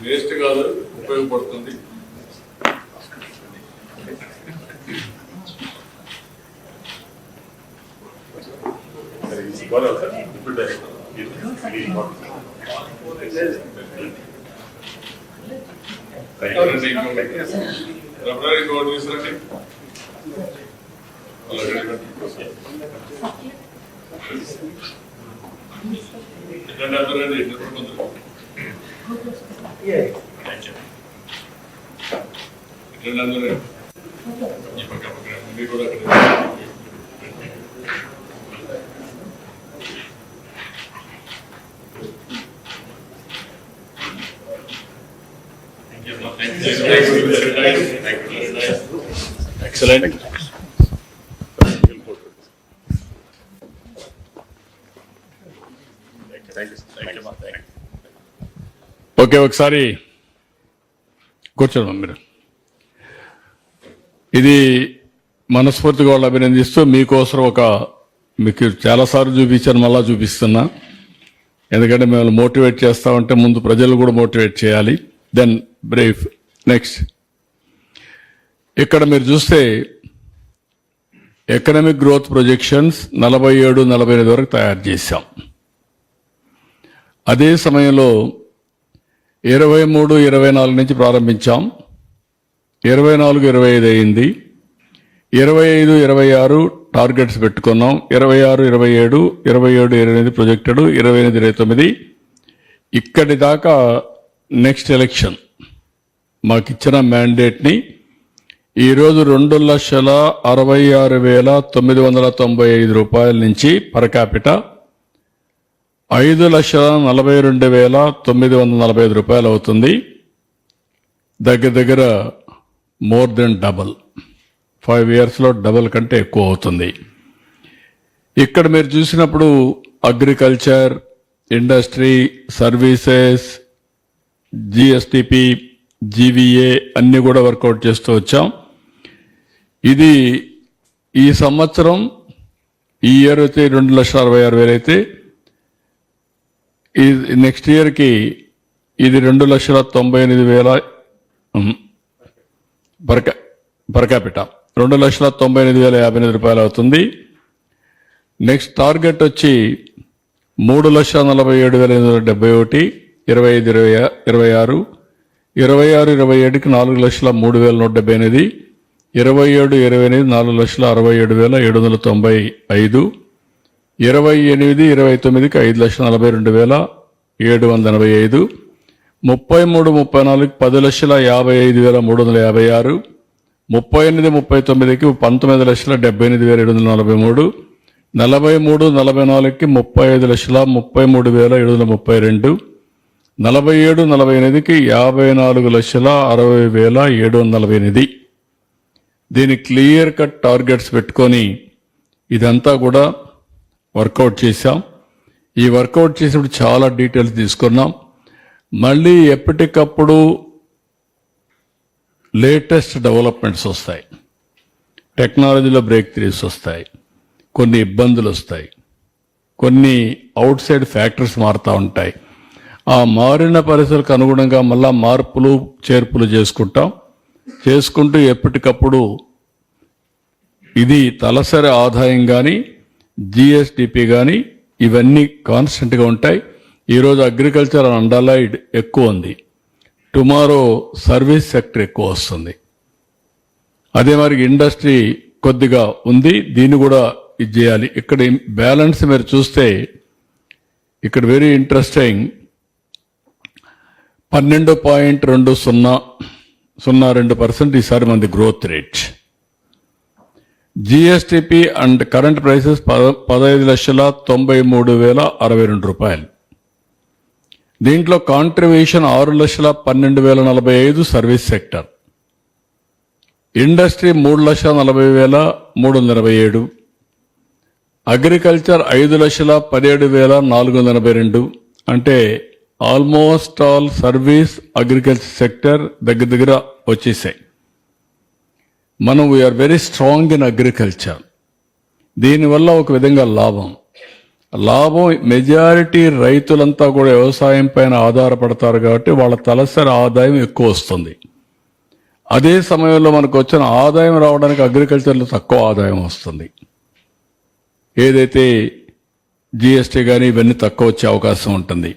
Waste కాదు, ఉపయోగపడుతుంది. Excellent. ఓకే, ఒకసారి కూర్చోండి మీరు. ఇది మనస్ఫూర్తిగా వాళ్ళు అభినందిస్తూ మీకోసం మీకు చాలాసార్లు చూపించాను, మళ్ళా చూపిస్తున్నా. ఎందుకంటే మేము మోటివేట్ చేస్తా ఉంటే ముందు ప్రజలు కూడా మోటివేట్ చేయాలి. Then brief. నెక్స్ట్, ఇక్కడ మీరు చూస్తే ఎకనామిక్ గ్రోత్ ప్రొజెక్షన్స్ 47-48 వరకు తయారు చేశాం. అదే సమయంలో 23-24 నుంచి ప్రారంభించాం. 24-25 అయింది. 25-26 టార్గెట్స్ పెట్టుకున్నాం. 26-27, 27-28 ప్రొజెక్టెడ్, 28-29 ఇక్కడి దాకా. నెక్స్ట్ ఎలక్షన్ మాకిచ్చిన మ్యాండేట్ని ఈరోజు 2,66,995 రూపాయల నుంచి పర్ క్యాపిటా 5,42,945 రూపాయలు అవుతుంది. దగ్గర దగ్గర మోర్ దెన్ డబుల్, 5 yearsలో డబుల్ కంటే ఎక్కువ అవుతుంది. ఇక్కడ మీరు చూసినప్పుడు agriculture, industry, services, GSTP, GVA అన్ని కూడా వర్కౌట్ చేస్తూ వచ్చాం. ఇది ఈ సంవత్సరం ఈ ఇయర్ అయితే 2,66,000 అయితే ఈ నెక్స్ట్ ఇయర్కి ఇది 2,98,000 పర్ క్యాపిటా 2,98,058 రూపాయలు అవుతుంది. నెక్స్ట్ టార్గెట్ వచ్చి 3,47,871, 25-26, 26-27కి 4,03,178, 27-28 4,67,795, 28-29కి 5,42,785, 33-34కి 10,55,356, 38-39కి 19,78,743, 43-44కి 35,33,732, 47-48కి 54,60,748. దీని క్లియర్ కట్ టార్గెట్స్ పెట్టుకొని ఇదంతా కూడా వర్కౌట్ చేశాం. ఈ వర్కౌట్ చేసినప్పుడు చాలా డీటెయిల్స్ తీసుకున్నాం. మళ్ళీ ఎప్పటికప్పుడు లేటెస్ట్ డెవలప్మెంట్స్ వస్తాయి, టెక్నాలజీలో బ్రేక్ త్రూస్ వస్తాయి, కొన్ని ఇబ్బందులు వస్తాయి, కొన్ని అవుట్ సైడ్ ఫ్యాక్టర్స్ మారుతూ ఉంటాయి. ఆ మారిన పరిస్థితులకు అనుగుణంగా మళ్ళా మార్పులు చేర్పులు చేసుకుంటూ ఎప్పటికప్పుడు ఇది తలసరి ఆదాయం కానీ జిఎస్డిపి కానీ ఇవన్నీ కాన్స్టెంట్గా ఉంటాయి. ఈరోజు అగ్రికల్చర్ అండర్లైడ్ ఎక్కువ ఉంది, టుమారో సర్వీస్ సెక్టర్ ఎక్కువ వస్తుంది. అదే మరి ఇండస్ట్రీ కొద్దిగా ఉంది, దీన్ని కూడా ఇది చేయాలి. ఇక్కడ బ్యాలెన్స్ మీరు చూస్తే ఇక్కడ వెరీ ఇంట్రెస్టింగ్ 12.2002% ఈసారి మంది growth rate. GSDP and current prices 15,93,062 రూపాయలు. దీంట్లో contribution 6,12,045 service sector, industry 3,40,327, agriculture 5,17,482. అంటే almost all service agriculture sector దగ్గర వచ్చేసాయి. మనం we are very strong in agriculture. దీనివల్ల ఒక విధంగా లాభం మెజారిటీ రైతులంతా కూడా వ్యవసాయం పైన ఆధారపడతారు కాబట్టి వాళ్ళ తలసరి ఆదాయం ఎక్కువ వస్తుంది. అదే సమయంలో మనకు వచ్చిన ఆదాయం రావడానికి అగ్రికల్చర్లో తక్కువ ఆదాయం వస్తుంది. ఏదైతే జిఎస్టీ కానీ ఇవన్నీ తక్కువ వచ్చే అవకాశం ఉంటుంది.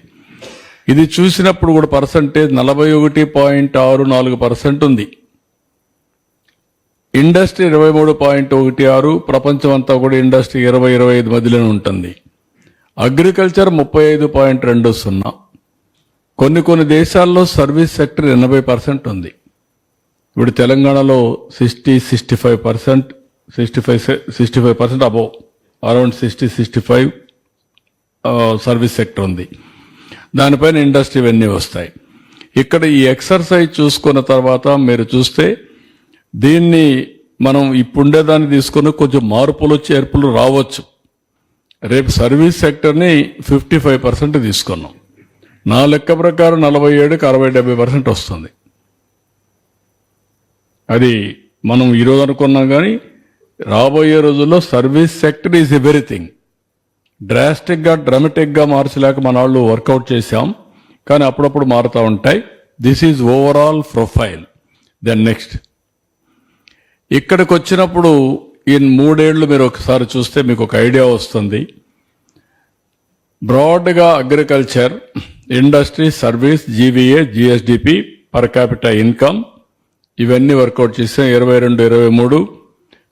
ఇది చూసినప్పుడు కూడా పర్సంటేజ్ 41.64% ఉంది. ఇండస్ట్రీ 23.16, ప్రపంచం అంతా కూడా ఇండస్ట్రీ 20-25 మధ్యలోనే ఉంటుంది. అగ్రికల్చర్ 35.20. కొన్ని దేశాల్లో సర్వీస్ సెక్టర్ 80% ఉంది. ఇప్పుడు తెలంగాణలో 60-65%, 65% అబోవ్, అరౌండ్ 60-65 సర్వీస్ సెక్టర్ ఉంది. దానిపైన ఇండస్ట్రీ ఇవన్నీ వస్తాయి. ఇక్కడ ఈ ఎక్సర్సైజ్ చూసుకున్న తర్వాత మీరు చూస్తే దీన్ని మనం ఇప్పుండేదాన్ని తీసుకుని కొంచెం మార్పులు చేర్పులు రావచ్చు. రేపు సర్వీస్ సెక్టర్ని 55% తీసుకున్నాం. నా లెక్క ప్రకారం 47కి 60-70% వస్తుంది. అది మనం ఈరోజు అనుకున్నాం, కానీ రాబోయే రోజుల్లో సర్వీస్ సెక్టర్ ఈజ్ ఎవ్రీథింగ్. డ్రామాటిక్గా మార్చలేక మన వాళ్ళు వర్కౌట్ చేశాం, కానీ అప్పుడప్పుడు మారుతూ ఉంటాయి. This is overall profile. Then next ఇక్కడికి వచ్చినప్పుడు ఈ 3 ఏళ్లు మీరు ఒకసారి చూస్తే మీకు ఒక ఐడియా వస్తుంది. బ్రాడ్గా agriculture, industry, service, GVA, GSDP, per capital income ఇవన్నీ వర్కౌట్ చేసాం. 22-23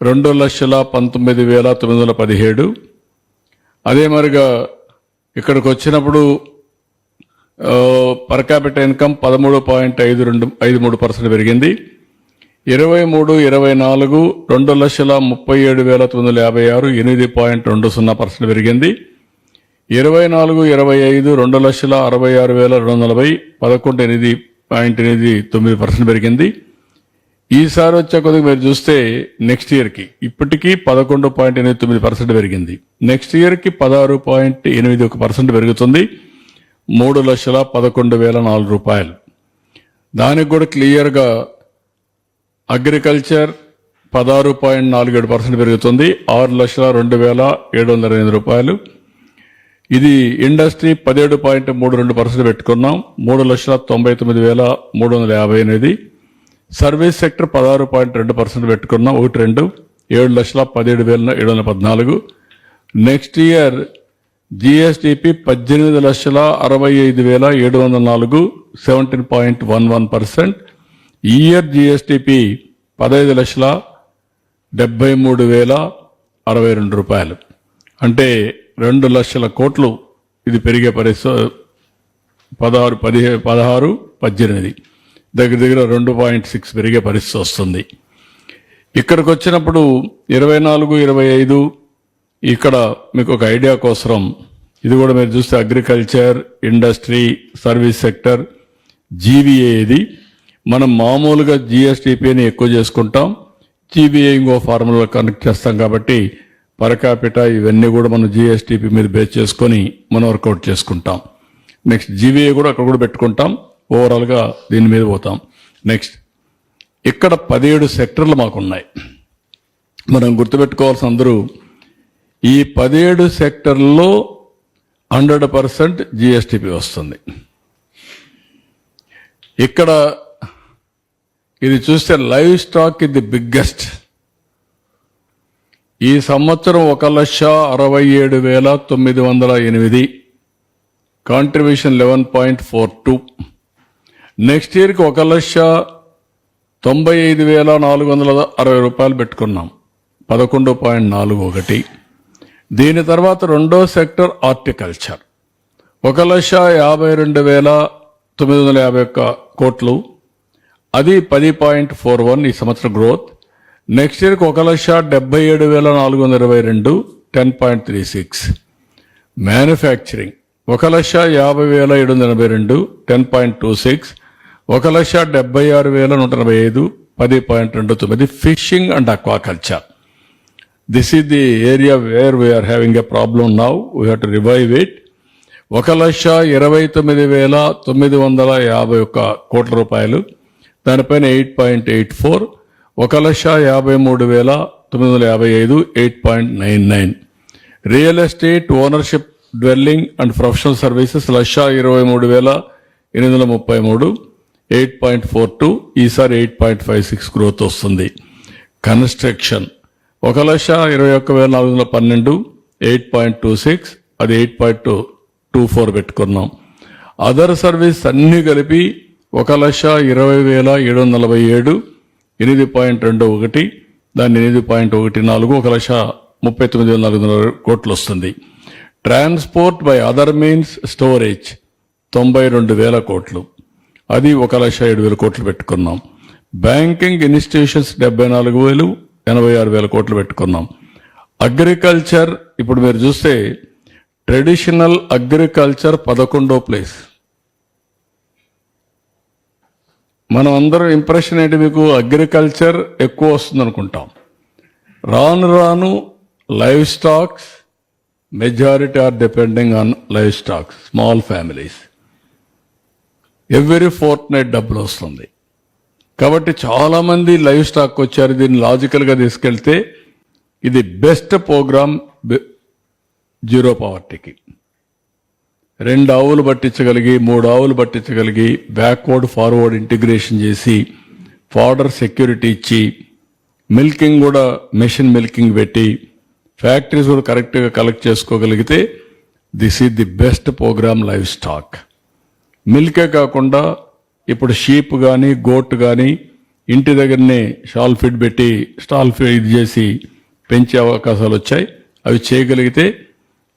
2,19,917. అదే మరిగా ఇక్కడికి వచ్చినప్పుడు పర్ క్యాపిటల్ ఇన్కమ్ 13.53% పెరిగింది. 23-24 2,37,956, 8.20% పెరిగింది. 24-25 2,66,240 11.8% పెరిగింది. ఈసారి వచ్చే కొద్దిగా మీరు చూస్తే నెక్స్ట్ ఇయర్కి ఇప్పటికీ 11.89% పెరిగింది. నెక్స్ట్ ఇయర్కి 16.81% పెరుగుతుంది. 3,11,004 రూపాయలు. దానికి కూడా క్లియర్గా అగ్రికల్చర్ 16.47% పెరుగుతుంది, 6,02,708 రూపాయలు. ఇది ఇండస్ట్రీ 17.32% పెట్టుకున్నాం, 3,99,358. సర్వీస్ సెక్టర్ 16.2% పెట్టుకున్నాం, 7,17,714. Next year GSTP 18,65,704, 17.11%. ఈ ఇయర్ జిఎస్టిపి 15,73,062 రూపాయలు. అంటే 2 లక్షల కోట్లు ఇది పెరిగే పరిస్థితి. 16-18 దగ్గర 2.6 పెరిగే పరిస్థితి వస్తుంది. ఇక్కడికి వచ్చినప్పుడు 24-25 ఇక్కడ మీకు ఒక ఐడియా కోసం ఇది కూడా మీరు చూస్తే agriculture, industry, service sector, GVA. ఇది మనం మామూలుగా జిఎస్టిపిని ఎక్కువ చేసుకుంటాం, జీవీఏ ఇంకో ఫార్ములా కనెక్ట్ చేస్తాం కాబట్టి పరకాపిట ఇవన్నీ కూడా మనం జిఎస్టిపి మీద బేస్ చేసుకొని మనం వర్కౌట్ చేసుకుంటాం. నెక్స్ట్ జీవీఏ కూడా అక్కడ కూడా పెట్టుకుంటాం, ఓవరాల్గా దీని మీద పోతాం. నెక్స్ట్ ఇక్కడ 17 సెక్టర్లు మాకున్నాయి. మనం గుర్తుపెట్టుకోవాల్సిన అందరూ ఈ 17 సెక్టర్లలో 100% జిఎస్టిపి వస్తుంది. ఇక్కడ ఇది చూస్తే లైవ్ స్టాక్ ఇది బిగ్గెస్ట్. ఈ సంవత్సరం 1,67,908, కాంట్రిబ్యూషన్ 11.42. నెక్స్ట్ ఇయర్కి 1,95,460 రూపాయలు పెట్టుకున్నాం, 11.41. దీని తర్వాత రెండో సెక్టర్ హార్టికల్చర్ 1,52,951 కోట్లు, అది 10.41 ఈ సంవత్సరం గ్రోత్. నెక్స్ట్ ఇయర్కి 1,77,422, 10.36. Manufacturing 1,50,782, 10.26. 1,76,185, 10.29. Fishing and aquaculture, this is the area where we are having a problem now, we have to revive it. 1,29,951 కోట్ల రూపాయలు, దానిపైన 8.84. 1,53,955, 8.99. Real estate, ownership, dwelling and professional services 1,23,833, 8.42. ఈసారి 8.56 గ్రోత్ వస్తుంది. కన్స్ట్రక్షన్ 1,21,412, 8.26, అది 8.24 పెట్టుకున్నాం. అదర్ సర్వీస్ అన్ని కలిపి 1,20,747, 8.21, దాన్ని 8.14, 1,39,400 కోట్లు వస్తుంది. Transport by other means storage 92,000 కోట్లు, అది 1,07,000 కోట్లు పెట్టుకున్నాం. బ్యాంకింగ్ ఇన్స్టిట్యూషన్స్ 74,000, 86,000 కోట్లు పెట్టుకున్నాం. అగ్రికల్చర్ ఇప్పుడు మీరు చూస్తే ట్రెడిషనల్ అగ్రికల్చర్ 11వ ప్లేస్. మనం అందరం ఇంప్రెషన్ ఏంటి, మీకు అగ్రికల్చర్ ఎక్కువ వస్తుంది అనుకుంటాం. రాను రాను live stocks, majority are depending on live stocks, small families. Every fortnight డబ్బులు వస్తుంది కాబట్టి చాలా మంది లైవ్ స్టాక్ వచ్చారు. దీన్ని లాజికల్గా తీసుకెళ్తే ఇది బెస్ట్ ప్రోగ్రామ్ జీరో పావర్టీకి. 2 ఆవులు పట్టించగలిగి, 3 ఆవులు పట్టించగలిగి, బ్యాక్వర్డ్ ఫార్వర్డ్ ఇంటిగ్రేషన్ చేసి, ఫాడర్ సెక్యూరిటీ ఇచ్చి, మిల్కింగ్ కూడా మెషిన్ మిల్కింగ్ పెట్టి, ఫ్యాక్టరీస్ కూడా కరెక్ట్గా కలెక్ట్ చేసుకోగలిగితే this is the best programme livestock. మిల్కే కాకుండా ఇప్పుడు షీప్ కానీ, గోట్ కానీ ఇంటి దగ్గరనే షాల్ ఫీడ్ పెట్టి స్టాల్ ఫీడ్ ఇది చేసి పెంచే అవకాశాలు వచ్చాయి. అవి చేయగలిగితే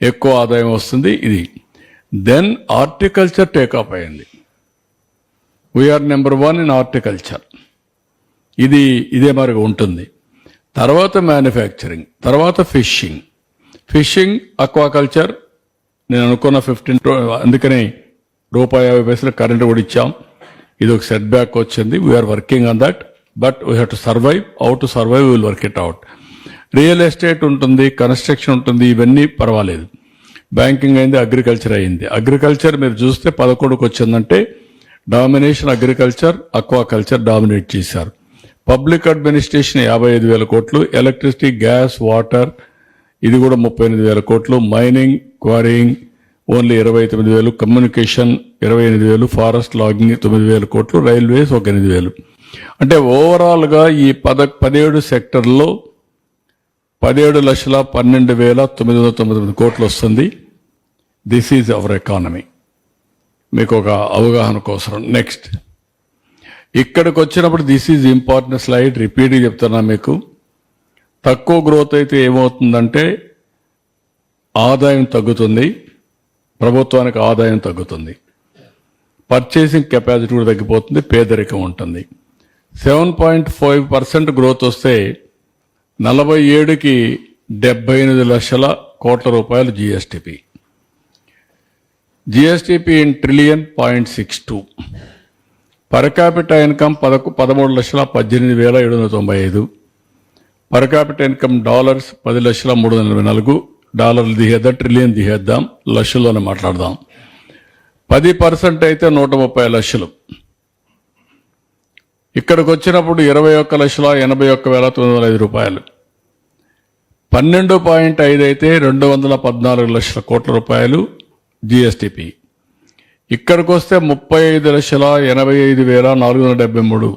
ఎక్కువ ఆదాయం వస్తుంది. ఇది దెన్ హార్టికల్చర్ టేకప్ అయింది. We are number 1 in horticulture. ఇది ఇదే మరిగా ఉంటుంది. తర్వాత మ్యానుఫ్యాక్చరింగ్, తర్వాత ఫిషింగ్, అక్వాకల్చర్ నేను అనుకున్న 15 అందుకని ₹50 కరెంట్ కూడా ఇచ్చాం. ఇది ఒక సెట్ బ్యాక్ వచ్చింది. We are working on that, but we have to survive. How to survive will work it out. Real estate ఉంటుంది, కన్స్ట్రక్షన్ ఉంటుంది, ఇవన్నీ పర్వాలేదు. బ్యాంకింగ్ అయింది, అగ్రికల్చర్ అయింది. అగ్రికల్చర్ మీరు చూస్తే 11కి వచ్చిందంటే డామినేషన్ అగ్రికల్చర్, అక్వాకల్చర్ డామినేట్ చేశారు. పబ్లిక్ అడ్మినిస్ట్రేషన్ 55,000 కోట్లు, ఎలక్ట్రిసిటీ, గ్యాస్, వాటర్ ఇది కూడా 38,000 కోట్లు, mining, quarrying only 29,000, communication 28,000, forest logging 9,000 కోట్లు, రైల్వేస్ ఒక 8,000. అంటే ఓవరాల్గా ఈ 17 సెక్టర్లో 17,12,999 కోట్లు వస్తుంది. This is our economy. మీకు ఒక అవగాహన కోసం. నెక్స్ట్ ఇక్కడికి వచ్చినప్పుడు దిస్ ఈజ్ ఇంపార్టెంట్ స్లైడ్, రిపీట్గా చెప్తున్నా మీకు. తక్కువ గ్రోత్ అయితే ఏమవుతుందంటే ఆదాయం తగ్గుతుంది, ప్రభుత్వానికి ఆదాయం తగ్గుతుంది, పర్చేసింగ్ కెపాసిటీ కూడా తగ్గిపోతుంది, పేదరికం ఉంటుంది. 7.5% గ్రోత్ వస్తే 47కి 78 లక్షల కోట్ల రూపాయలు GSTP. GSTP in trillion 0.62. Per capital income 13,18,795. Per capital income dollars 10,344. డాలర్లు తీసేద్దాం, ట్రిలియన్ తీసేద్దాం, లక్షల్లోనే మాట్లాడదాం. 10% అయితే 130 లక్షలు. ఇక్కడికి వచ్చినప్పుడు 21,81,905 రూపాయలు. 12.5 అయితే 214 లక్షల కోట్ల రూపాయలు జిఎస్టిపి. ఇక్కడికి వస్తే 35,85,473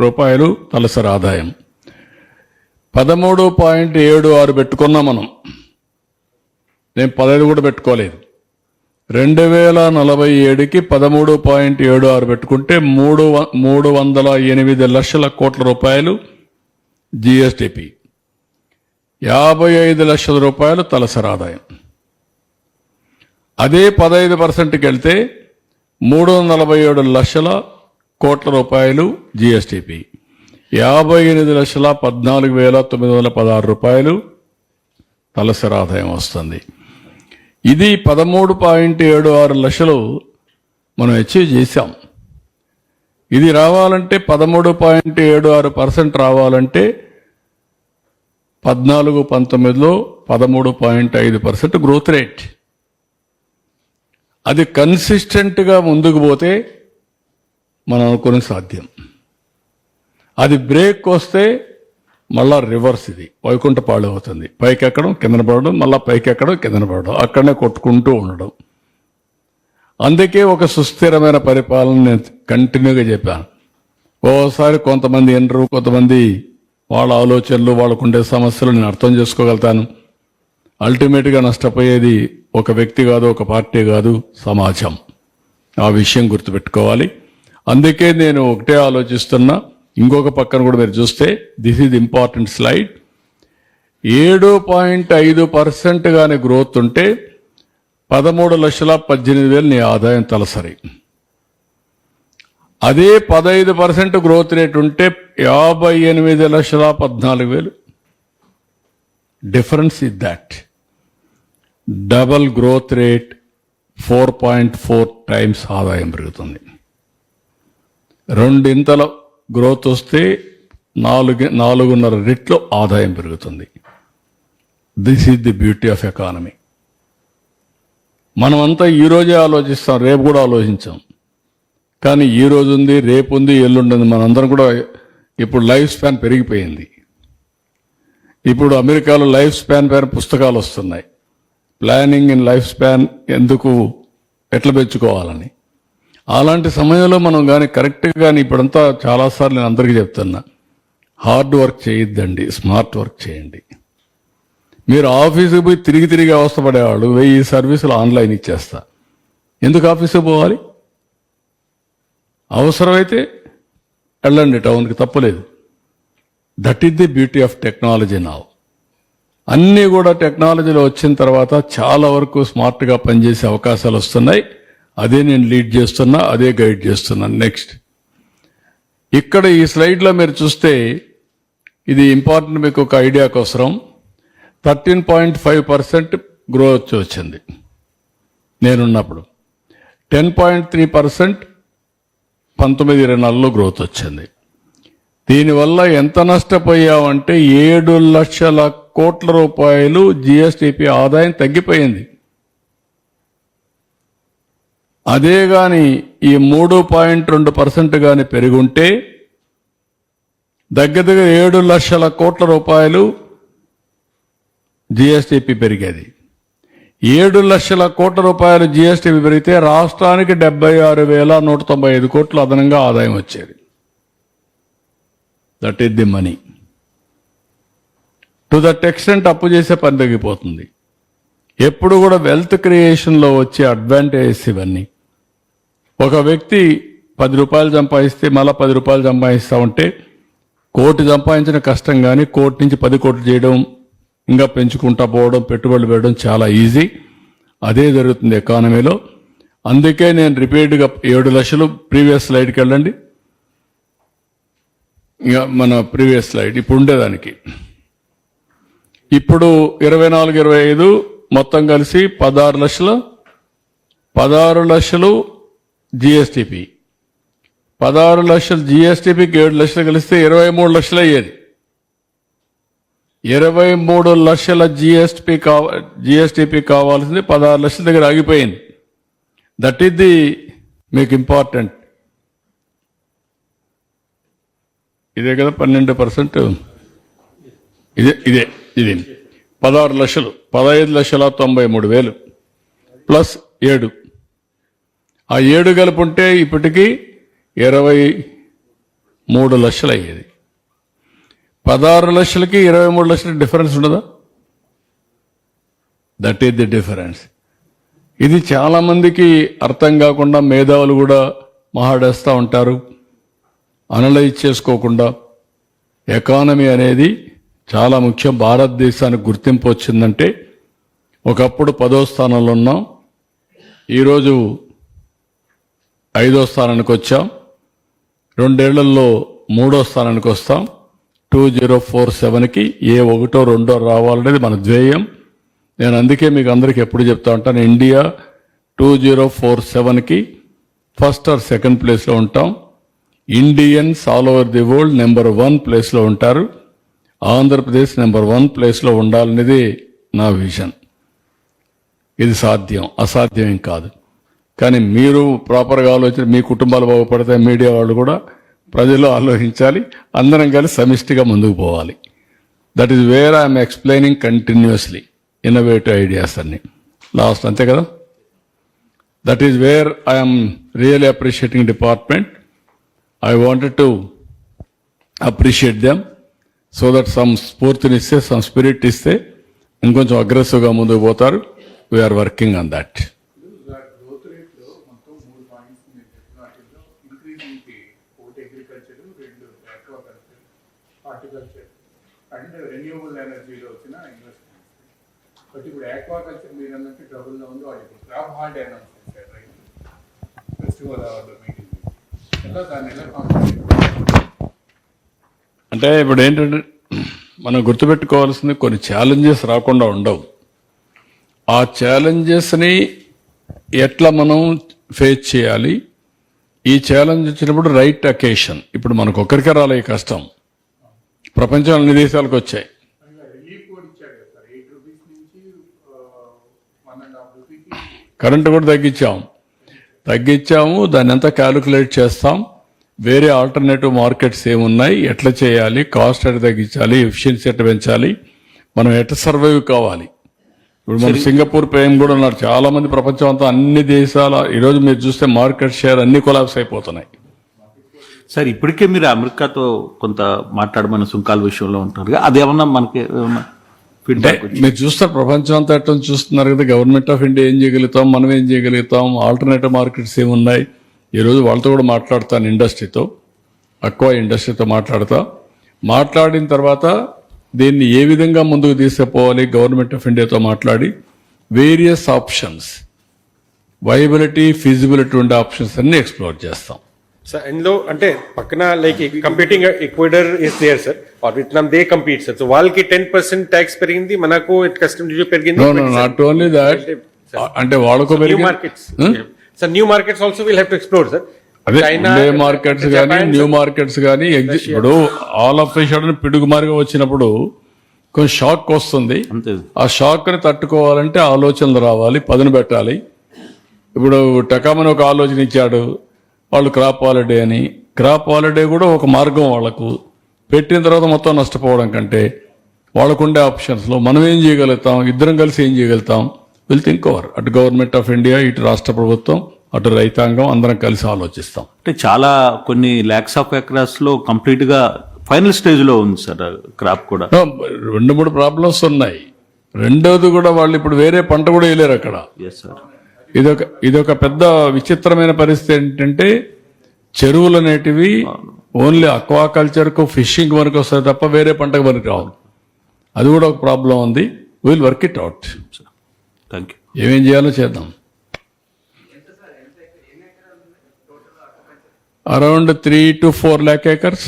రూపాయలు తలసరి ఆదాయం. 13.76 పెట్టుకున్నాం మనం. నేను 15 కూడా పెట్టుకోలేదు. 2047కి 13.76 పెట్టుకుంటే 308 లక్షల కోట్ల రూపాయలు జిఎస్టిపి, 55 లక్షల రూపాయలు తలసరి ఆదాయం. అదే 15%కి వెళ్తే 347 లక్షల కోట్ల రూపాయలు జిఎస్టిపి, 58,14,916 రూపాయలు తలసరి ఆదాయం వస్తుంది. ఇది 13.76 లక్షలు మనం అచీవ్ చేశాం. ఇది రావాలంటే 13.76% రావాలంటే 14-19లో 13.5% గ్రోత్ రేట్. అది కన్సిస్టెంట్గా ముందుకు పోతే మనం అనుకునే సాధ్యం. అది బ్రేక్ వస్తే మళ్ళా రివర్స్, ఇది వైకుంఠపాళి అవుతుంది. పైకి ఎక్కడం, కిందన పడడం, మళ్ళా పైకి ఎక్కడం, కిందన పడడం, అక్కడనే కొట్టుకుంటూ ఉండడం. అందుకే ఒక సుస్థిరమైన పరిపాలన నేను కంటిన్యూగా చెప్పాను. ఓసారి కొంతమంది ఎండరు, కొంతమంది వాళ్ళ ఆలోచనలు, వాళ్ళకుండే సమస్యలు నేను అర్థం చేసుకోగలుగుతాను. అల్టిమేట్గా నష్టపోయేది ఒక వ్యక్తి కాదు, ఒక పార్టీ కాదు, సమాజం. ఆ విషయం గుర్తుపెట్టుకోవాలి. అందుకే నేను ఒకటే ఆలోచిస్తున్నా. ఇంకొక పక్కన కూడా మీరు చూస్తే దిస్ ఈజ్ ఇంపార్టెంట్ స్లైడ్. 7.5% గానే గ్రోత్ ఉంటే 13,18,000 నీ ఆదాయం తలసరి. అదే 15% గ్రోత్ రేట్ ఉంటే 58,14,000. Difference is that. Double growth rate 4.4 times ఆదాయం పెరుగుతుంది. 2 గ్రోత్ వస్తే 4.5 రెట్లు ఆదాయం పెరుగుతుంది. This is the beauty of economy. మనమంతా ఈరోజే ఆలోచిస్తాం, రేపు కూడా ఆలోచించాం. కానీ ఈ రోజు ఉంది, రేపు ఉంది, ఎల్లుండి. మనందరం కూడా ఇప్పుడు లైఫ్ స్పాన్ పెరిగిపోయింది. ఇప్పుడు అమెరికాలో లైఫ్ స్పాన్ పైన పుస్తకాలు వస్తున్నాయి. ప్లానింగ్ ఇన్ లైఫ్ స్పాన్, ఎందుకు, ఎట్లా పెంచుకోవాలని. అలాంటి సమయంలో మనం కానీ కరెక్ట్గా కానీ ఇప్పుడంతా చాలాసార్లు నేను అందరికీ చెప్తున్నా, హార్డ్ వర్క్ చేయొద్దండి, స్మార్ట్ వర్క్ చేయండి. మీరు ఆఫీసుకు పోయి తిరిగి అవస్థపడేవాళ్ళు 1000 సర్వీసులు ఆన్లైన్ ఇచ్చేస్తా. ఎందుకు ఆఫీసుకు పోవాలి? అవసరమైతే వెళ్ళండి టౌన్కి, తప్పలేదు. That is the beauty of technology now. అన్నీ కూడా టెక్నాలజీలో వచ్చిన తర్వాత చాలా వరకు స్మార్ట్గా పనిచేసే అవకాశాలు వస్తున్నాయి. అదే నేను లీడ్ చేస్తున్నా, అదే గైడ్ చేస్తున్నాను. నెక్స్ట్ ఇక్కడ ఈ స్లైడ్లో మీరు చూస్తే ఇది ఇంపార్టెంట్, మీకు ఒక ఐడియా కోసం. 13.5% గ్రోత్ వచ్చింది నేనున్నప్పుడు. 10.3% 19-24లో గ్రోత్ వచ్చింది. దీనివల్ల ఎంత నష్టపోయామంటే 7 లక్షల కోట్ల రూపాయలు జిఎస్టిపి ఆదాయం తగ్గిపోయింది. అదే గాని ఈ 3.2% గాని పెరుగుంటే దగ్గర 7 లక్షల కోట్ల రూపాయలు జిఎస్టిపి పెరిగేది. 7 లక్షల కోట్ల రూపాయలు జిఎస్టిపి పెరిగితే రాష్ట్రానికి 76,195 కోట్లు అదనంగా ఆదాయం వచ్చేది. That is the money. To that extent అప్పు చేసే పని తగ్గిపోతుంది. ఎప్పుడు కూడా వెల్త్ క్రియేషన్లో వచ్చే అడ్వాంటేజెస్ ఇవన్నీ. ఒక వ్యక్తి 10 రూపాయలు సంపాదిస్తే మళ్ళీ 10 రూపాయలు సంపాదిస్తా ఉంటే 1 కోటి సంపాదించిన కష్టం, కానీ 1 కోటి నుంచి 10 కోట్లు చేయడం, ఇంకా పెంచుకుంటా పోవడం, పెట్టుబడులు పెట్టడం చాలా ఈజీ. అదే జరుగుతుంది ఎకానమీలో. అందుకే నేను రిపీట్గా 7 లక్షలు ప్రీవియస్ స్లైడ్కి వెళ్ళండి. ఇక మన ప్రీవియస్ స్లైడ్ ఇప్పుడు ఉండేదానికి ఇప్పుడు 24-25 మొత్తం కలిసి 16 లక్షలు జిఎస్టిపి. 16 లక్షలు జిఎస్టిపికి 7 లక్షలు కలిస్తే 23 లక్షలు అయ్యేది. 23 లక్షల జిఎస్టిపి కావాల్సింది 16 లక్షల దగ్గర ఆగిపోయింది. దట్ ఈస్ ది మీకు ఇంపార్టెంట్. ఇదే కదా 12%. ఇదే 16 లక్షలు 15,93,000 ప్లస్ 7. ఆ 7 కలుపుంటే ఇప్పటికీ 23 లక్షలు అయ్యేది. 16 లక్షలకి 23 లక్షల డిఫరెన్స్ ఉండదా? That is the difference. ఇది చాలా మందికి అర్థం కాకుండా మేధావులు కూడా మాట్లాడేస్తూ ఉంటారు. అనలైజ్ చేసుకోకుండా. ఎకానమీ అనేది చాలా ముఖ్యం. భారతదేశానికి గుర్తింపు వచ్చిందంటే ఒకప్పుడు 10వ స్థానంలో ఉన్నాం, ఈరోజు 5వ స్థానానికి వచ్చాం. 2 ఏళ్లలో 3వ స్థానానికి వస్తాం. 2047కి ఏ 1, 2 రావాలనేది మన ధ్యేయం. నేను అందుకే మీకు అందరికీ ఎప్పుడు చెప్తా ఉంటాను, ఇండియా 2047కి ఫస్ట్ ఆర్ సెకండ్ ప్లేస్లో ఉంటాం. Indians all over the world number 1 ప్లేస్లో ఉంటారు. ఆంధ్రప్రదేశ్ నెంబర్ 1 ప్లేస్లో ఉండాలనేది నా విజన్. ఇది సాధ్యం, అసాధ్యం ఏం కాదు. కానీ మీరు ప్రాపర్గా ఆలోచన, మీ కుటుంబాలు బాగుపడితే మీడియా వాళ్ళు కూడా ప్రజలు ఆలోచించాలి. అందరం కలిసి సమిష్టిగా ముందుకు పోవాలి. That is where I'm explaining continuously innovative ideas అన్ని. లాస్ట్ అంతే కదా. That is where I'm really appreciating department. I wanted to appreciate them so that some స్ఫూర్తినిస్తే, some spirit ఇస్తే ఇంకొంచెం అగ్రెసివ్గా ముందుకు పోతారు. We are working on that. Growth rate లో మొత్తం 3 పాయింట్స్ మీరు చెప్పిన వాటిల్లో ఇంక్రీజ్ ఉంటే ఒకటి agriculture, 2 aquaculture, horticulture and renewable ఎనర్జీలో వచ్చిన ఇన్వెస్ట్మెంట్స్. బట్ ఇప్పుడు ఆక్వాకల్చర్ మీరు అన్నట్టు ట్రబుల్లో ఉంది. వాళ్ళు ఇప్పుడు క్రాప్ హాలిడే అనౌన్స్ చేశారు, రైట్? ఫెస్టివల్ అవర్లో మీటింగ్ ఎలా దాన్ని ఎలా కాంపిటేట్? అంటే ఇప్పుడు ఏంటంటే మనం గుర్తుపెట్టుకోవాల్సింది, కొన్ని ఛాలెంజెస్ రాకుండా ఉండవు. ఆ ఛాలెంజెస్ని ఎట్లా మనం ఫేస్ చేయాలి? ఈ ఛాలెంజ్ వచ్చినప్పుడు రైట్ అకేషన్. ఇప్పుడు మనకు ఒక్కరికే రాలే ఈ కష్టం, ప్రపంచం అన్ని దేశాలకు వచ్చాయి. రిలీఫ్ కూడా ఇచ్చాడు కదా సార్, 8 రూపీస్ నుంచి 1.5 రూపీకి కరెంటు కూడా తగ్గించాము. దాన్ని అంతా క్యాలిక్యులేట్ చేస్తాం. వేరే ఆల్టర్నేటివ్ మార్కెట్స్ ఏమున్నాయి, ఎట్లా చేయాలి, కాస్ట్ ఎట్లా తగ్గించాలి, ఎఫిషియన్సీ ఎట్లా పెంచాలి, మనం ఎట్లా సర్వైవ్ కావాలి. ఇప్పుడు మన సింగపూర్ పేమ్ కూడా ఉన్నారు. చాలా మంది ప్రపంచం అంతా అన్ని దేశాల ఈరోజు మీరు చూస్తే మార్కెట్ షేర్ అన్ని కొలాప్స్ అయిపోతున్నాయి. సార్ ఇప్పటికే మీరు అమెరికాతో కొంత మాట్లాడమని సుంకాల విషయంలో ఉంటారు, అదేమన్నా మనకి ఫీడ్బ్యాక్? మీరు చూస్తారు ప్రపంచం అంతా ఎట్లా చూస్తున్నారు కదా. గవర్నమెంట్ ఆఫ్ ఇండియా ఏం చేయగలుగుతాం, మనం ఏం చేయగలుగుతాం, ఆల్టర్నేటివ్ మార్కెట్స్ ఏమున్నాయి. ఈరోజు వాళ్ళతో కూడా మాట్లాడతాను, ఇండస్ట్రీతో, అక్వా ఇండస్ట్రీతో మాట్లాడిన తర్వాత దీన్ని ఏ విధంగా ముందుకు తీసుకుపోవాలి, గవర్నమెంట్ ఆఫ్ ఇండియాతో మాట్లాడి వేరియస్ ఆప్షన్స్, వైబిలిటీ, ఫీజిబిలిటీ ఉండే ఆప్షన్స్ అన్ని ఎక్స్ప్లోర్ చేస్తాం. సార్ ఇందులో అంటే పక్కన like competing Ecuador is there sir or Vietnam they compete sir so వాళ్ళకి 10% ట్యాక్స్ పెరిగింది మనకు కస్టమ్ డ్యూటీ పెరిగింది నాట్ ఓన్లీ దాట్ అంటే వాళ్ళకు న్యూ పెరిగి markets sir new markets also will have to explore sir అదే మార్కెట్స్ కానీ న్యూ మార్కెట్స్ కానీ ఇప్పుడు ఆల్ ఆఫ్ సడన్ పిడుగు మార్గం వచ్చినప్పుడు కొంచెం షాక్ వస్తుంది. అంతే. ఆ షాక్ ని తట్టుకోవాలంటే ఆలోచనలు రావాలి, పదును పెట్టాలి. ఇప్పుడు టకామని ఒక ఆలోచన ఇచ్చాడు వాళ్ళు క్రాప్ హాలిడే అని. క్రాప్ హాలిడే కూడా ఒక మార్గం వాళ్ళకు పెట్టిన తర్వాత మొత్తం నష్టపోవడం కంటే వాళ్ళకుండే ఆప్షన్స్ లో మనం ఏం చేయగలుగుతాం, ఇద్దరం కలిసి ఏం చేయగలుగుతాం, విల్ థింక్ ఓవర్. అటు గవర్నమెంట్ ఆఫ్ ఇండియా, ఇటు రాష్ట్ర ప్రభుత్వం, అటు రైతాంగం అందరం కలిసి ఆలోచిస్తాం. అంటే చాలా కొన్ని ల్యాక్స్ ఆఫ్ ఎకరాస్ లో కంప్లీట్ గా ఫైనల్ స్టేజ్ లో ఉంది సార్ క్రాప్ కూడా. 2-3 ప్రాబ్లమ్స్ ఉన్నాయి. రెండోది కూడా వాళ్ళు ఇప్పుడు వేరే పంట కూడా వేయలేరు అక్కడ. Yes sir. ఇదొక పెద్ద విచిత్రమైన పరిస్థితి ఏంటంటే చెరువులు అనేటివి ఓన్లీ అక్వాకల్చర్ కు ఫిషింగ్ వరకు వస్తాయి తప్ప వేరే పంటకు వరకు రావు. అది కూడా ఒక ప్రాబ్లం ఉంది. Will work it out. Thank you. ఏమేం చేయాలో చేద్దాం. Around 3 to 4 lakh acres.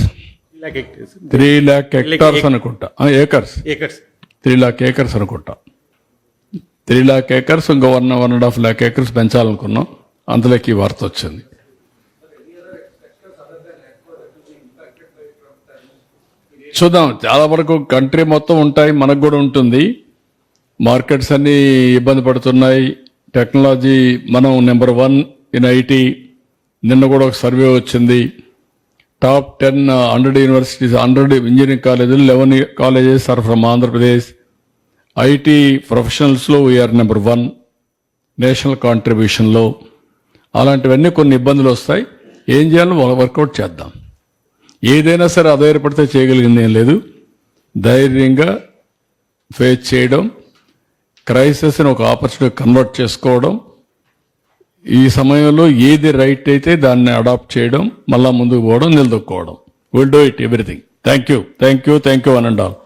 3 lakh hectares అనుకుంటా. ఏకర్స్ 3 lakh acres అనుకుంటా. 3 lakh acres ఇంకో 1.5 lakh acres పెంచాలనుకున్నాం. అందులోకి వార్త వచ్చింది. చూద్దాం. చాలా వరకు కంట్రీ మొత్తం ఉంటాయి, మనకు కూడా ఉంటుంది. మార్కెట్స్ అన్ని ఇబ్బంది పడుతున్నాయి. టెక్నాలజీ మనం నెంబర్ 1 ఇన్ ఐటీ. నిన్న కూడా ఒక సర్వే వచ్చింది. టాప్ 10 100 యూనివర్సిటీస్, 100 ఇంజనీరింగ్ కాలేజీలు 11 colleges are from Andhra Pradesh. IT ప్రొఫెషనల్స్లో వీఆర్ నెంబర్ 1 నేషనల్ కాంట్రిబ్యూషన్లో. అలాంటివన్నీ కొన్ని ఇబ్బందులు వస్తాయి. ఏం చేయాలో వర్కౌట్ చేద్దాం. ఏదైనా సరే ఆధారపడితే చేయగలిగింది ఏం లేదు. ధైర్యంగా ఫేస్ చేయడం, క్రైసిస్ని ఒక ఆపర్చునిటీ కన్వర్ట్ చేసుకోవడం, ఈ సమయంలో ఏది రైట్ అయితే దాన్ని అడాప్ట్ చేయడం, మళ్ళా ముందుకు పోవడం, నిలదొక్కుకోవడం. Will do it everything. Thank you one and all.